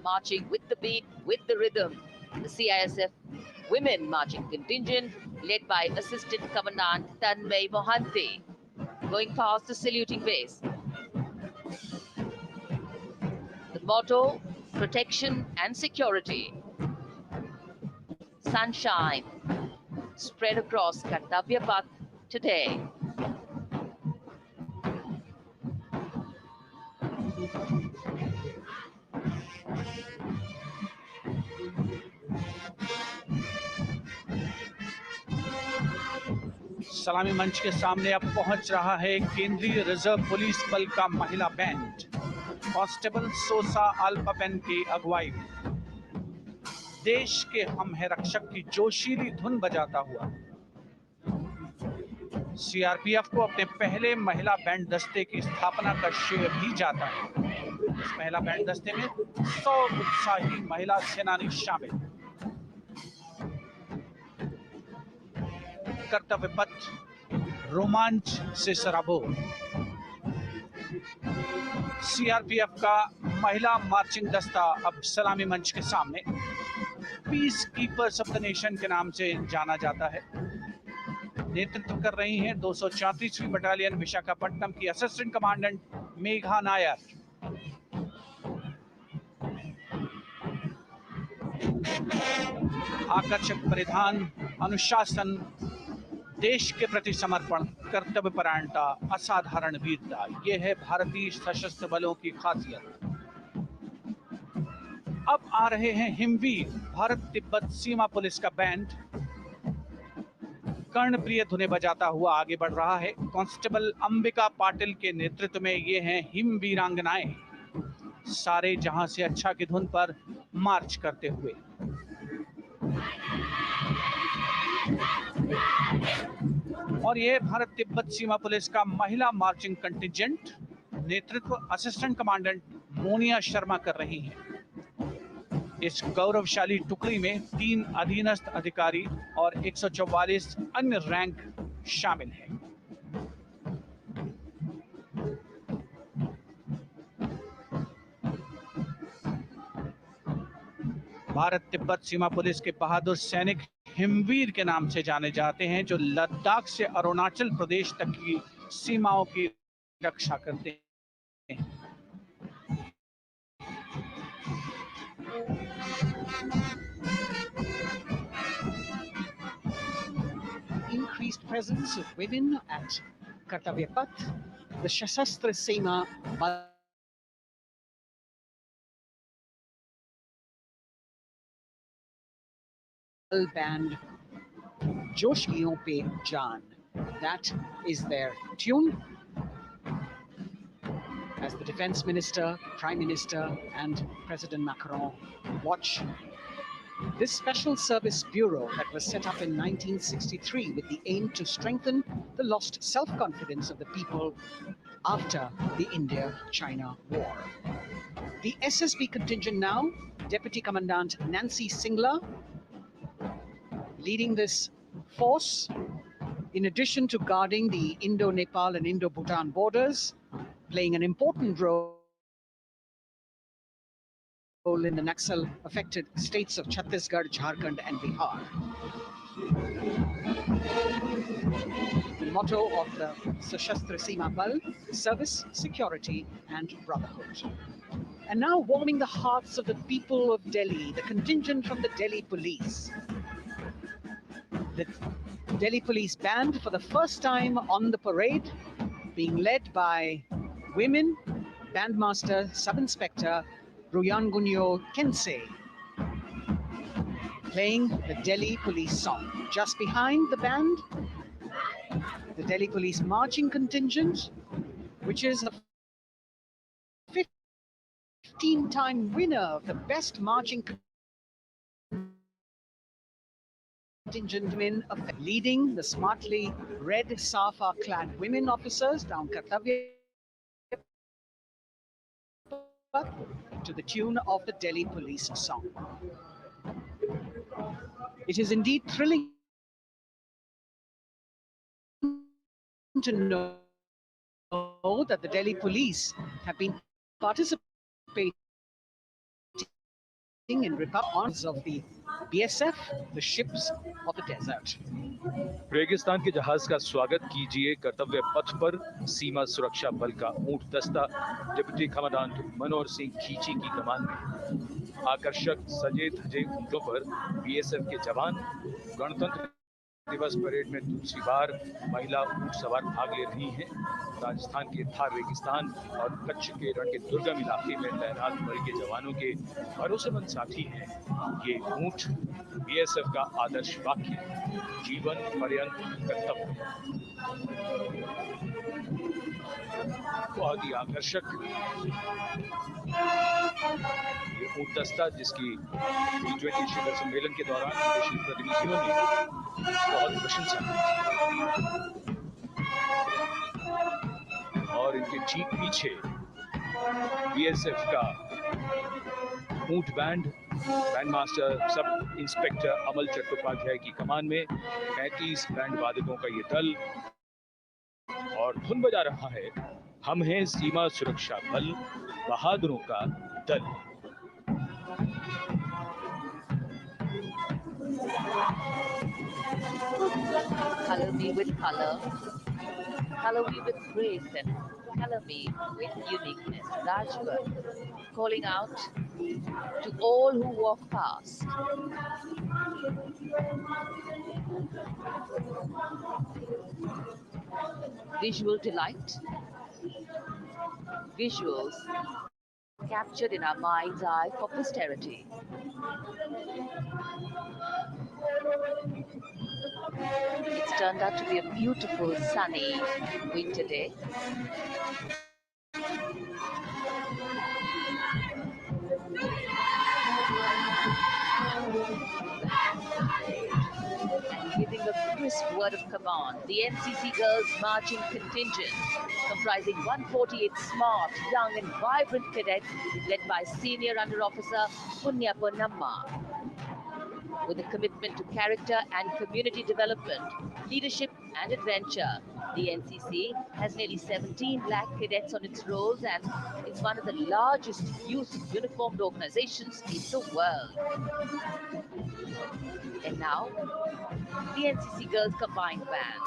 Marching with beat with the rhythm. The CISF Women Marching Contingent, led by Assistant Commandant Tanmay Mohanty, going past the saluting base. The motto, protection and security. Sunshine spread across Kartavya Path today. सलामी मंच के सामने अब पहुंच रहा है केंद्रीय reserve police बल का महिला बैंड, कांस्टेबल सोसा अल्पापेन की अगुवाई में देश के हम है रक्षक की जोशीली धुन बजाता हुआ सीआरपीएफ को अपने पहले महिला बैंड दस्ते की स्थापना का श्रेय भी जाता है। इस महिला बैंड दस्ते में 100 उत्साही महिला सेनानी शामिल। कर्तव्य पथ रोमांच से सराबोर। सीआरपीएफ का महिला मार्चिंग दस्ता अब सलामी मंच के सामने peace keepers of the nation के नाम से जाना जाता है। नेतृत्व कर रही हैं 234वीं बटालियन विशाखापट्टनम की असिस्टेंट कमांडेंट मेघा नायर। आकर्षक परिधान, अनुशासन, देश के प्रति समर्पण, कर्तव्य परायणता, असाधारण वीरता, ये है भारतीय सशस्त्र बलों की खासियत। अब आ रहे हैं हिमवीर भारत तिब्बत सीमा पुलिस का बैंड, कर्णप्रिय धुनें बजाता हुआ आगे बढ़ रहा है। कांस्टेबल अंबिका पाटिल के नेतृत्व में ये हैं हिमवीरांगनाएं, सारे जहां से अच्छा की धुन पर मार्च करते हुए। और ये भारत तिब्बत सीमा पुलिस का महिला मार्चिंग कंटिजेंट, नेतृत्व असिस्टेंट कमांडेंट मोनिया शर्मा कर रही हैं। इस गौरवशाली टुकड़ी में 3 अधीनस्थ अधिकारी और 144 अन्य रैंक शामिल हैं। भारत तिब्बत सीमा पुलिस के बहादुर सैनिक हिमवीर के नाम से जाने जाते हैं, जो लद्दाख से अरुणाचल प्रदेश तक की सीमाओं की रक्षा करते हैं। Increased presence of women at Kartavya Path, the Shasastra Seema band Joshkiyon Pe Jaan. That is their tune. As the Defense Minister, Prime Minister and President Macron watch this special service bureau that was set up in 1963 with the aim to strengthen the lost self-confidence of the people after the India-China war. The SSB contingent now, Deputy Commandant Nancy Singla, leading this force, in addition to guarding the Indo-Nepal and Indo-Bhutan borders, playing an important role in the Naxal-affected states of Chhattisgarh, Jharkhand and Bihar. The motto of the Sashastra Seema Bal, service, security and brotherhood. And now warming the hearts of the people of Delhi, the contingent from the Delhi Police. The Delhi Police Band, for the first time on the parade, being led by women, Bandmaster Sub-Inspector Ruyangunyo Kensei, playing the Delhi Police song. Just behind the band, the Delhi Police Marching Contingent, which is a 15-time winner of the Best Marching Contingent men, leading the smartly red safa-clad women officers down Kartavya to the tune of the Delhi Police song. It is indeed thrilling to know that the Delhi Police have been participating in honor of the BSF, the ships of the desert. रेगिस्तान के जहाज का स्वागत कीजिए कर्तव्य पथ पर सीमा सुरक्षा बल का ऊंट दस्ता डिप्टी कमांडेंट मनोहर सिंह खींची की कमान में। आकर्षक सजे धजे ऊंटों पर बीएसएफ के जवान। गणतंत्र दिवस परेड में दूसरी बार महिला ऊंट सवार भाग ले रही हैं। राजस्थान के थार रेगिस्तान और कच्छ के रण के दुर्गम इलाके में तैनात बल के जवानों के भरोसेमंद साथी हैं। ये ऊंट बीएसएफ का आदर्श वाक्य, जीवन पर्यंत कर्तव्य। बहुत ही आकर्षक ये ऊंट दस्ता जिसकी G20 शिखर सम्मेलन के दौरान विदेशी प्रतिनिधियों ने बहुत प्रशंसा की और इनके ठीक पीछे बीएसएफ का ऊंट बैंड मास्टर सब इंस्पेक्टर अमल चट्टोपाध्याय की कमान में 35 बैंड वादकों का ये दल और धुन बजा रहा है, हम हैं सीमा सुरक्षा बल, बहादुरों का दल। Color me with color, color me with grace, and color me with uniqueness. Rajput calling out to all who walk past. Visual delight, visuals captured in our mind's eye for posterity. It's turned out to be a beautiful sunny winter day. And giving a crisp word of command, the NCC Girls Marching Contingent, comprising 148 smart, young and vibrant cadets led by Senior Under Officer Punya Ponnamma. With a commitment to character and community development, leadership and adventure, the NCC has nearly 17 lakh cadets on its rolls and is one of the largest youth uniformed organizations in the world. And now, the NCC Girls Combined Band.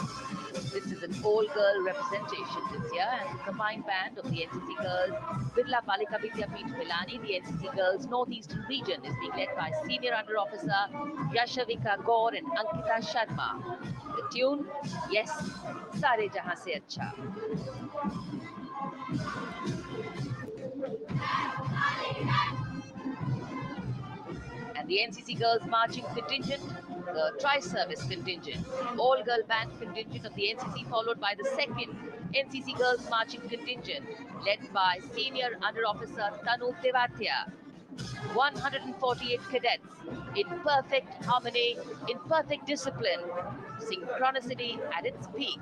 This is an all-girl representation this year, and the combined band of the NCC Girls Birla Balika Vidyapeeth Pilani, the NCC Girls Northeastern region, is being led by Senior Under Officer Yashavika Gaur and Ankita Sharma. The tune, yes, Sare Jahan Se Acha. And the NCC Girls Marching Contingent, the Tri-Service Contingent, all-girl band contingent of the NCC, followed by the second NCC Girls Marching Contingent, led by Senior Under Officer Tanu Tewatia. 148 cadets in perfect harmony, in perfect discipline, synchronicity at its peak.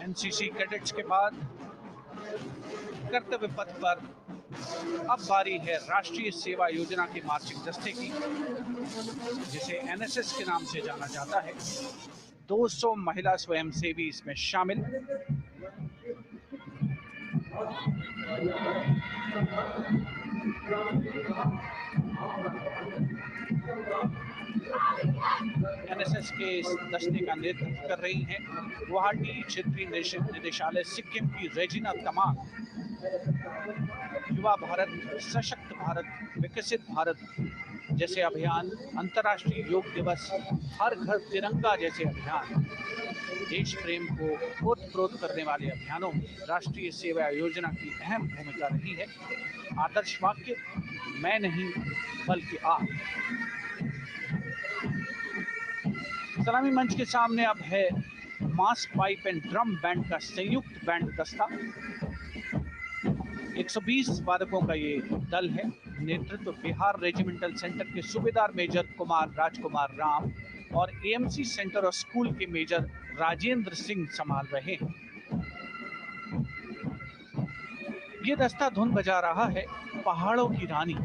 NCC cadets के बाद कर्तव्य पथ पर अब बारी है राष्ट्रीय सेवा योजना के मार्चिंग दस्ते की, जिसे एनएसएस के नाम से जाना जाता है। 200 महिला स्वयंसेवी इसमें शामिल। एनएसएस के इस दस्ते का नेतृत्व कर रही हैं गुवाहाटी क्षेत्रीय निदेशालय सिक्किम की रेजिना तमांग। युवा भारत, सशक्त भारत, विकसित भारत जैसे अभियान, अंतर्राष्ट्रीय योग दिवस, हर घर तिरंगा जैसे अभियान, देश प्रेम को ओतप्रोत करने वाले अभियानों में राष्ट्रीय सेवा योजना की अहम भूमिका रही है। आदर्श वाक्य, मैं नहीं बल्कि आप। सलामी मंच के सामने अब है मास पाइप एंड ड्रम बैंड का संयुक्त बैंड दस्ता। 120 वादकों का ये दल है। नेतृत्व बिहार रेजिमेंटल सेंटर के सूबेदार मेजर कुमार राजकुमार राम और एएमसी सेंटर और स्कूल के मेजर राजेंद्र सिंह संभाल रहे हैं। ये दस्ता धुन बजा रहा है पहाड़ों की रानी।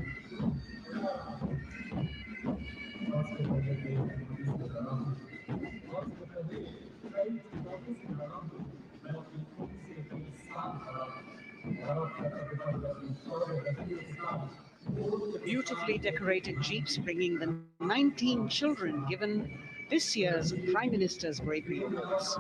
The beautifully decorated jeeps bringing the 19 children given this year's Prime Minister's Bravery Awards.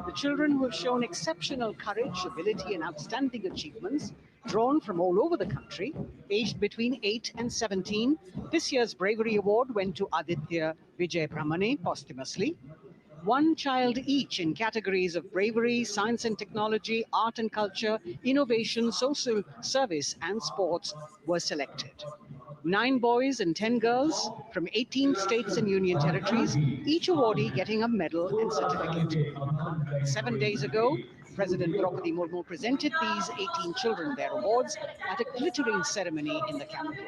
The children who have shown exceptional courage, ability and outstanding achievements, drawn from all over the country, aged between 8 and 17. This year's Bravery Award went to Aditya Vijay Brahmane posthumously. One child each in categories of bravery, science and technology, art and culture, innovation, social service and sports were selected. 9 boys and 10 girls from 18 states and union territories, each awardee getting a medal and certificate. 7 days ago, President Draupadi Murmu presented these 18 children their awards at a glittering ceremony in the capital.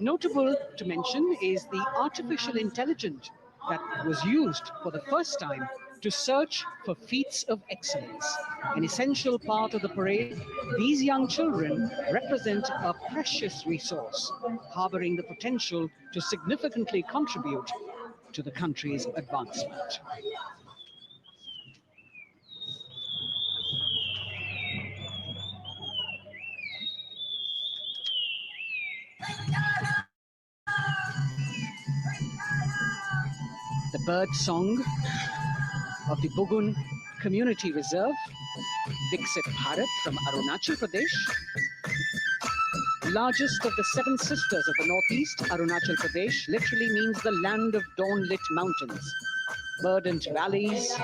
Notable to mention is the artificial intelligence that was used for the first time to search for feats of excellence. An essential part of the parade, these young children represent a precious resource, harboring the potential to significantly contribute to the country's advancement. The bird song of the Bugun Community Reserve, Viksit Bharat from Arunachal Pradesh. Largest of the 7 sisters of the Northeast, Arunachal Pradesh literally means the land of dawn-lit mountains. Verdant valleys,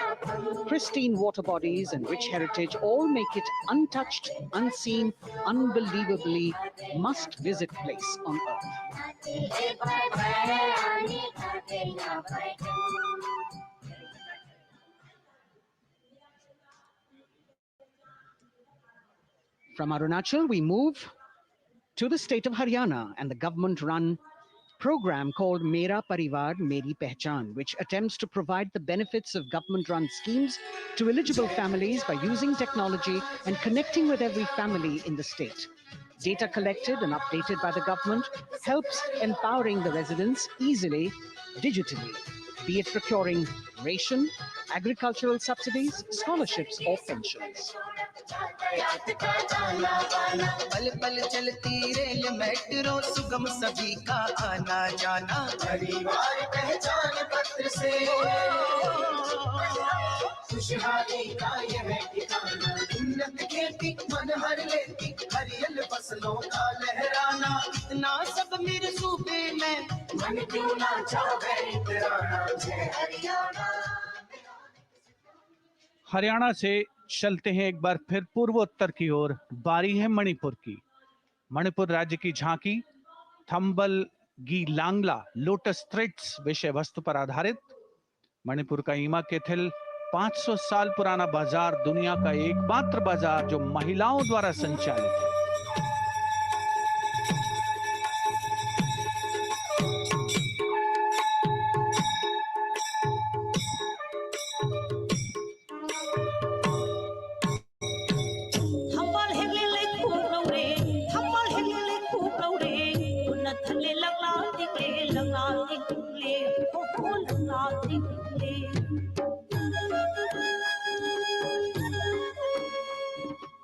pristine water bodies and rich heritage all make it untouched, unseen, unbelievably must-visit place on earth. From Arunachal, we move to the state of Haryana and the government-run program called Mera Parivar Meri Pehchan, which attempts to provide the benefits of government-run schemes to eligible families by using technology and connecting with every family in the state. Data collected and updated by the government helps empowering the residents easily, digitally, be it procuring ration, agricultural subsidies, scholarships or pensions. पल पल चलती rail metro सुगम सभी का आना जाना परिवार पहचान पत्र से खुशहाली का ये है ठिकाना उन्नत खेती मन हर लेती हरियल फसलों का लहराना इतना सब मेरे सूबे में मन क्यों ना चाहे इतराना जय हरियाणा। हरियाणा से चलते हैं एक बार फिर पूर्वोत्तर की ओर। बारी है मणिपुर की। मणिपुर राज्य की झांकी थंबल गी लांगला लोटस थ्रेड्स विषय वस्तु पर आधारित। मणिपुर का ईमा केथिल 500 साल पुराना बाजार, दुनिया का एकमात्र बाजार जो महिलाओं द्वारा संचालित है।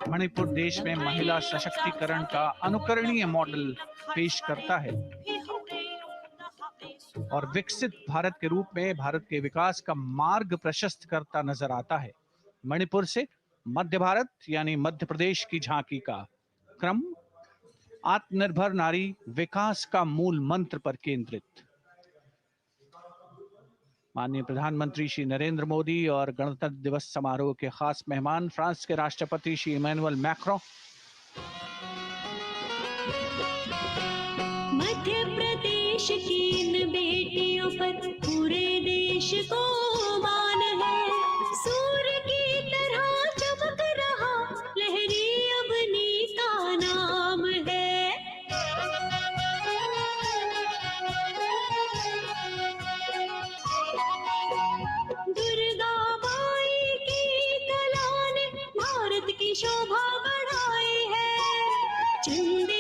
मणिपुर देश में महिला सशक्तिकरण का अनुकरणीय मॉडल पेश करता है और विकसित भारत के रूप में भारत के विकास का मार्ग प्रशस्त करता नजर आता है। मणिपुर से मध्य भारत यानी मध्य प्रदेश की झांकी का क्रम आत्मनिर्भर नारी विकास का मूल मंत्र पर केंद्रित। माननीय प्रधानमंत्री श्री नरेंद्र मोदी और गणतंत्र दिवस समारोह के खास मेहमान फ्रांस के राष्ट्रपति श्री इमैनुअल मैक्रों। मध्य प्रदेश की इन बेटियों पर पूरे देश को मान है, सूर्य की तरह चमक रहा लहरी अवनी का नाम है। दुर्गा बाई की कला ने भारत की शोभा बढ़ाई है। चंदे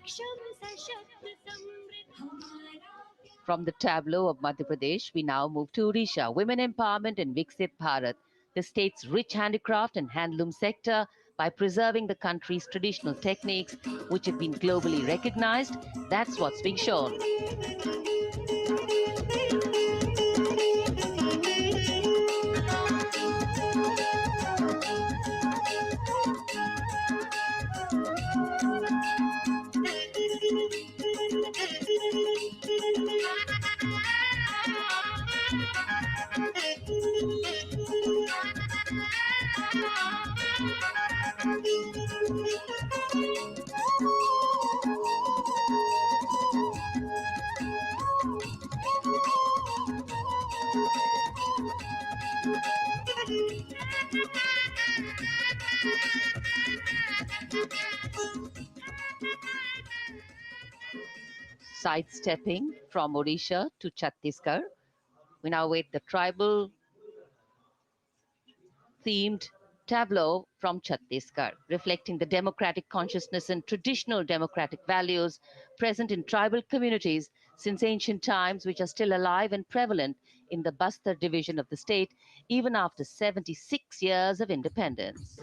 सक्षम सशक्त समृद्ध हमारा From the tableau of Madhya Pradesh, we now move to Odisha. Women empowerment in Viksit Bharat, the state's rich handicraft and handloom sector, by preserving the country's traditional techniques, which have been globally recognized. That's what's being shown. Sidestepping from Odisha to Chhattisgarh, we now await the tribal themed tableau from Chhattisgarh, reflecting the democratic consciousness and traditional democratic values present in tribal communities since ancient times, which are still alive and prevalent in the Bastar division of the state, even after 76 years of independence.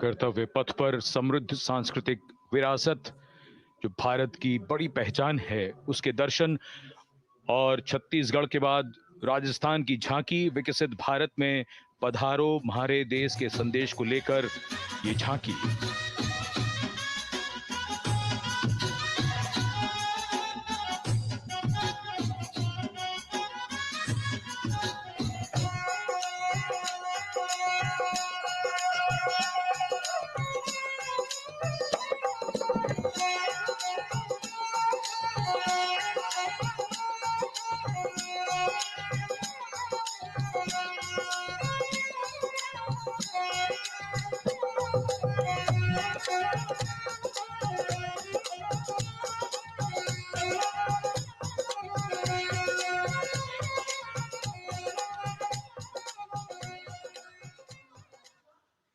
कर्तव्य पथ पर समृद्ध सांस्कृतिक विरासत जो भारत की बड़ी पहचान है उसके दर्शन, और छत्तीसगढ़ के बाद राजस्थान की झांकी विकसित भारत में पधारो म्हारे देश के संदेश को लेकर ये झांकी।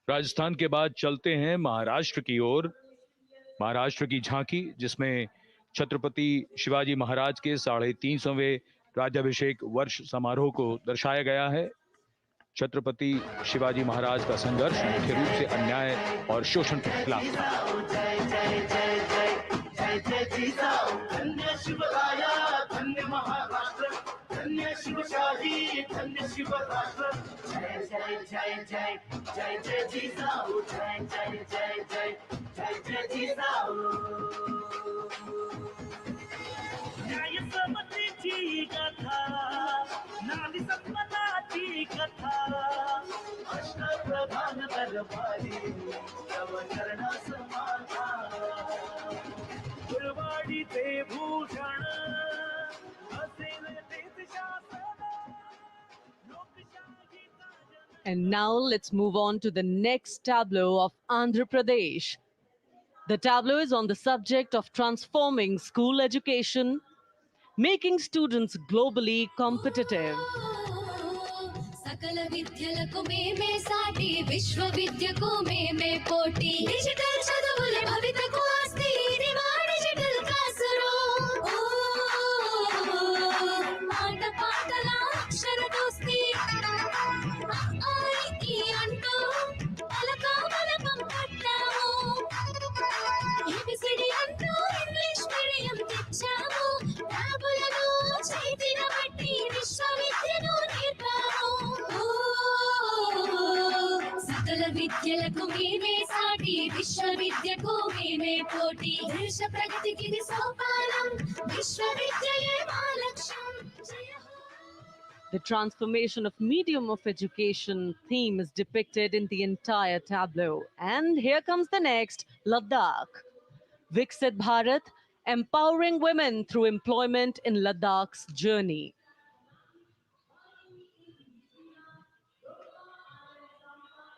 राजस्थान के बाद चलते हैं महाराष्ट्र की ओर। महाराष्ट्र की झांकी जिसमें छत्रपति शिवाजी महाराज के 350वें राज्याभिषेक वर्ष समारोह को दर्शाया गया है। छत्रपति शिवाजी महाराज का संघर्ष मुख्य रूप से अन्याय और शोषण के खिलाफ था। धन्य शिवराया, धन्य महाराष्ट्र, धन्य शिवशाही, धन्य शिवराष्ट्र। जय जय जय जय जय जय जिजाऊ, जय जय जय जय जय जय जिजाऊ। न्याय समतेची गाथा, नारी सन्मानाची कथा, अष्टप्रधान दरबारी तव चरणास माथा। फुलवाडीचे भूषण असेल तेच शासन। And now let's move on to the next tableau of Andhra Pradesh. The tableau is on the subject of transforming school education, making students globally competitive. सकल विद्यలకు మేమే సాటి విశ్వ విద్యకు మేమే పోటీ డిజిటల్ చదువుల భవితకు ఆస్తి ఇది మా డిజిటల్ క్లాస్ రూమ్ ఆట పాటల అక్షర దోస్తి ఈ అంటూ పలక పలకం కట్టాము ఏబిసిడి అంటూ ఇంగ్లీష్ మీడియం తెచ్చాము ల్యాబులను చేతిన బట్టి విశ్వవిద్యను నేర్పాము సకల విద్యలకు మేమే साटी विश्वविद्यको मे पोटी देश प्रगतिకి सोपानं विश्वविद्यालयमालक्ष्यं जय हो. The transformation of medium of education theme is depicted in the entire tableau. And here comes the next, Ladakh. Viksit Bharat, empowering women through employment in Ladakh's journey.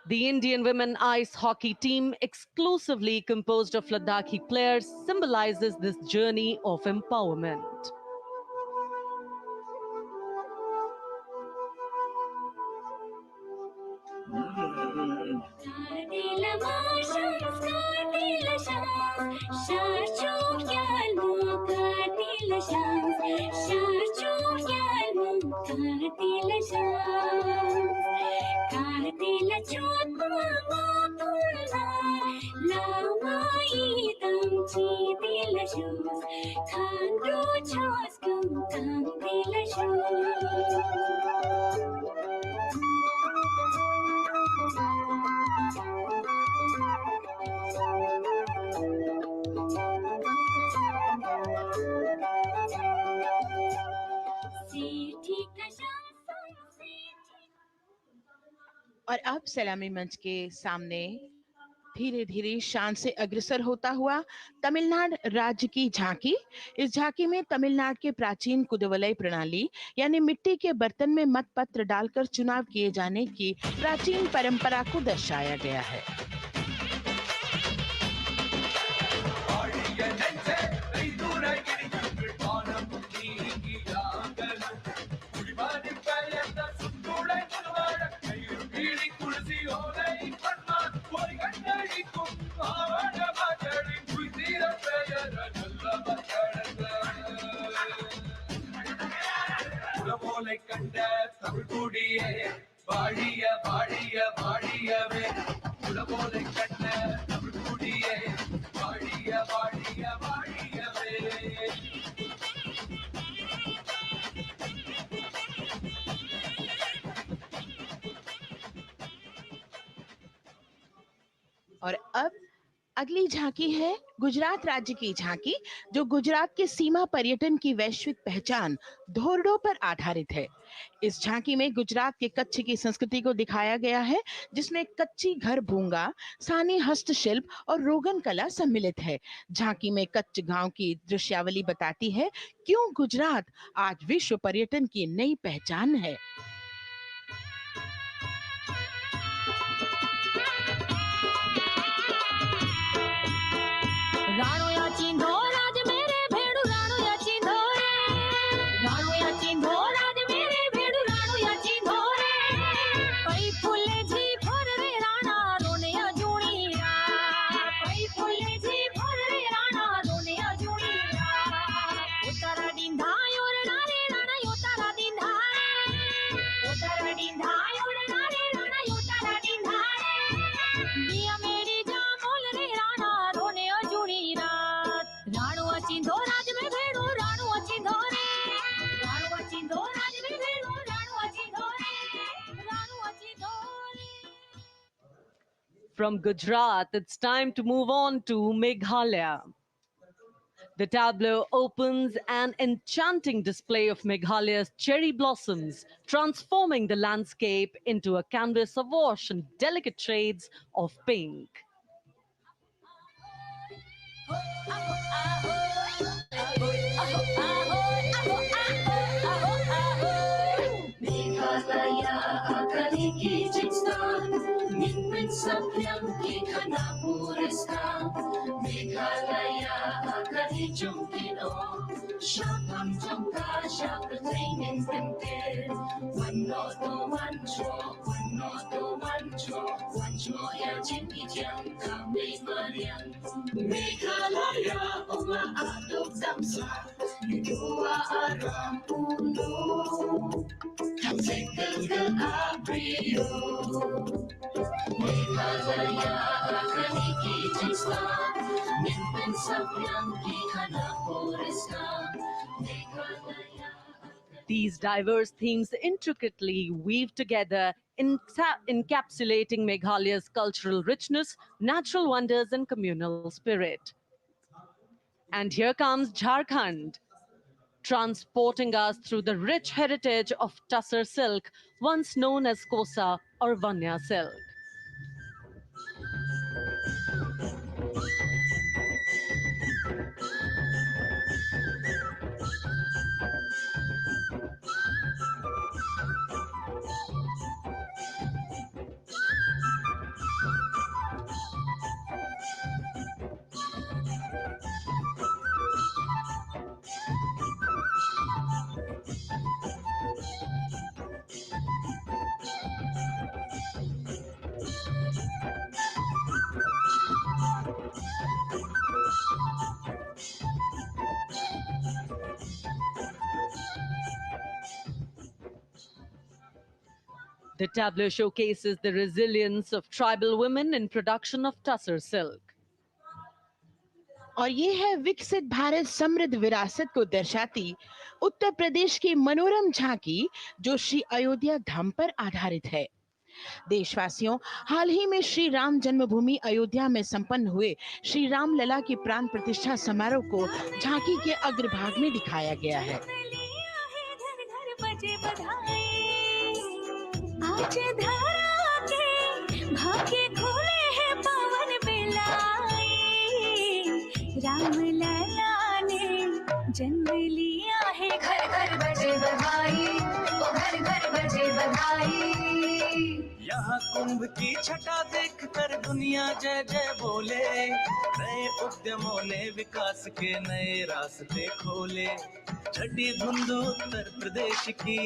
The Indian women ice hockey team, exclusively composed of Ladakhi players, symbolizes this journey of empowerment. और अब सलामी मंच के सामने धीरे धीरे शान से अग्रसर होता हुआ तमिलनाडु राज्य की झांकी। इस झांकी में तमिलनाडु के प्राचीन कुदवलय प्रणाली यानी मिट्टी के बर्तन में मतपत्र डालकर चुनाव किए जाने की प्राचीन परंपरा को दर्शाया गया है। और अब अगली झांकी है गुजरात राज्य की झांकी, जो गुजरात के सीमा पर्यटन की वैश्विक पहचान धोरडो पर आधारित है। इस झांकी में गुजरात के कच्छ की संस्कृति को दिखाया गया है, जिसमें कच्ची घर भूंगा, सानी हस्तशिल्प और रोगन कला सम्मिलित है। झांकी में कच्छ गांव की दृश्यावली बताती है क्यों गुजरात आज विश्व पर्यटन की नई पहचान है। राणो या चिंधो राज मेरे भेड़ू राणो या चिंधो रे, राणो या चिंधो राज मेरे भेड़ू राणो या चिंधो रे, पई फुले जी फर रे राणा रोने या जूणी रा, पई फुले जी फर रे राणा रोने या जूणी रा, उतारा डिंधा योर नारे राणा योतारा डिंधा, उतारा डिंधा योर नारे राणा योतारा डिंधा, दिया मेरी जा बोल रे राणा रोने या जूणी राणो अचिंधो राज में भेड़ो राणो अचिंधो रे, राणो अचिंधो राज में भेड़ो राणो अचिंधो रे, राणो अचिंधो रे। From Gujarat, it's time to move on to Meghalaya. The tableau opens an enchanting display of Meghalaya's cherry blossoms, transforming the landscape into a canvas awash in delicate shades of pink. Meghalaya akali ki jinstan, min sapyam ki khana puristan. Meghalaya akali jumkino, shapam jumka shapratain temte. Wanno to wancho ya jimpi jam kame mariam. Meghalaya oma adok damsa, yua aram puno. Come take a look at Abrio. Meghalaya akali ki jinstan, min sapyam ki khana puristan. Meghalaya akali These diverse themes intricately weave together, encapsulating Meghalaya's cultural richness, natural wonders, and communal spirit. And here comes Jharkhand, transporting us through the rich heritage of Tussar silk, once known as Kosa or Vanya silk. The tableau showcases the resilience of tribal women in production of Tussar silk. और ये है विकसित भारत समृद्ध विरासत को दर्शाती उत्तर प्रदेश की मनोरम झांकी, जो श्री अयोध्या धाम पर आधारित है। देशवासियों, हाल ही में श्री राम जन्मभूमि अयोध्या में संपन्न हुए श्री राम लला की प्राण प्रतिष्ठा समारोह को झांकी के अग्रभाग में दिखाया गया है। आज धरा के भाग्य खोले हैं पवन बिलाई, राम लला ने जन्म लिया है, घर घर बजे बधाई, ओ घर घर बजे बधाई। यहाँ कुंभ की छटा देख कर दुनिया जय जय बोले, नए उद्यमों ने विकास के नए रास्ते खोले। छठी धुंध उत्तर प्रदेश की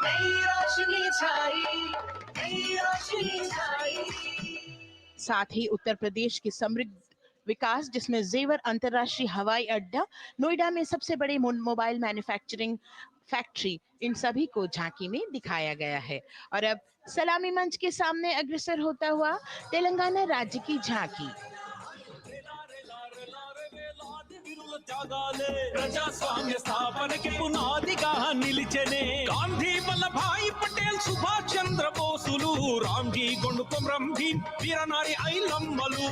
नई रोशनी छाई, नई रोशनी छाई। साथ ही उत्तर प्रदेश की समृद्ध विकास, जिसमें जेवर अंतर्राष्ट्रीय हवाई अड्डा, नोएडा में सबसे बड़े मोबाइल मैन्युफैक्चरिंग फैक्ट्री, इन सभी को झांकी में दिखाया गया है। और अब सलामी मंच के सामने अग्रसर होता हुआ तेलंगाना राज्य की झांकी। ప్రజాస్వామ్య స్థాపనకి పునాదిగా నిలిచెనే గాంధీ వల్లభాయ్ పటేల్ సుభాష్ చంద్ర బోసులు రామ్జీ గొండు కొమరం భీం వీరనారి ఐలమ్మలు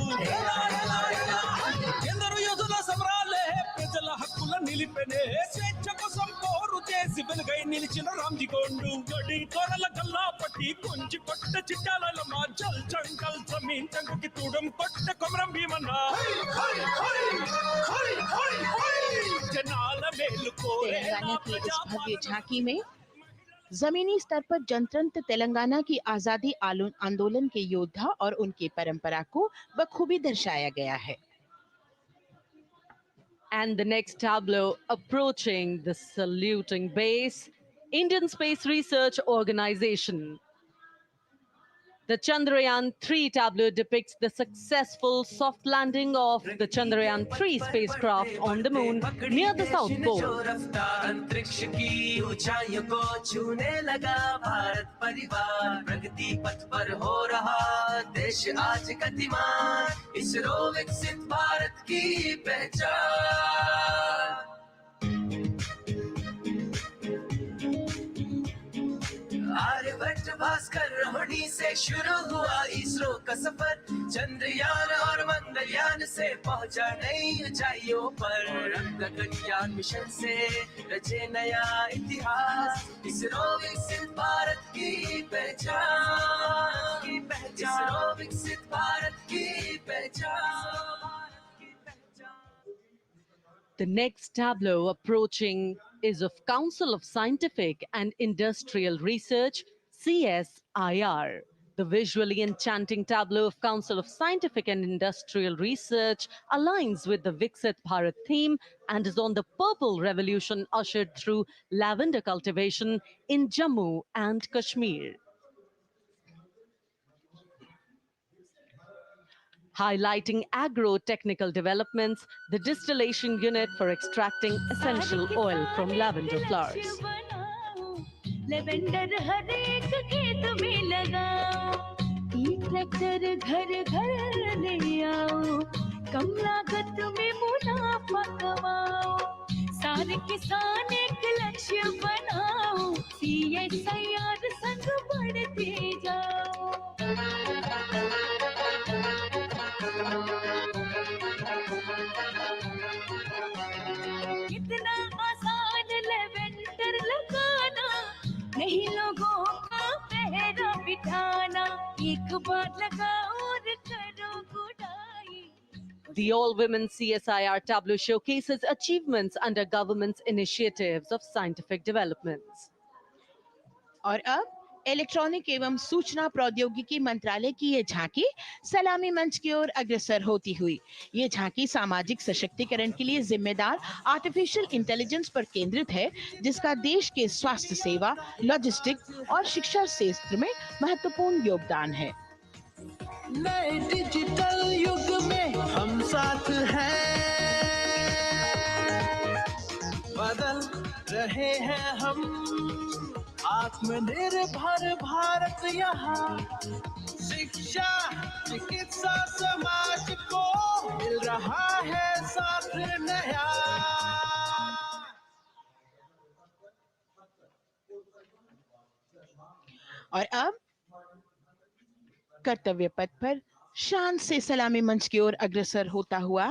ఎందరో యోధుల సమరాలే ప్రజల హక్కుల నిలిపెనే స్వేచ్ఛ కోసం పోరు చేసి వెలుగై నిలిచిన రామ్జీ గొండు గడి కొరల గల్లా పట్టి కొంచి కొట్ట చిట్టాల మా జల్ జంగల్ జమీన్ జంగుకి తూడం కొట్ట కొమరం భీమన్న तेलंगाना की इस भव्य झांकी में जमीनी स्तर पर जनतंत्र तेलंगाना की आजादी आंदोलन के योद्धा और उनकी परंपरा को बखूबी दर्शाया गया है। And the next tableau approaching the saluting base, Indian Space Research Organization. The Chandrayaan-3 tableau depicts the successful soft landing of the Chandrayaan-3 spacecraft on the moon near the South Pole. अंतरिक्ष की ऊंचाइयों को छूने लगा भारत परिवार, प्रगति पथ पर हो रहा देश आज गतिमान, इसरो विकसित भारत की पहचान। आर्यभट्ट भास्कर रोहिणी से शुरू हुआ इसरो का सफर, चंद्रयान और मंगलयान से पहुंचा नई ऊंचाइयों पर, गगनयान मिशन से रचे नया इतिहास, इसरो विकसित भारत की पहचान, इसरो विकसित भारत की पहचान। The next tableau approaching is of Council of Scientific and Industrial Research, CSIR. The visually enchanting tableau of Council of Scientific and Industrial Research aligns with the Viksit Bharat theme and is on the purple revolution ushered through lavender cultivation in Jammu and Kashmir. Highlighting agro-technical developments, the distillation unit for extracting essential oil from lavender flowers. Lavender हर एक खेत में लगाओ, tractor घर घर ले आओ, कम लागत में मुनाफा कमाओ, सारे किसान एक लक्ष्य बनाओ, CSIR संग बढ़ते जाओ। कितना आसान लेवेंडर लगाना, नहीं लोगों का पहरा बिठाना, एक बार लगाओ और करो गुडाई। The all-women CSIR tableau showcases achievements under government's initiatives of scientific developments. और अब इलेक्ट्रॉनिक एवं सूचना प्रौद्योगिकी मंत्रालय की ये झांकी सलामी मंच की ओर अग्रसर होती हुई। ये झांकी सामाजिक सशक्तिकरण के लिए जिम्मेदार आर्टिफिशियल इंटेलिजेंस पर केंद्रित है, जिसका देश के स्वास्थ्य सेवा, लॉजिस्टिक्स और शिक्षा क्षेत्र में महत्वपूर्ण योगदान है। नए डिजिटल युग में हम साथ हैं, बदल रहे हैं हम, आत्मनिर्भर भारत यहाँ, शिक्षा चिकित्सा समाज को मिल रहा है साथ नया। और अब कर्तव्य पथ पर शान से सलामी मंच की ओर अग्रसर होता हुआ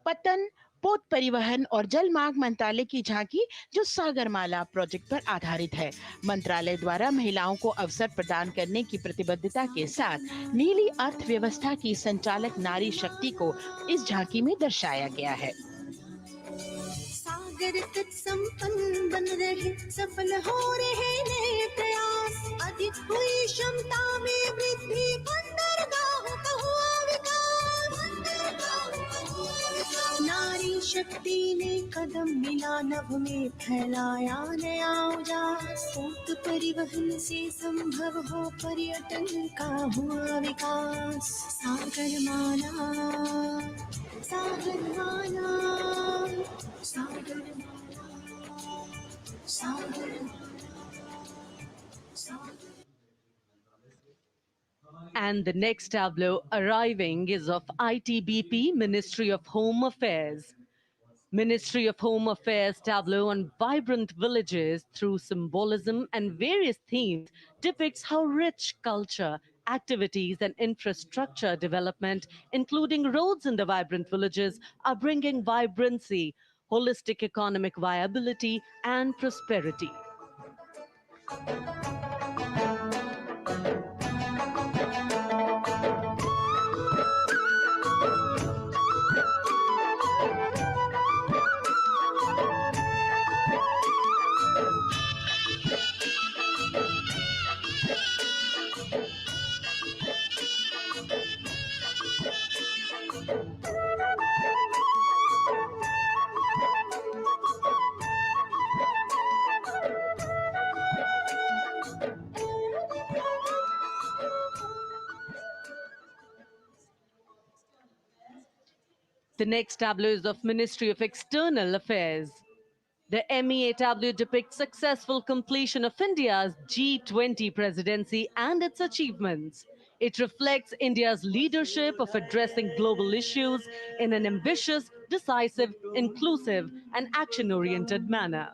पतन, पोत परिवहन और जल मार्ग मंत्रालय की झांकी, जो सागरमाला प्रोजेक्ट पर आधारित है। मंत्रालय द्वारा महिलाओं को अवसर प्रदान करने की प्रतिबद्धता के साथ नीली अर्थव्यवस्था की संचालक नारी शक्ति को इस झांकी में दर्शाया गया है। सागर तट संपन्न बन रहे, सफल हो रहे नए प्रयास, अधिक हुई क्षमता में वृद्धि, बंदरगाहों का हुआ विकास, नारी शक्ति ने कदम मिला नभ में, फैलाया नया उजास, पोत परिवहन से संभव हो पर्यटन का हुआ विकास। Sagarmala, Sagarmala, Sagarmala, Sagarmala, Sagarmala. And the next tableau arriving is of ITBP, Ministry of Home Affairs. Ministry of Home Affairs tableau on vibrant villages through symbolism and various themes depicts how rich culture, activities and infrastructure development, including roads in the vibrant villages, are bringing vibrancy, holistic economic viability and prosperity. The next tableau is of Ministry of External Affairs. The MEA tableau depicts successful completion of India's G20 presidency and its achievements. It reflects India's leadership of addressing global issues in an ambitious, decisive, inclusive, and action-oriented manner.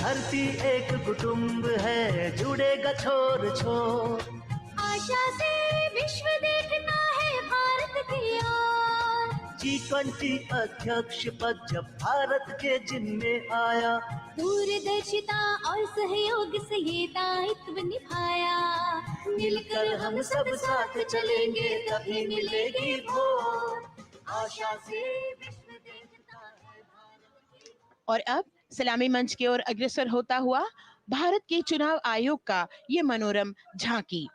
धरती एक कुटुंब है, जुड़ेगा छोर छोर, आशा से विश्व देखना है भारत की ओर। G20 अध्यक्ष पद जब भारत के जिम्मे आया, दूरदर्शिता और सहयोग से ये दायित्व निभाया, मिलकर हम सब साथ चलेंगे तभी मिलेगी भोर, आशा से विश्व देखता है भारत की। और अब सलामी मंच की ओर अग्रसर होता हुआ भारत के चुनाव आयोग का ये मनोरम झांकी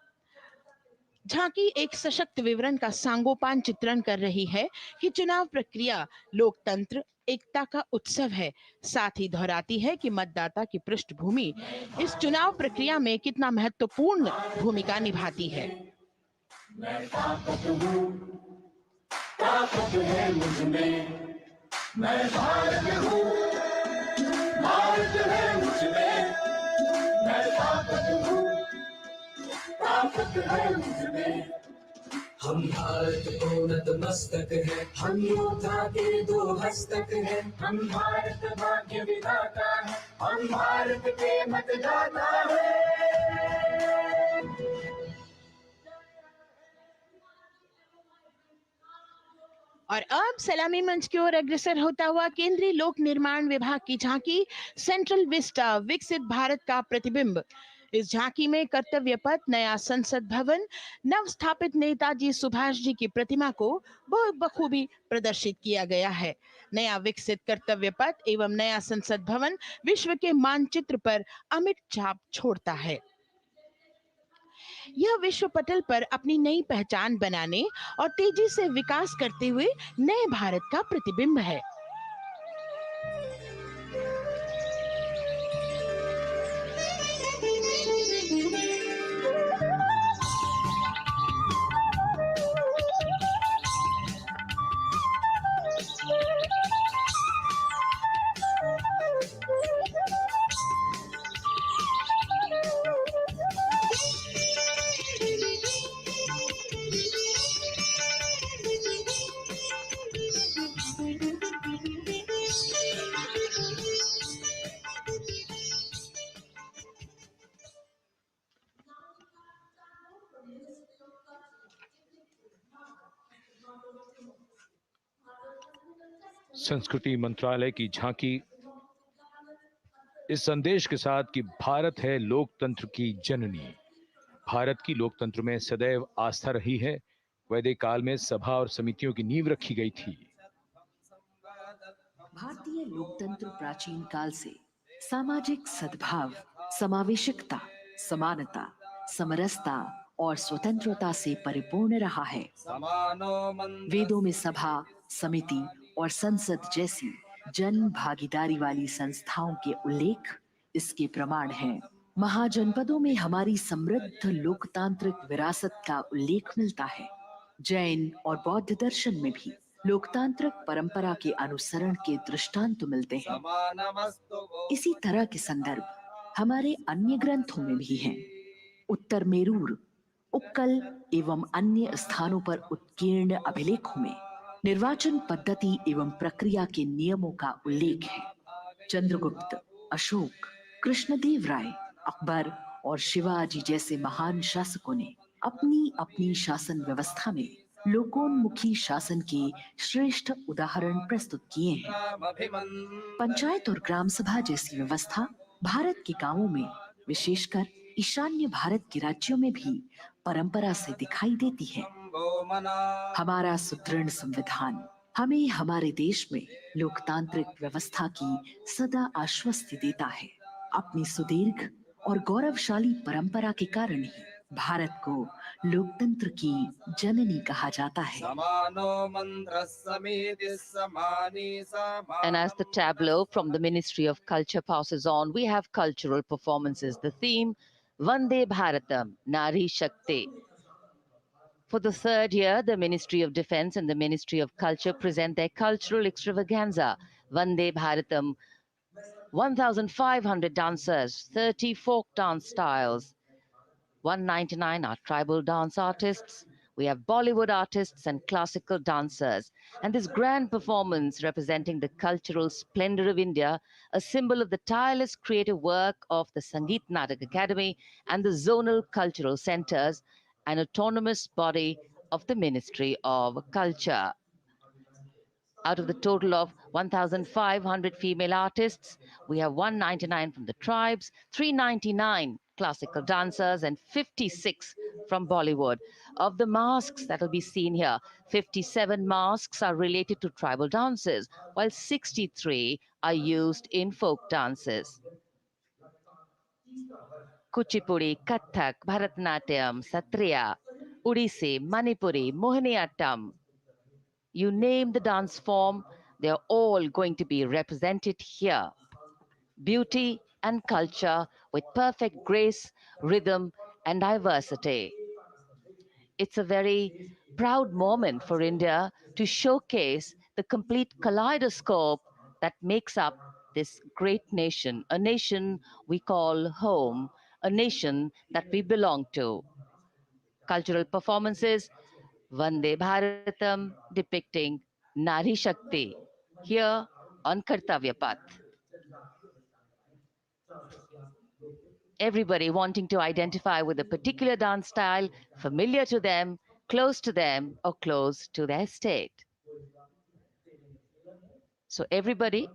एक सशक्त विवरण का सांगोपान चित्रण कर रही है कि चुनाव प्रक्रिया लोकतंत्र, एकता का उत्सव है। साथ ही दोहराती है कि मतदाता की पृष्ठभूमि इस चुनाव प्रक्रिया में कितना महत्वपूर्ण भूमिका निभाती है। मैं ताकत हूँ, ताकत है मुझ में, मैं भारत हूँ, भारत है मुझ में, मैं ताकत हूँ, ताकत है मुझ में। हम भारत को नतमस्तक है, हम योद्धा के दो हस्तक है। हम भारत भाग्य विधाता है, हम भारत के मतदाता है। और अब सलामी मंच की ओर अग्रसर होता हुआ केंद्रीय लोक निर्माण विभाग की झांकी सेंट्रल विस्टा, विकसित भारत का प्रतिबिंब। इस झांकी में कर्तव्य पथ, नया संसद भवन, नव स्थापित नेताजी सुभाष जी की प्रतिमा को बहुत बखूबी प्रदर्शित किया गया है। नया विकसित कर्तव्य पथ एवं नया संसद भवन विश्व के मानचित्र पर अमिट छाप छोड़ता है। यह विश्व पटल पर अपनी नई पहचान बनाने और तेजी से विकास करते हुए नए भारत का प्रतिबिंब है। संस्कृति मंत्रालय की झांकी इस संदेश के साथ कि भारत है लोकतंत्र की जननी। भारत की लोकतंत्र में सदैव आस्था रही है। वैदिक काल में सभा और समितियों की नींव रखी गई थी। भारतीय लोकतंत्र प्राचीन काल से सामाजिक सद्भाव, समावेशकता, समानता, समरसता और स्वतंत्रता से परिपूर्ण रहा है। वेदों में सभा, समिति और संसद जैसी जन भागीदारी वाली संस्थाओं के उल्लेख इसके प्रमाण हैं। महाजनपदों में हमारी समृद्ध लोकतांत्रिक विरासत का उल्लेख मिलता है। जैन और बौद्ध दर्शन में भी लोकतांत्रिक परंपरा के अनुसरण के दृष्टांत मिलते हैं। इसी तरह के संदर्भ हमारे अन्य ग्रंथों में भी हैं। उत्तर मेरूर, उक्कल एवं अन्य स्थानों पर उत्कीर्ण अभिलेखों में निर्वाचन पद्धति एवं प्रक्रिया के नियमों का उल्लेख है। चंद्रगुप्त, अशोक, कृष्णदेव राय, अकबर और शिवाजी जैसे महान शासकों ने अपनी अपनी शासन व्यवस्था में लोकोन्मुखी शासन के श्रेष्ठ उदाहरण प्रस्तुत किए हैं। पंचायत और ग्राम सभा जैसी व्यवस्था भारत के गांवों में, विशेषकर ईशान्य भारत के राज्यों में भी परंपरा से दिखाई देती है। हमारा सुदृढ़ संविधान हमें हमारे देश में लोकतांत्रिक व्यवस्था की सदा आश्वस्ति देता है। अपनी सुदीर्घ और गौरवशाली परंपरा के कारण ही भारत को लोकतंत्र की जननी कहा जाता है। And as the tableau from the Ministry of Culture passes on, we have cultural performances. The theme, Vande Bharatam, Nari Shakti. For the third year, the Ministry of Defense and the Ministry of Culture present their cultural extravaganza, Vande Bharatam. 1,500 dancers, 30 folk dance styles, 199 are tribal dance artists. We have Bollywood artists and classical dancers. And this grand performance representing the cultural splendor of India, a symbol of the tireless creative work of the Sangeet Natak Academy and the zonal cultural centers, an autonomous body of the Ministry of Culture. Out of the total of 1,500 female artists, we have 199 from the tribes, 399 classical dancers, and 56 from Bollywood. Of the masks that will be seen here, 57 masks are related to tribal dances, while 63 are used in folk dances. Kuchipudi, Kathak, Bharatanatyam, Satriya, Odissi, Manipuri, Mohiniyattam. You name the dance form, they're all going to be represented here. Beauty and culture with perfect grace, rhythm, and diversity. It's a very proud moment for India to showcase the complete kaleidoscope that makes up this great nation, a nation we call home, a nation that we belong to. Cultural performances Vande Bharatam depicting Nari Shakti here on Kartavya Path. Everybody wanting to identify with a particular dance style familiar to them, close to them, or close to their state. So everybody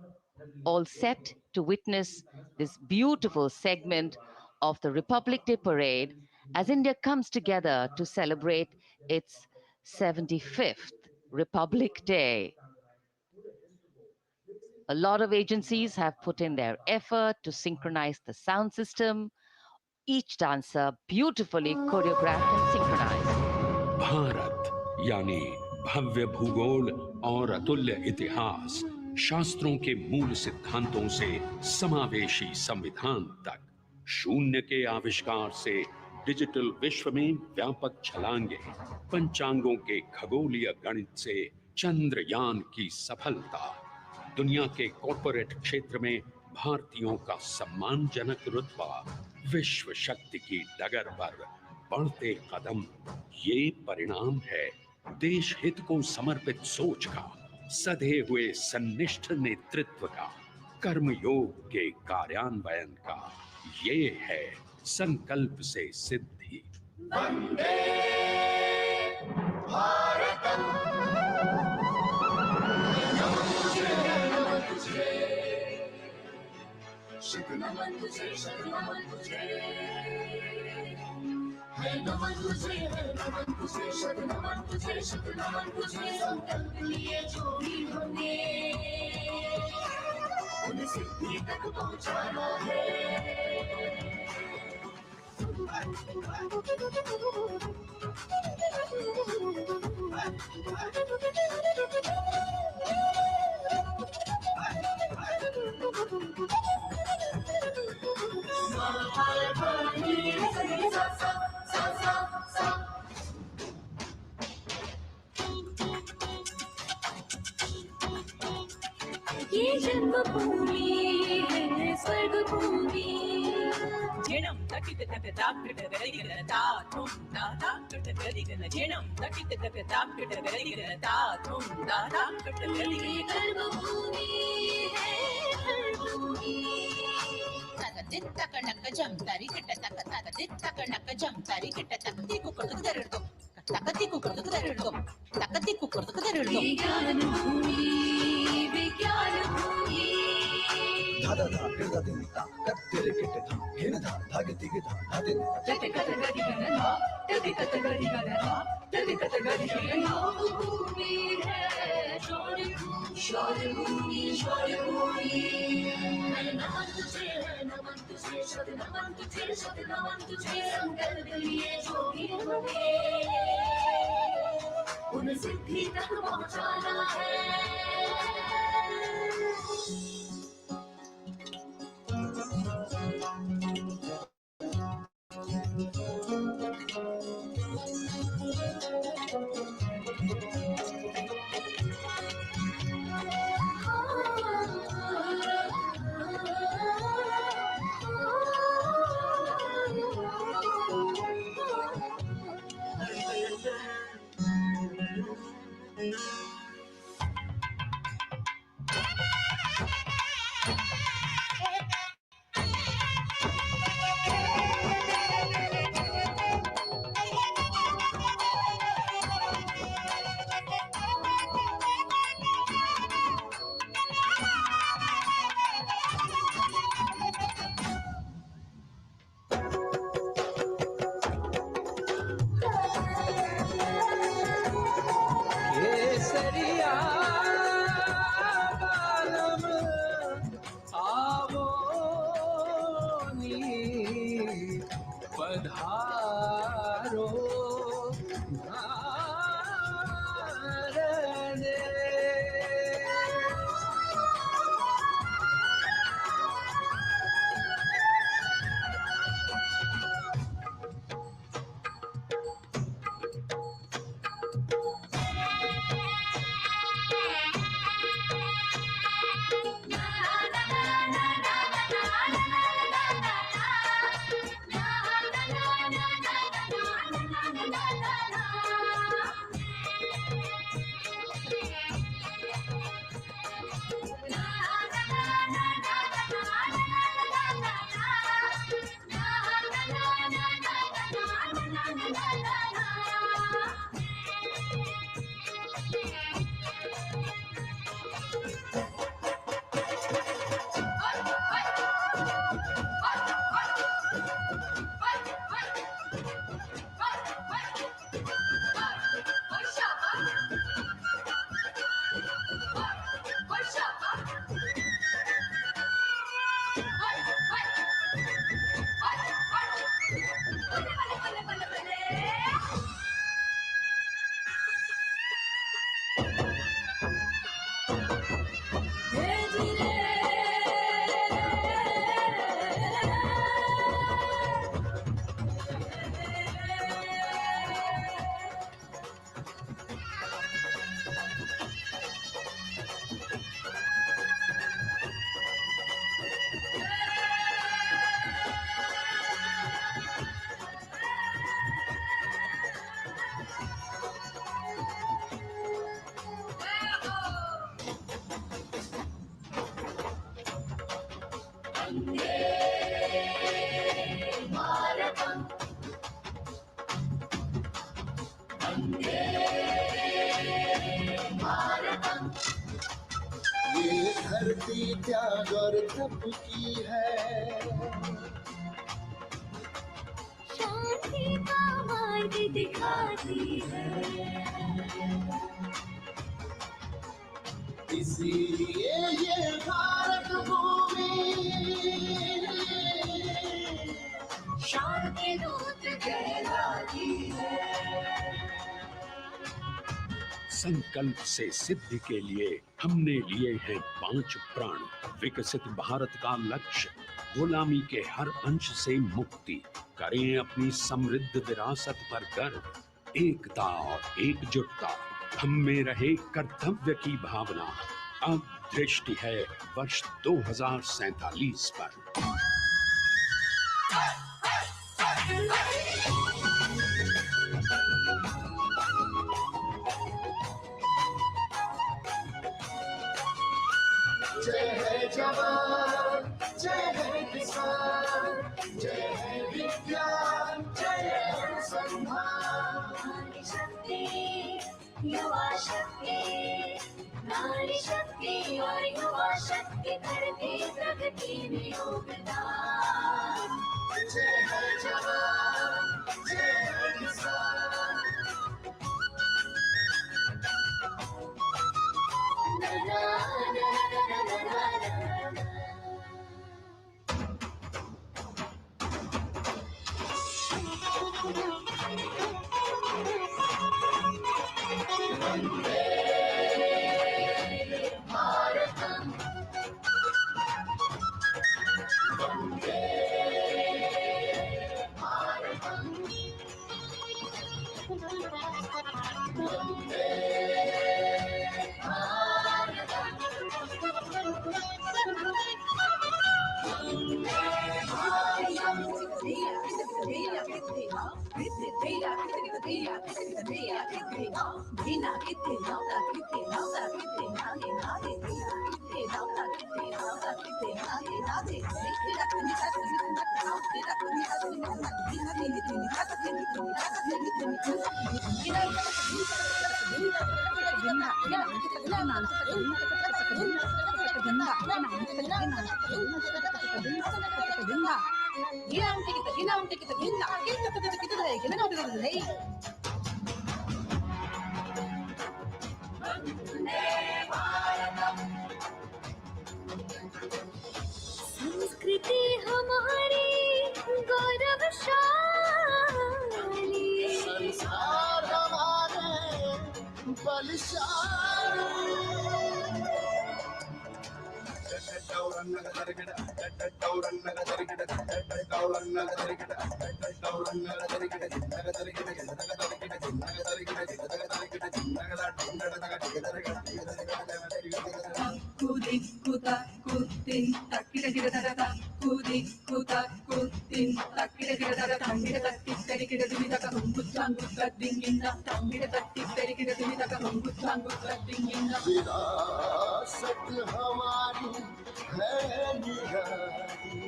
all set to witness this beautiful segment of the Republic Day Parade as India comes together to celebrate its 75th Republic Day. A lot of agencies have put in their effort to synchronize the sound system. Each dancer beautifully choreographed and synchronized. Bharat यानी भव्य भूगोल और अतुल्य इतिहास, शास्त्रों के मूल सिद्धांतों से समावेशी संविधान तक, शून्य के आविष्कार से डिजिटल विश्व में व्यापक छलांगे, पंचांगों के खगोलीय गणित से चंद्रयान की सफलता, दुनिया के कॉर्पोरेट क्षेत्र में भारतीयों का सम्मानजनक रुतबा, विश्व शक्ति की डगर पर बढ़ते कदम, ये परिणाम है देश हित को समर्पित सोच का, सधे हुए सन्निष्ठ नेतृत्व का, कर्मयोग के कार्यान्वयन का। ये है संकल्प से सिद्धि। वंदे भारतम, नमन तुझे, नमन तुझे, शुभ नमन तुझे, शुभ नमन तुझे, है नमन तुझे, है नमन तुझे, शुभ नमन तुझे, शुभ नमन तुझे। संकल्प लिए जो भी हमने उन्हें सिद्धि तक पहुंचाना है। ये जन्मभूमि है स्वर्ग भूमि। जिणम तकित तक ताकिट गरिगन ता तुम दादा कट गरिगन जिणम तकित तक ताकिट गरिगन ता तुम दादा कट गरिगन कर्मभूमि है कर्मभूमि। तक दित तक नक जम तारी कट तक तक दित तक नक जम तारी कट तक ती को कट दरड़ो तक ती को कट दरड़ो तक ती को कट दरड़ो। विज्ञान भूमि विज्ञान भूमि। धादा धा गिरदा दिनता कत्तेरे किटे धा हिन धा धागे तिगे धा धादे जट कत गरि गणना तदि कत गरि गणना तदि कत गरि गणना। भूमि है शौर्य भूमि शौर्य भूमि शौर्य भूमि। नमन तुझे है नमन तुझे शुभ नमन तुझे शुभ नमन तुझे। संकल्प लिए जो भी हमें उन्हें सिद्धि तक पहुंचाना है। वंदे भारतम। ये धरती त्याग और तप की है, शांति का मार्ग दिखाती है, इसीलिए ये भारत भूमि शांति दूत कहलाती है। संकल्प से सिद्धि के लिए हमने लिए हैं 5 प्राण। विकसित भारत का लक्ष्य, गुलामी के हर अंश से मुक्ति। करें अपनी समृद्ध विरासत पर गर्व, एकता और एकजुटता। हम में रहे कर्तव्य की भावना। अब दृष्टि है वर्ष 2047 पर। जय है जवान, जय है किसान, जय है विज्ञान, जय है अनुसंधान। नारी शक्ति, युवा शक्ति, नारी शक्ति और युवा शक्ति करके प्रगति में योगदान। जय है जवान, जय है किसान। ना ना ना ना ना ना ना। वंदे भारतम, वंदे भारतम, वंदे संस्कृति हमारी गौरवशाली, संस्कार हमारे बलशाली। विरासत हमारी है निराली,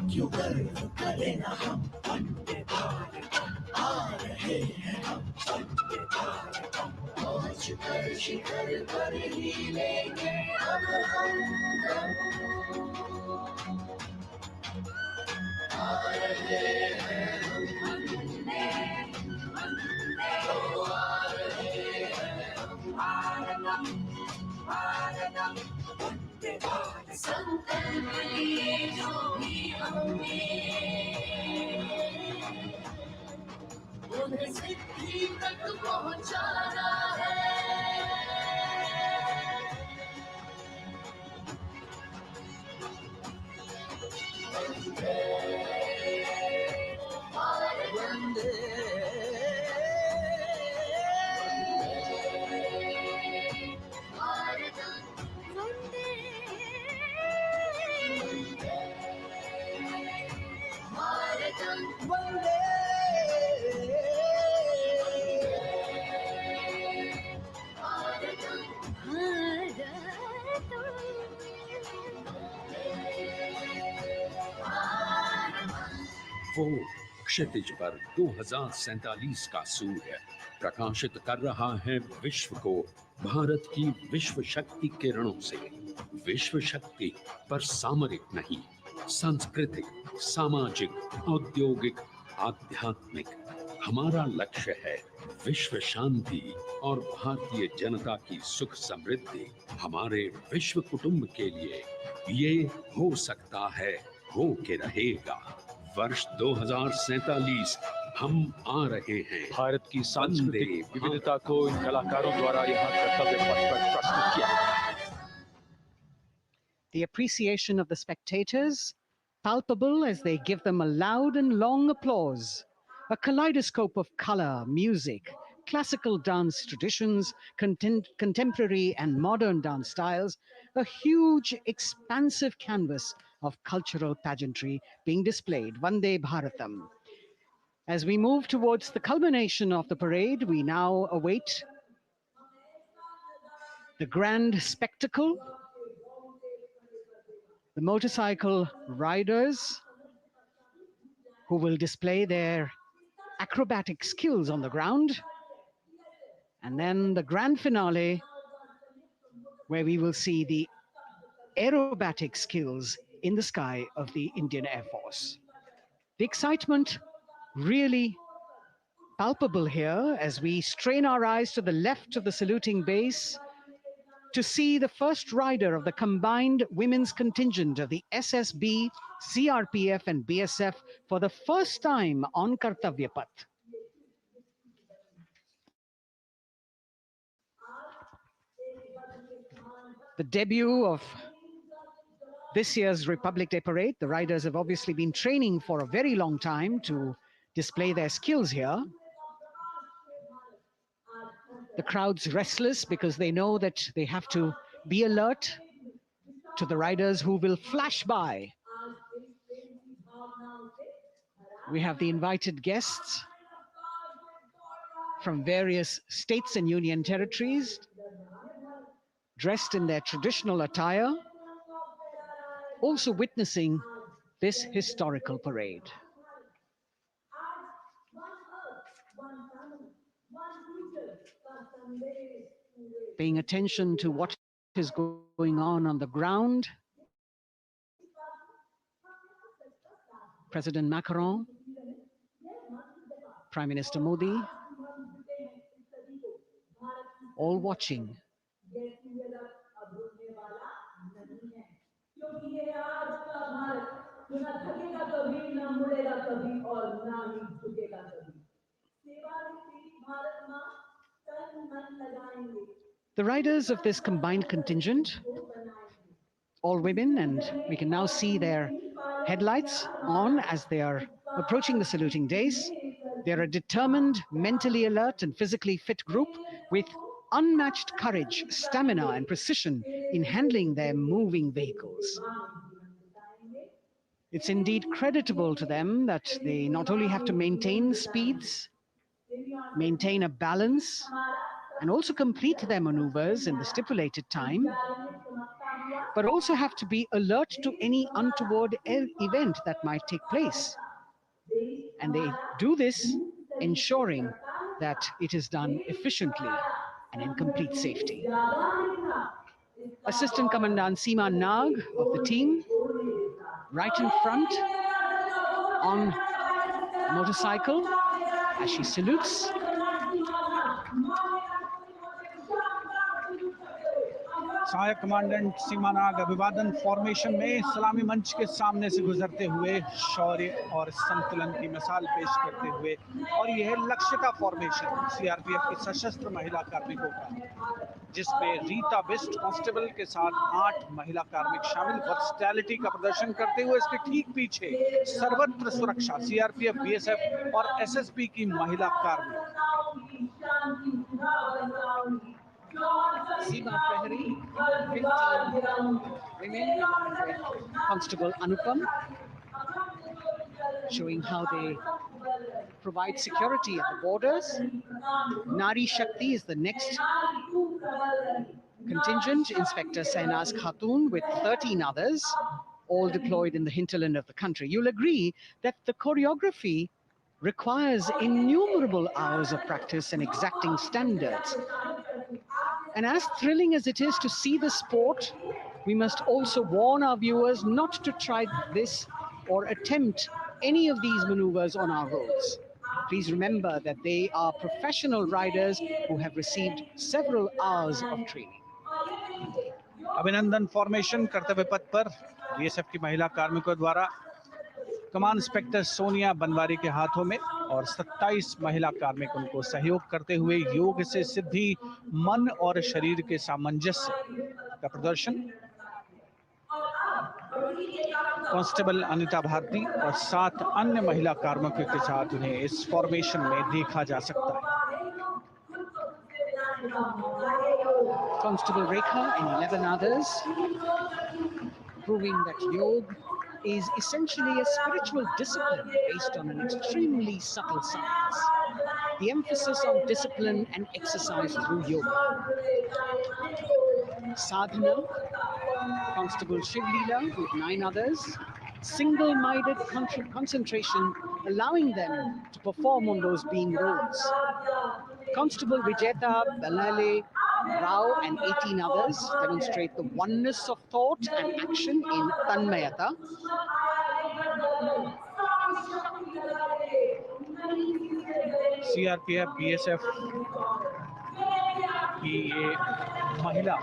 क्यों गर्व करें ना हम वंदे भारतम। आ रहे हैं हम वंदे भारतम, पहुंच कर शिखर पर ही लेंगे अब हम दम। आ रहे हैं हम वंदे, तो आ रहे हैं हम भारतम, भारतम, वंदे भारतम। संकल्प लिए जो भी हमने, उन्हें सिद्धि तक पहुंचाना है। वंदे भारत, वंदे भारतम, वंदे भारतम, वंदे भारतम, वो क्षितिज पर 2047 का सूर्य प्रकाशित कर रहा है विश्व को भारत की विश्व शक्ति किरणों से। विश्व शक्ति पर सामरिक नहीं, सांस्कृतिक, सामाजिक, औद्योगिक, आध्यात्मिक। हमारा लक्ष्य है विश्व शांति और भारतीय जनता की सुख समृद्धि। हमारे विश्व कुटुंब के लिए ये हो सकता है, हो के रहेगा। वर्ष 2047 हम आ रहे हैं। भारत की सांस्कृतिक विविधता को इन कलाकारों द्वारा यहाँ कर्तव्य पथ पर प्रस्तुत किया गया है। The appreciation of the spectators, palpable as they give them a loud and long applause. A kaleidoscope of color, music, classical dance traditions, contemporary and modern dance styles, a huge, expansive canvas of cultural pageantry being displayed, Vande Bharatam. As we move towards the culmination of the parade, we now await the grand spectacle. The motorcycle riders who will display their acrobatic skills on the ground. And then the grand finale, where we will see the aerobatic skills in the sky of the Indian Air Force. The excitement really palpable here as we strain our eyes to the left of the saluting base to see the first rider of the combined women's contingent of the SSB, CRPF and BSF for the first time on Kartavya Path. The debut of this year's Republic Day Parade. The riders have obviously been training for a very long time to display their skills here. The crowd's restless because they know that they have to be alert to the riders who will flash by. We have the invited guests from various states and union territories, dressed in their traditional attire, also witnessing this historical parade. Paying attention to what is going on the ground. President Macron, Prime Minister Modi, all watching. The riders of this combined contingent, all women, and we can now see their headlights on as they are approaching the saluting days. They're a determined, mentally alert and physically fit group with unmatched courage, stamina and precision in handling their moving vehicles. It's indeed creditable to them that they not only have to maintain speeds, maintain a balance, and also complete their maneuvers in the stipulated time, but also have to be alert to any untoward event that might take place. And they do this ensuring that it is done efficiently and in complete safety. Assistant Commandant Seema Nag of the team, right in front on a motorcycle as she salutes. सहायक commandant सीमा नाग अभिवादन formation में सलामी मंच के सामने से गुजरते हुए शौर्य और संतुलन की मिसाल पेश करते हुए, और यह लक्ष्यता फॉर्मेशन सीआरपीएफ की सशस्त्र महिला कार्मिकों का, जिसमें रीता बिस्ट कांस्टेबल के साथ 8 महिला कार्मिक शामिल वर्सटैलिटी का प्रदर्शन करते हुए इसके ठीक पीछे सर्वत्र सुरक्षा सीआरपीएफ, बीएसएफ और एसएसबी की महिला कार्मिक। Seema Prahari, 15 women, Constable Anupam, showing how they provide security at the borders. Nari Shakti is the next contingent, Inspector Sainaz Khatun with 13 others, all deployed in the hinterland of the country. You'll agree that the choreography requires innumerable hours of practice and exacting standards. And as thrilling as it is to see the sport, we must also warn our viewers not to try this or attempt any of these maneuvers on our roads. Please remember that they are professional riders who have received several hours of training. अभिनंदन formation कर्तव्य पथ पर BSF की महिला कार्मिकों द्वारा कमान inspector Sonia Banwari के हाथों में और 27 महिला कार्मिक उनको सहयोग करते हुए योग से सिद्धि मन और शरीर के सामंजस्य का प्रदर्शन। कांस्टेबल अनिता भारती और 7 अन्य महिला कार्मिकों के साथ उन्हें इस फॉर्मेशन में देखा जा सकता है। Constable Rekha and 11 others, proving that yoga is essentially a spiritual discipline based on an extremely subtle science. The emphasis on discipline and exercise through yoga. Sadhana, Constable Shivlila with 9 others, single-minded concentration, allowing them to perform on those beam roles. Constable Vijeta Balale Rao and 18 others demonstrate the oneness of thought and action in Tanmayata. CRPF BSF की ये महिला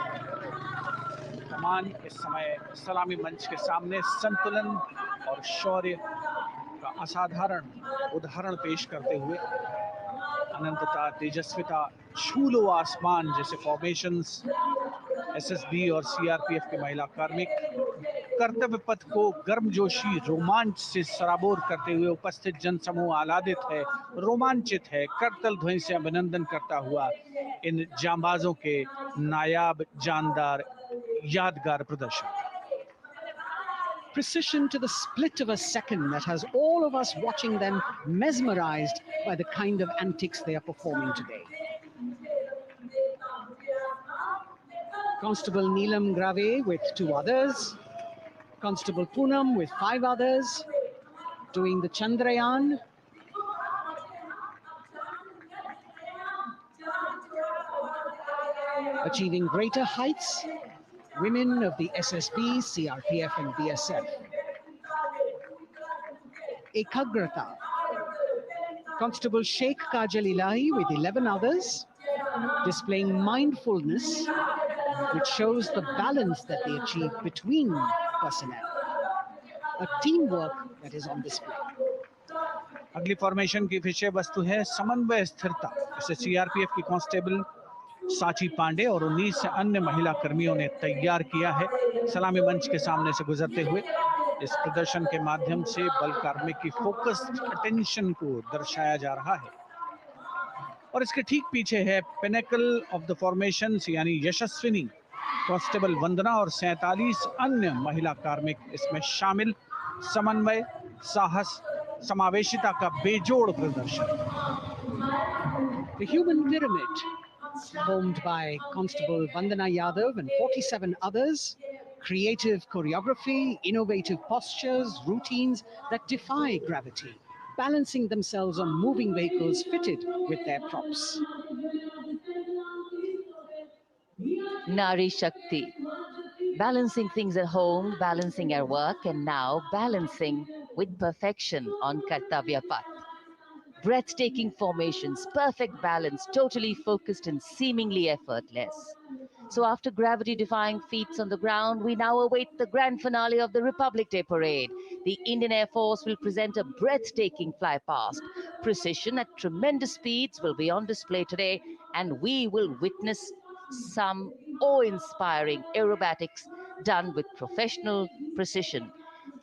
कमान इस समय सलामी मंच के सामने संतुलन और शौर्य का असाधारण उदाहरण पेश करते हुए अनंतता, तेजस्विता, छू लो आसमान जैसे फॉर्मेशंस एसएसबी और सीआरपीएफ के महिला कार्मिक कर्तव्य पथ को गर्मजोशी रोमांच से सराबोर करते हुए उपस्थित जनसमूह आह्लादित है, रोमांचित है, करतल ध्वनि से अभिनंदन करता हुआ इन जांबाजों के नायाब, जानदार, यादगार प्रदर्शन। Precision to the split of a second that has all of us watching them mesmerized by the kind of antics they are performing today. Constable Neelam Grave with 2 others, Constable Poonam with 5 others, doing the Chandrayaan. Achieving greater heights, women of the SSB, CRPF and BSF. Ekagrata, Constable Sheikh Kajal Ilahi with 11 others, displaying mindfulness, which shows the balance that they achieve between personnel. A teamwork that is on display. अगली formation की विषय वस्तु है समन्वय स्थिरता। इसे CRPF की constable साची पांडे और 19 अन्य महिला कर्मियों ने तैयार किया है। सलामी मंच के सामने से गुजरते हुए इस प्रदर्शन के माध्यम से बल कार्मिक की फोकस्ड अटेंशन को दर्शाया जा रहा है और इसके ठीक पीछे है पिनेकल ऑफ द फॉर्मेशंस यानी यशस्विनी कांस्टेबल वंदना और 47 अन्य महिला कार्मिक इसमें शामिल। समन्वय, साहस, समावेशिता का बेजोड़ प्रदर्शन। The human pyramid, formed by Constable Vandana Yadav and 47 others, creative choreography, innovative postures, routines that defy gravity, balancing themselves on moving vehicles fitted with their props. Nari Shakti, balancing things at home, balancing our work, and now balancing with perfection on Kartavya Path. Breathtaking formations, perfect balance, totally focused and seemingly effortless. So after gravity-defying feats on the ground, we now await the grand finale of the Republic Day Parade. The Indian Air Force will present a breathtaking fly past. Precision at tremendous speeds will be on display today, and we will witness some awe-inspiring aerobatics done with professional precision.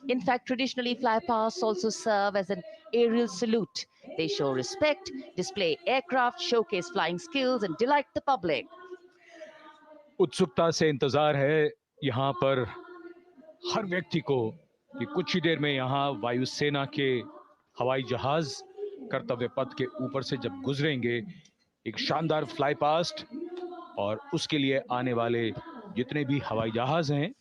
In fact, traditionally, flypasts also serve as an aerial salute. They show respect, display aircraft, showcase flying skills, and delight the public. उत्सुकता से इंतजार है यहाँ पर हर व्यक्ति को कि कुछ ही देर में यहाँ वायुसेना के हवाई जहाज कर्तव्य पथ के ऊपर से जब गुजरेंगे, एक शानदार फ्लाई पास्ट और उसके लिए आने वाले जितने भी हवाई जहाज हैं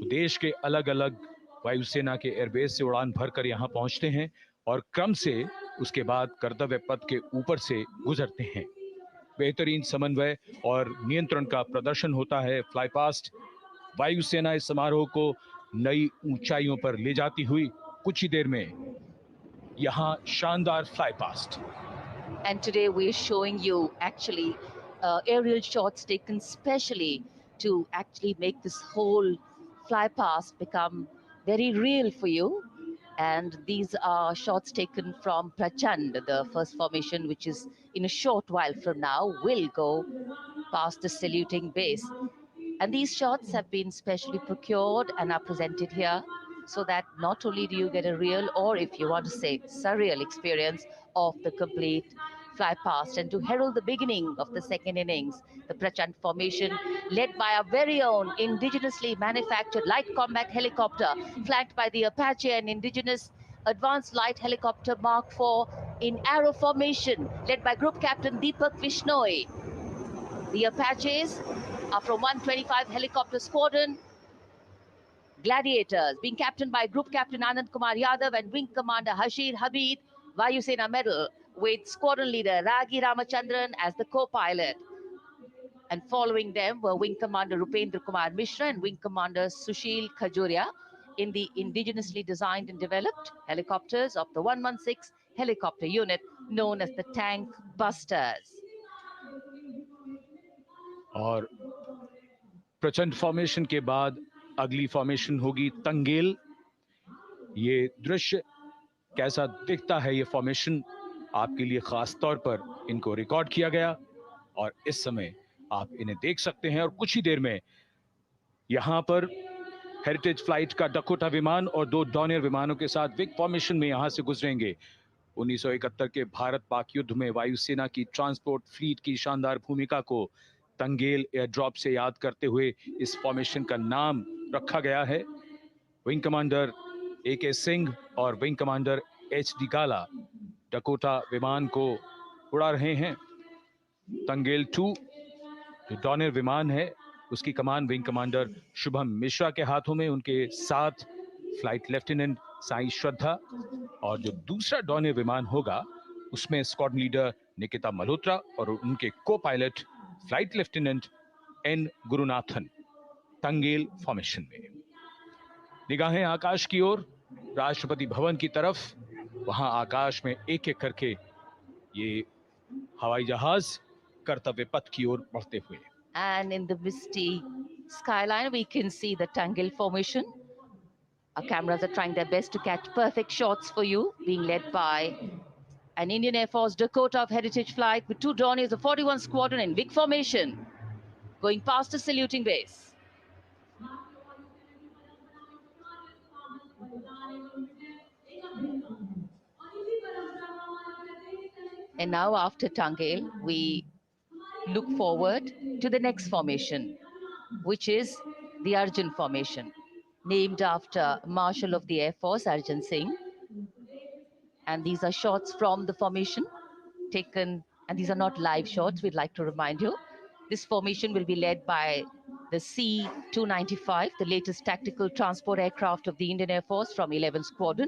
देश के अलग अलग वायुसेना के एयरबेस से उड़ान भरकर यहाँ पहुँचते हैं और क्रम से उसके बाद कर्तव्य पथ के ऊपर से गुजरते हैं। बेहतरीन समन्वय और नियंत्रण का प्रदर्शन होता है। फ्लाई पास्ट वायुसेना इस समारोह को नई ऊंचाइयों पर ले जाती हुई कुछ ही देर में यहाँ शानदार fly past. And today we're showing you actually aerial shots taken specially to actually make this whole fly past become very real for you. And these are shots taken from Prachand, the first formation, which is in a short while from now will go past the saluting base. And these shots have been specially procured and are presented here so that not only do you get a real, or if you want to say surreal experience of the complete fly past, and to herald the beginning of the second innings, the Prachand formation led by our very own indigenously manufactured light combat helicopter, flanked by the Apache and indigenous advanced light helicopter Mark IV in arrow formation, led by Group Captain Deepak Vishnoi. The Apaches are from 125 Helicopter Squadron. Gladiators, being captained by Group Captain Anand Kumar Yadav and Wing Commander Hashir Habib, Vayusena Medal, with Squadron Leader Ragi Ramachandran as the co-pilot. And following them were Wing Commander Rupendra Kumar Mishra and Wing Commander Sushil Khajuria in the indigenously designed and developed helicopters of the 116 helicopter unit known as the Tank Busters. और प्रचंड formation के बाद अगली formation होगी तंगेल। ये दृश्य कैसा दिखता है, ये फॉर्मेशन आपके लिए खास तौर पर इनको रिकॉर्ड किया गया और इस समय आप इन्हें देख सकते हैं। और कुछ ही देर में यहाँ पर हेरिटेज फ्लाइट का डकोटा विमान और 2 डॉनियर विमानों के साथ विग फॉर्मेशन में यहाँ से गुजरेंगे। 1971 के भारत पाक युद्ध में वायुसेना की ट्रांसपोर्ट फ्लीट की शानदार भूमिका को तंगेल एयर ड्रॉप से याद करते हुए इस फॉर्मेशन का नाम रखा गया है। विंग कमांडर AK सिंह और विंग कमांडर HD काला डकोटा विमान को उड़ा रहे हैं। तंगेल 2 जो डॉनियर विमान है उसकी कमान विंग कमांडर शुभम मिश्रा के हाथों में, उनके साथ फ्लाइट लेफ्टिनेंट साई श्रद्धा, और जो दूसरा डॉनियर विमान होगा उसमें स्क्वाड्रन लीडर निकिता मल्होत्रा और उनके को pilot flight lieutenant N Gurunathan. Tangail formation में निगाहें आकाश की ओर, राष्ट्रपति भवन की तरफ। वहां आकाश में एक एक करके ये हवाई जहाज कर्तव्य पथ की ओर बढ़ते हुए। And in the misty skyline, we can see the Tangil formation. Our cameras are trying their best to catch perfect shots for you, being led by an Indian Air Force Dakota of Heritage Flight with 2 Dorniers of 41 Squadron in big formation, going past the saluting base. And now after Tangil, we look forward to the next formation, which is the Arjun formation, named after Marshal of the Air Force, Arjun Singh. And these are shots from the formation taken, and these are not live shots, we'd like to remind you. This formation will be led by the C-295, the latest tactical transport aircraft of the Indian Air Force from 11th Squadron,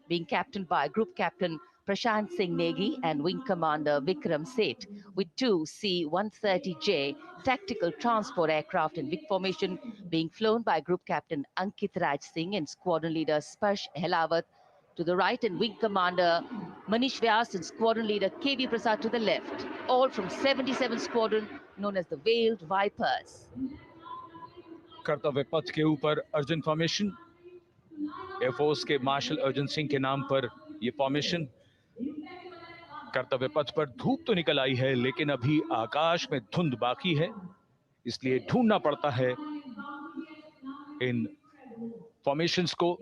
being captained by Group Captain Prashant Singh Negi and Wing Commander Vikram Seth, with 2 C-130J tactical transport aircraft in big formation being flown by Group Captain Ankit Raj Singh and Squadron Leader Sparsh Helawat to the right, and Wing Commander Manish Vyas and Squadron Leader KV Prasad to the left, all from 77th Squadron, known as the Veiled Vipers. कर्तव्य पथ के ऊपर Arjun formation, air force के martial Arjun Singh के नाम पर यह formation. कर्तव्य पथ पर धूप तो निकल आई है, लेकिन अभी आकाश में धुंध बाकी है, इसलिए ढूंढना पड़ता है इन फॉर्मेशंस को।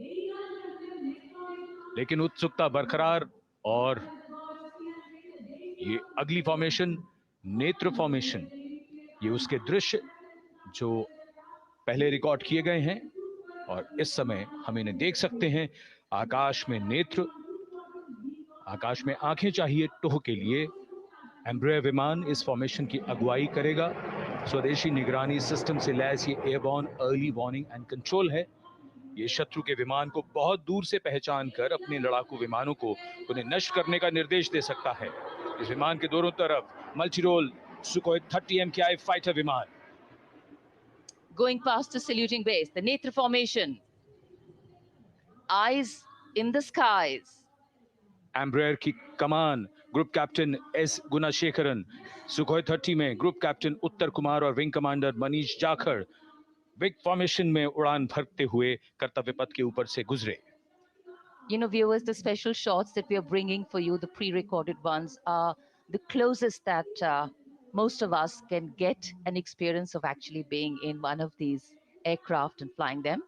लेकिन उत्सुकता बरकरार, और ये अगली फॉर्मेशन नेत्र फॉर्मेशन, ये उसके दृश्य जो पहले रिकॉर्ड किए गए हैं और इस समय हम इन्हें देख सकते हैं। आकाश में नेत्र, आकाश में आंखें चाहिए टोह के लिए। एम्ब्रेयर विमान इस फॉर्मेशन की अगुवाई करेगा। स्वदेशी निगरानी सिस्टम से लैस ये airborne early warning and control है। ये शत्रु के विमान को बहुत दूर से पहचान कर अपने लड़ाकू विमानों को उन्हें नष्ट करने का निर्देश दे सकता है। इस विमान के दोनों तरफ multi role Sukhoi 30 MKI fighter विमान। Going past the saluting base, the Netra formation. Eyes in the skies. Embraer की कमान ग्रुप कैप्टन एस गुणाशेखरन, सुखोई 30 में ग्रुप कैप्टन उत्तर कुमार और wing commander Manish Jakhar wing formation में उड़ान भरते हुए कर्तव्य पथ के ऊपर से गुजरे। You know, viewers, the special shots that we are bringing for you, the pre-recorded ones, are the closest that most of us can get an experience of actually being in one of these aircraft and flying them.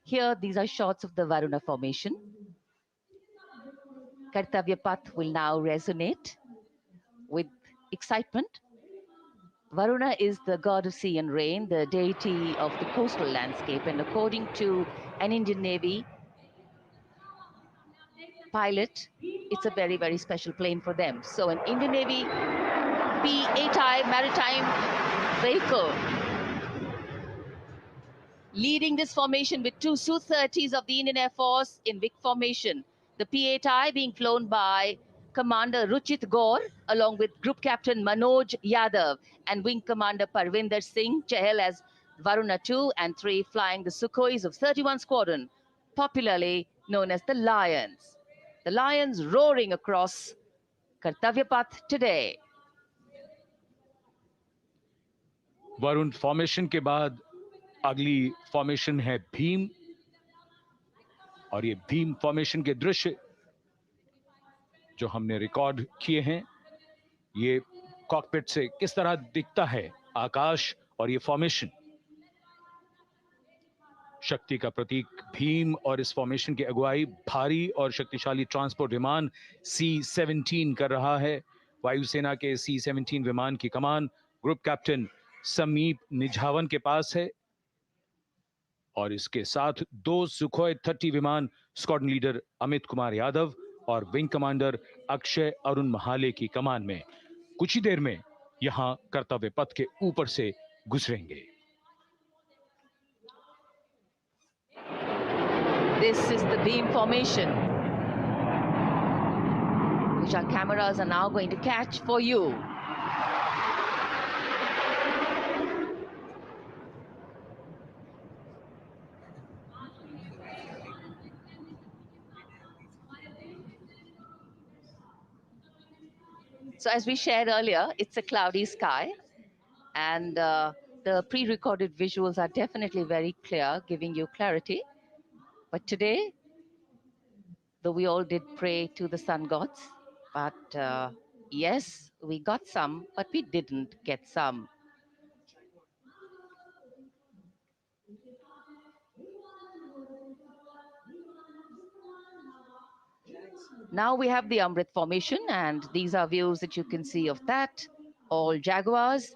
Here, these are shots of the Varuna formation. Kartavya Path will now resonate with excitement. Varuna is the god of sea and rain, the deity of the coastal landscape, and according to an Indian Navy pilot, it's a very, very special plane for them. So an Indian Navy P-8I maritime vehicle leading this formation with two Su-30s of the Indian Air Force in Vic formation. The P-8I being flown by Commander Ruchit Gaur along with Group Captain Manoj Yadav and Wing Commander Parvinder Singh Chahal as Varuna 2 and 3 flying the Sukhois of 31 Squadron, popularly known as the Lions. The Lions roaring across Kartavya Path today. Varun formation के बाद अगली formation है भीम, और ये Bhim formation के दृश्य जो हमने रिकॉर्ड किए हैं, ये कॉकपिट से किस तरह दिखता है आकाश और ये फॉर्मेशन। शक्ति का प्रतीक भीम और इस फॉर्मेशन की अगुवाई भारी और शक्तिशाली ट्रांसपोर्ट विमान C-17 कर रहा है। वायुसेना के C-17 विमान की कमान ग्रुप कैप्टन समीप निझावन के पास है और इसके साथ दो सुखोई 30 विमान स्क्वाड्रन लीडर अमित कुमार यादव और विंग कमांडर अक्षय अरुण महाले की कमान में कुछ ही देर में यहां कर्तव्य पथ के ऊपर से गुजरेंगे। This is the beam formation, which our cameras are now going to catch for you. So as we shared earlier, it's a cloudy sky, and the pre-recorded visuals are definitely very clear, giving you clarity. But today, though we all did pray to the sun gods, but yes, we got some, but we didn't get some. Now we have the Amrit formation, and these are views that you can see of that. All Jaguars.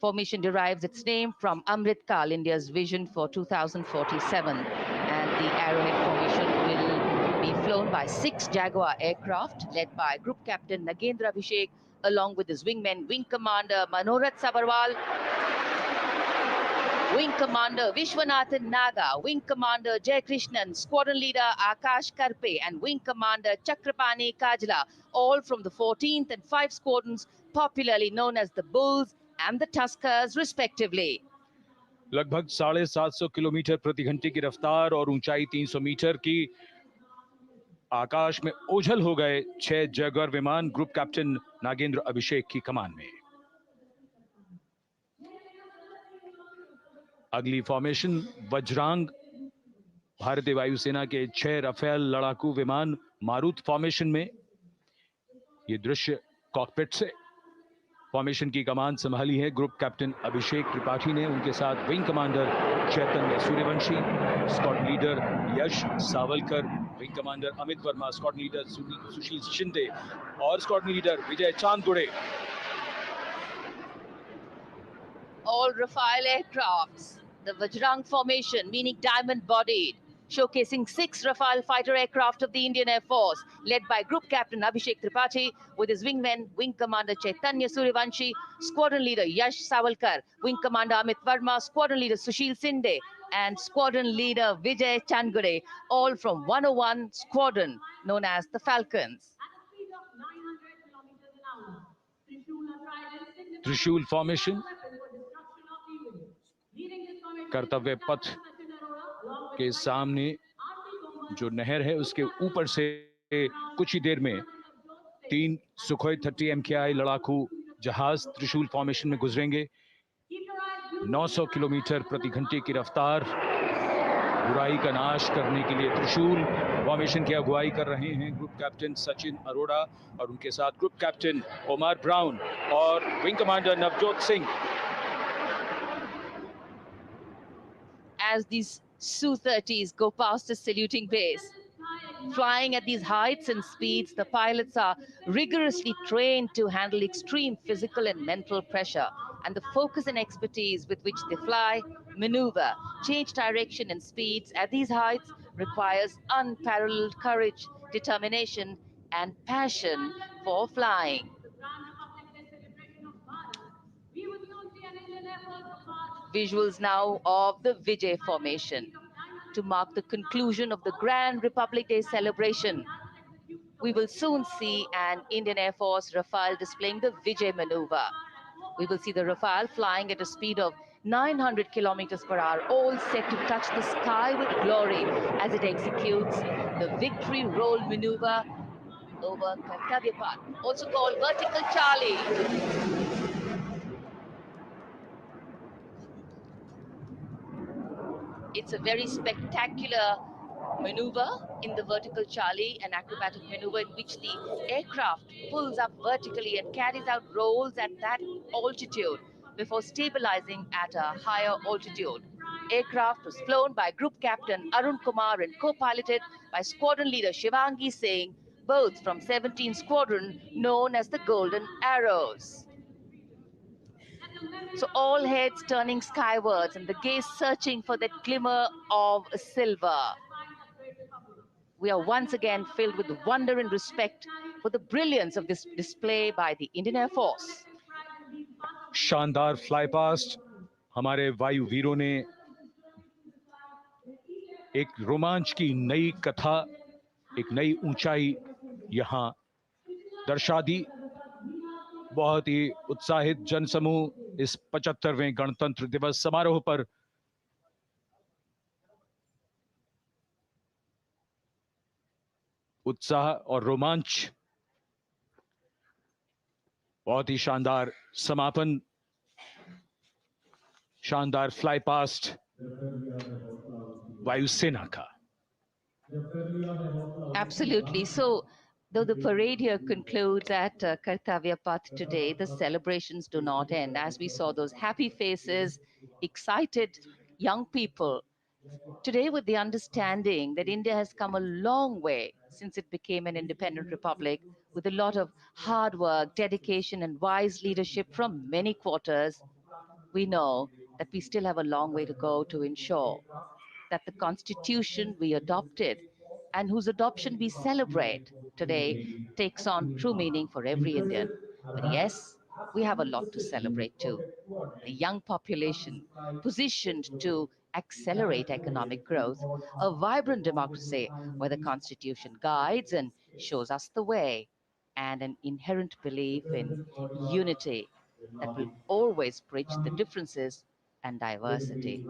Formation derives its name from Amrit Kal, India's vision for 2047. And the Arrowhead formation will be flown by 6 Jaguar aircraft led by Group Captain Nagendra Abhishek along with his wingmen, Wing Commander Manorat Sabarwal, Wing Commander Vishwanathan Naga, Wing Commander Jay Krishnan, Squadron Leader Akash Karpe and Wing Commander Chakrapani Kajla, all from the 14th and 5 squadrons, popularly known as the Bulls and the Tuskers respectively. लगभग 750 kilometre प्रति घंटे की रफ्तार और ऊंचाई 300 metre की आकाश में ओझल हो गए 6 जैगुआर विमान ग्रुप कैप्टन नागेंद्र अभिषेक की कमान में। अगली फॉर्मेशन वज्रांग, भारतीय वायुसेना के 6 राफेल लड़ाकू विमान मारुत फॉर्मेशन में। ये दृश्य कॉकपिट से। फॉर्मेशन की कमान संभाली है ग्रुप कैप्टन अभिषेक त्रिपाठी ने, उनके साथ wing commander Chaitanya Suryavanshi, squadron leader Yash Savalkar, wing commander Amit Verma, squadron leader Sushil Shinde और squadron leader Vijay Chandgude. All Rafale aircrafts, the Vajrang formation, meaning diamond-bodied, showcasing 6 Rafale fighter aircraft of the Indian Air Force, led by Group Captain Abhishek Tripathi, with his wingmen, Wing Commander Chaitanya Suryavanshi, Squadron Leader Yash Savalkar, Wing Commander Amit Verma, Squadron Leader Sushil Sinde, and squadron leader Vijay Changure, all from 101 Squadron, known as the Falcons. त्रिशूल formation कर्तव्य पथ के सामने जो नहर है उसके ऊपर से कुछ ही देर में 3 सुखोई 30 MKI लड़ाकू जहाज त्रिशूल फॉर्मेशन में गुजरेंगे। 900 किलोमीटर प्रति घंटे की रफ्तार, बुराई का नाश करने के लिए त्रिशूल फॉर्मेशन की अगुवाई कर रहे हैं ग्रुप कैप्टन सचिन अरोड़ा और उनके साथ ग्रुप कैप्टन ओमार ब्राउन और wing commander Navjot Singh. As these Su-30s go past the saluting base, flying at these heights and speeds, the pilots are rigorously trained to handle extreme physical and mental pressure. And the focus and expertise with which they fly, maneuver, change direction and speeds at these heights requires unparalleled courage, determination, and passion for flying. Visuals now of the Vijay formation to mark the conclusion of the Grand Republic Day celebration. We will soon see an Indian Air Force Rafale displaying the Vijay maneuver. We will see the Rafale flying at a speed of 900 kilometers per hour, all set to touch the sky with glory as it executes the victory roll maneuver over Kartavya Path, also called Vertical Charlie. It's a very spectacular maneuver in the Vertical Charlie, an acrobatic maneuver in which the aircraft pulls up vertically and carries out rolls at that altitude before stabilizing at a higher altitude. Aircraft was flown by Group Captain Arun Kumar and co-piloted by Squadron Leader Shivangi Singh, both from 17 Squadron, known as the Golden Arrows. So all heads turning skywards and the gaze searching for that glimmer of silver. We are once again filled with wonder and respect for the brilliance of this display by the Indian Air Force. शानदार fly past हमारे वायु वीरों ने एक रोमांच की नई कथा, एक नई ऊंचाई यहां दर्शा दी। बहुत ही उत्साहित जनसमूह इस 75वें गणतंत्र दिवस समारोह पर उत्साह और रोमांच, बहुत ही शानदार समापन, शानदार फ्लाई पास्ट वायुसेना का। Absolutely. So, though the parade here concludes at Kartavya Path today, the celebrations do not end. As we saw those happy faces, excited young people, today with the understanding that India has come a long way since it became an independent republic, with a lot of hard work, dedication, and wise leadership from many quarters, we know that we still have a long way to go to ensure that the constitution we adopted and whose adoption we celebrate today takes on true meaning for every Indian. But yes, we have a lot to celebrate too. A young population positioned to accelerate economic growth, a vibrant democracy where the constitution guides and shows us the way, and an inherent belief in unity that will always bridge the differences and diversity.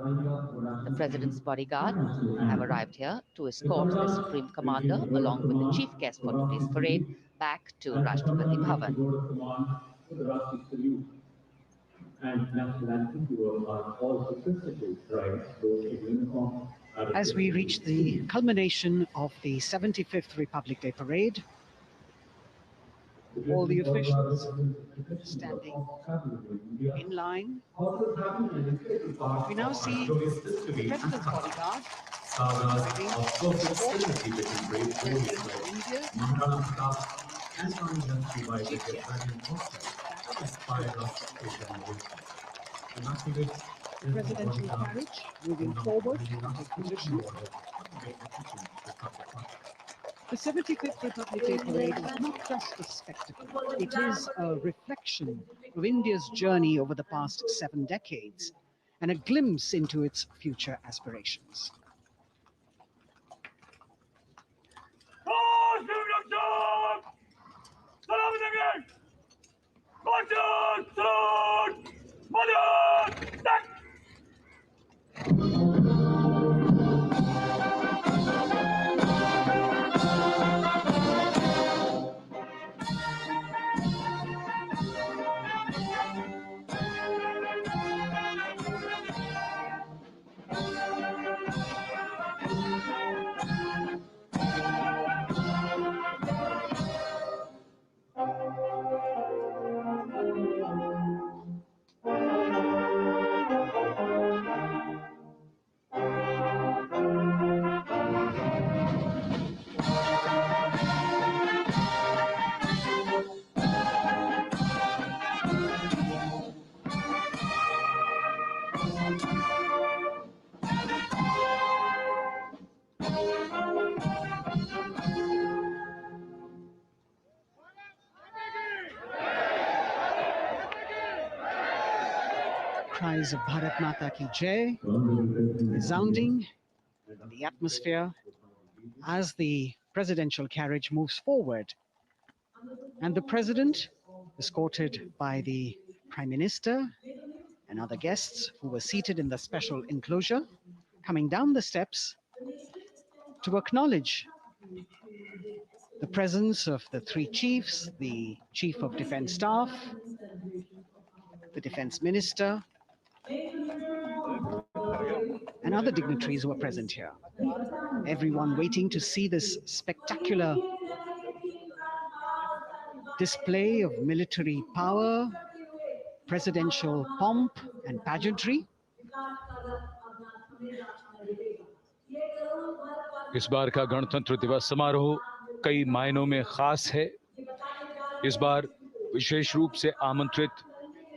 The President's bodyguard have arrived here to escort the Supreme Commander along with the chief guest for today's parade back to Rashtrapati Bhavan. As we reach the culmination of the 75th Republic Day Parade, all the officials standing in line. We now see the President's bodyguard presidential carriage moving forward to take position. The 75th Republic Day Parade is not just a spectacle. It is a reflection of India's journey over the past 7 decades and a glimpse into its future aspirations. Cries of Bharat Mata Ki Jai resounding in the atmosphere as the presidential carriage moves forward. And the president, escorted by the Prime Minister and other guests who were seated in the special enclosure, coming down the steps to acknowledge the presence of the three chiefs, the Chief of Defence Staff, the Defence Minister, and other dignitaries who are present here. Everyone waiting to see this spectacular display of military power, presidential pomp and pageantry. इस बार का गणतंत्र दिवस समारोह कई मायनों में खास है। इस बार विशेष रूप से आमंत्रित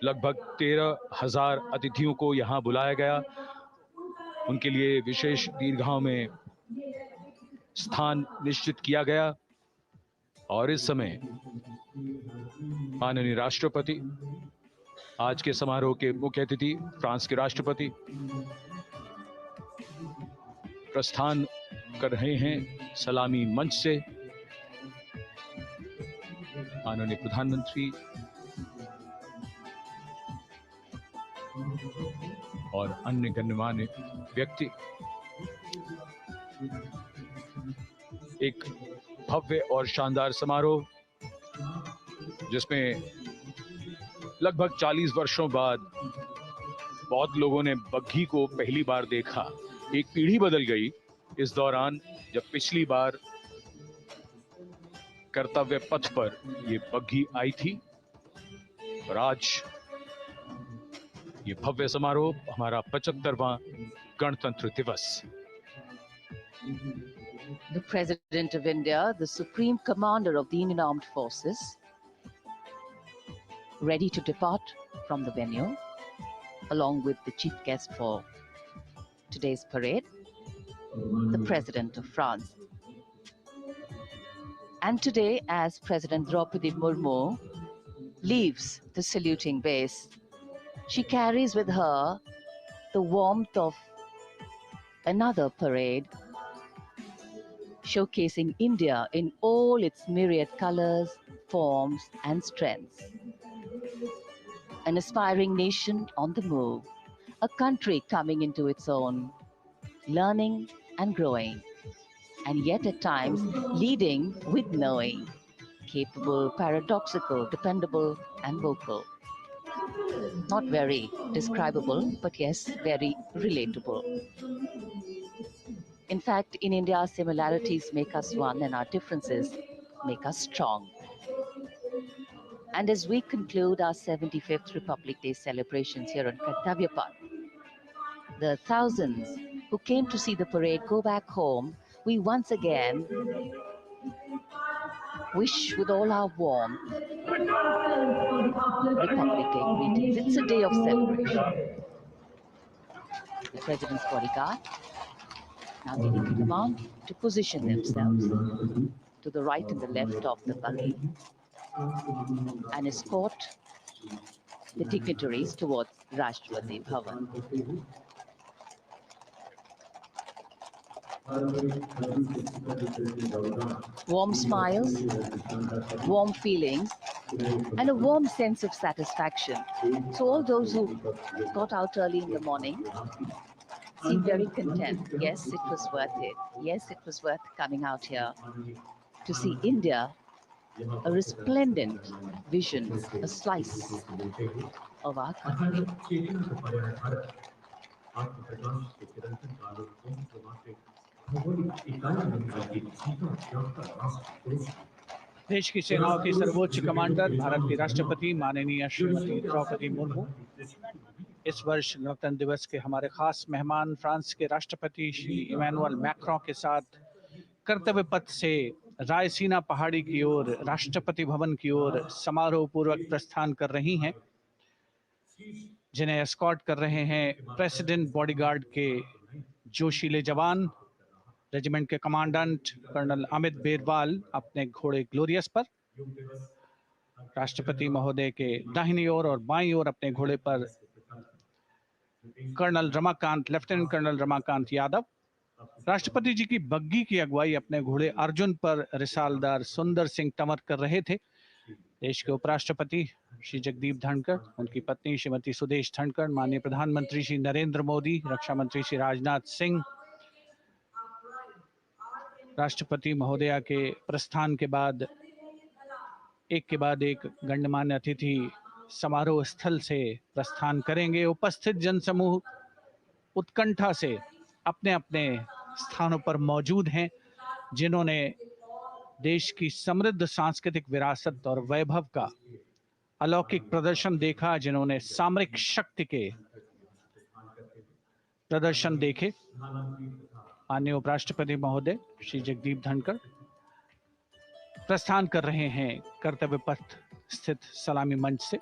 लगभग 13,000 अतिथियों को यहां बुलाया गया। उनके लिए विशेष दीर्घाओं में स्थान निश्चित किया गया और इस समय माननीय राष्ट्रपति, आज के समारोह के मुख्य अतिथि फ्रांस के राष्ट्रपति प्रस्थान कर रहे हैं सलामी मंच से। माननीय प्रधानमंत्री और अन्य गणमान्य व्यक्ति एक भव्य और शानदार समारोह जिसमें लगभग 40 वर्षों बाद बहुत लोगों ने बग्घी को पहली बार देखा। एक पीढ़ी बदल गई इस दौरान, जब पिछली बार कर्तव्य पथ पर ये बग्घी आई थी और आज ये भव्य समारोह हमारा 75वां गणतंत्र दिवस। The President of India, the Supreme Commander of the Indian Armed Forces, ready to depart from the venue, along with the chief guest for today's parade, the President of France. And today, as President Draupadi Murmu leaves the saluting base, she carries with her the warmth of another parade, showcasing India in all its myriad colors, forms, and strengths. An aspiring nation on the move, a country coming into its own, learning and growing, and yet at times leading with knowing, capable, paradoxical, dependable, and vocal. Not very describable, but yes, very relatable. In fact, in India, similarities make us one and our differences make us strong. And as we conclude our 75th Republic Day celebrations here on Kartavya Path, the thousands who came to see the parade go back home, we once again wish with all our warmth Republic Day greetings. It's a day of celebration. The President's bodyguard now taking the command to position themselves to the right and the left of the buggy. An escort the dignitaries towards Rashtrapati Bhavan. Warm smiles, warm feelings, and a warm sense of satisfaction. So all those who got out early in the morning seemed very content. Yes, it was worth it. Yes, it was worth coming out here to see India, a resplendent vision, a slice of our country. देश की सेनाओं की सर्वोच्च commander Bharat की राष्ट्रपति माननीय श्रीमती द्रौपदी मुर्मू इस वर्ष गणतंत्र दिवस के हमारे खास मेहमान फ्रांस के राष्ट्रपति श्री इमैनुअल मैक्रों के साथ कर्तव्य पथ से रायसीना पहाड़ी की ओर राष्ट्रपति भवन की ओर समारोह पूर्वक प्रस्थान कर रही हैं, जिन्हें एस्कॉर्ट कर रहे हैं प्रेसिडेंट बॉडीगार्ड के जोशीले जवान, रेजिमेंट के कमांडेंट कर्नल अमित बेरवाल अपने घोड़े ग्लोरियस पर, राष्ट्रपति महोदय के दाहिनी ओर और बाईं ओर अपने घोड़े पर colonel Ramakant, lieutenant colonel Ramakant Yadav, राष्ट्रपति जी की बग्गी की अगुवाई अपने घोड़े अर्जुन पर रिसालदार सुंदर सिंह तंवर कर रहे थे। देश के उपराष्ट्रपति श्री जगदीप धनखड़, उनकी पत्नी श्रीमती सुदेश धनखड़, माननीय प्रधानमंत्री श्री नरेंद्र मोदी, रक्षा मंत्री श्री राजनाथ सिंह, राष्ट्रपति महोदया के प्रस्थान के बाद एक के बाद एक गण्यमान्य अतिथि समारोह स्थल से प्रस्थान करेंगे। उपस्थित जनसमूह उत्कंठा से अपने अपने स्थानों पर मौजूद हैं, जिन्होंने देश की समृद्ध सांस्कृतिक विरासत और वैभव का अलौकिक प्रदर्शन देखा, जिन्होंने सामरिक शक्ति के प्रदर्शन देखे। माननीय उपराष्ट्रपति महोदय श्री जगदीप धनखड़ प्रस्थान कर रहे हैं कर्तव्य पथ स्थित सलामी मंच से।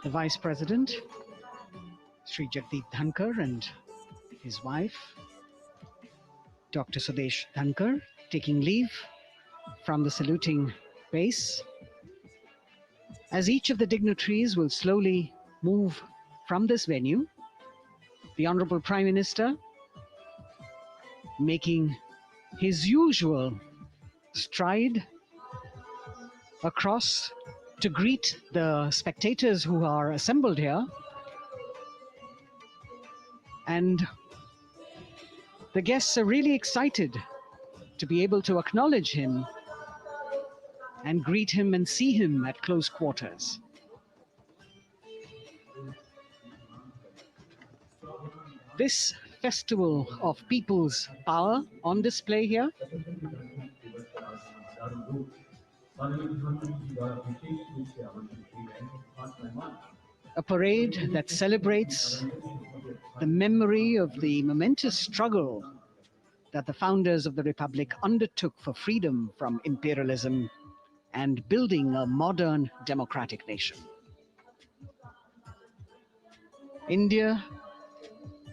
The Vice President, Sri Jagdeep Dhankar, and his wife, Dr. Sudesh Dhankar, taking leave from the saluting base. As each of the dignitaries will slowly move from this venue, the Honorable Prime Minister, making his usual stride across to greet the spectators who are assembled here. And the guests are really excited to be able to acknowledge him and greet him and see him at close quarters. This festival of people's power on display here a parade that celebrates the memory of the momentous struggle that the founders of the Republic undertook for freedom from imperialism and building a modern democratic nation. India,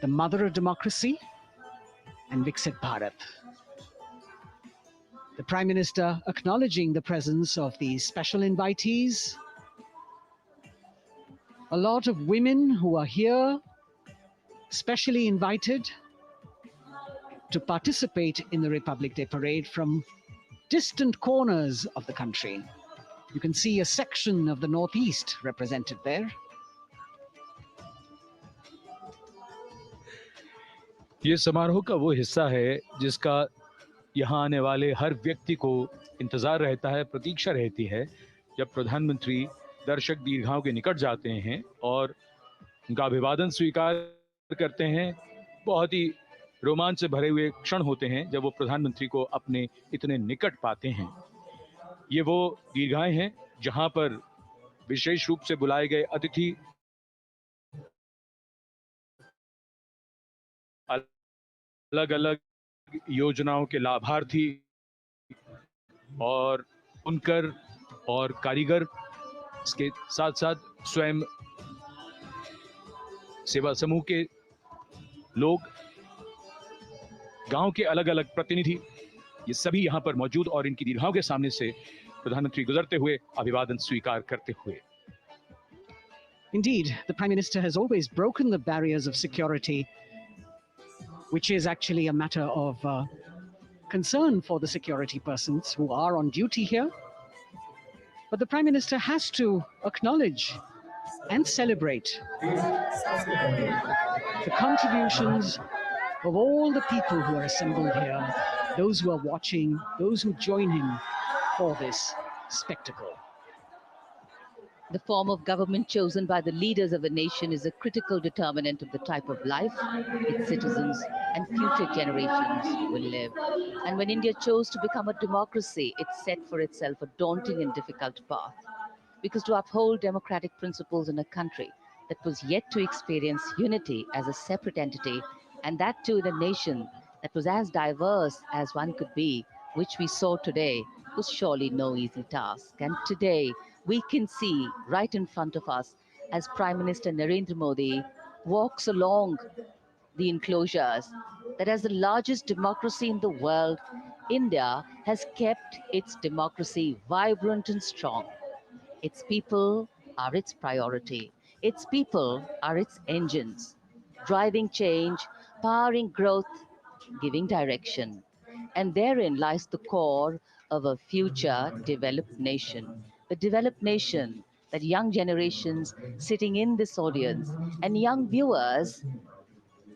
the mother of democracy, and Viksit Bharat. The Prime Minister acknowledging the presence of these special invitees. A lot of women who are here, specially invited to participate in the Republic Day Parade from distant corners of the country. You can see a section of the Northeast represented there. ये समारोह का वो हिस्सा है जिसका यहाँ आने वाले हर व्यक्ति को इंतजार रहता है, प्रतीक्षा रहती है, जब प्रधानमंत्री दर्शक दीर्घाओं के निकट जाते हैं और उनका अभिवादन स्वीकार करते हैं। बहुत ही रोमांच से भरे हुए क्षण होते हैं जब वो प्रधानमंत्री को अपने इतने निकट पाते हैं। ये वो दीर्घाएं हैं जहां पर विशेष रूप से बुलाए गए अतिथि अलग अलग योजनाओं के लाभार्थी और बुनकर और कारीगर, इसके साथ साथ स्वयं सेवा समूह के लोग, गांव के अलग अलग प्रतिनिधि ये सभी यहाँ पर मौजूद और इनकी दीर्घाओं के सामने से प्रधानमंत्री गुजरते हुए अभिवादन स्वीकार करते हुए। Indeed, the Prime Minister has always broken the barriers of security, which is actually a matter of concern for the security persons who are on duty here. But the Prime Minister has to acknowledge and celebrate the contributions of all the people who are assembled here, those who are watching, those who join him for this spectacle. The form of government chosen by the leaders of a nation is a critical determinant of the type of life its citizens and future generations will live. And when India chose to become a democracy, it set for itself a daunting and difficult path. Because to uphold democratic principles in a country that was yet to experience unity as a separate entity, and that too in a nation that was as diverse as one could be, which we saw today, was surely no easy task. And today, we can see right in front of us as Prime Minister Narendra Modi walks along the enclosures that as the largest democracy in the world, India has kept its democracy vibrant and strong. Its people are its priority. Its people are its engines, driving change, powering growth, giving direction. And therein lies the core of a future developed nation. A developed nation that young generations sitting in this audience and young viewers,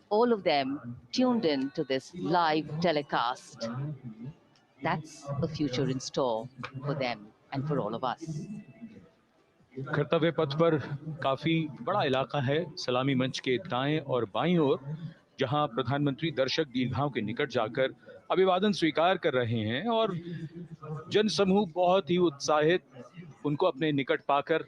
all of them tuned in to this live telecast. That's a future in store for them and for all of us. कर्तव्य पथ पर काफी बड़ा इलाका है सलामी मंच के दाएं और बाईं ओर, जहां प्रधानमंत्री दर्शक दीर्घाओं के निकट जाकर अभिवादन स्वीकार कर रहे हैं और जनसमूह बहुत ही उत्साहित उनको अपने निकट पाकर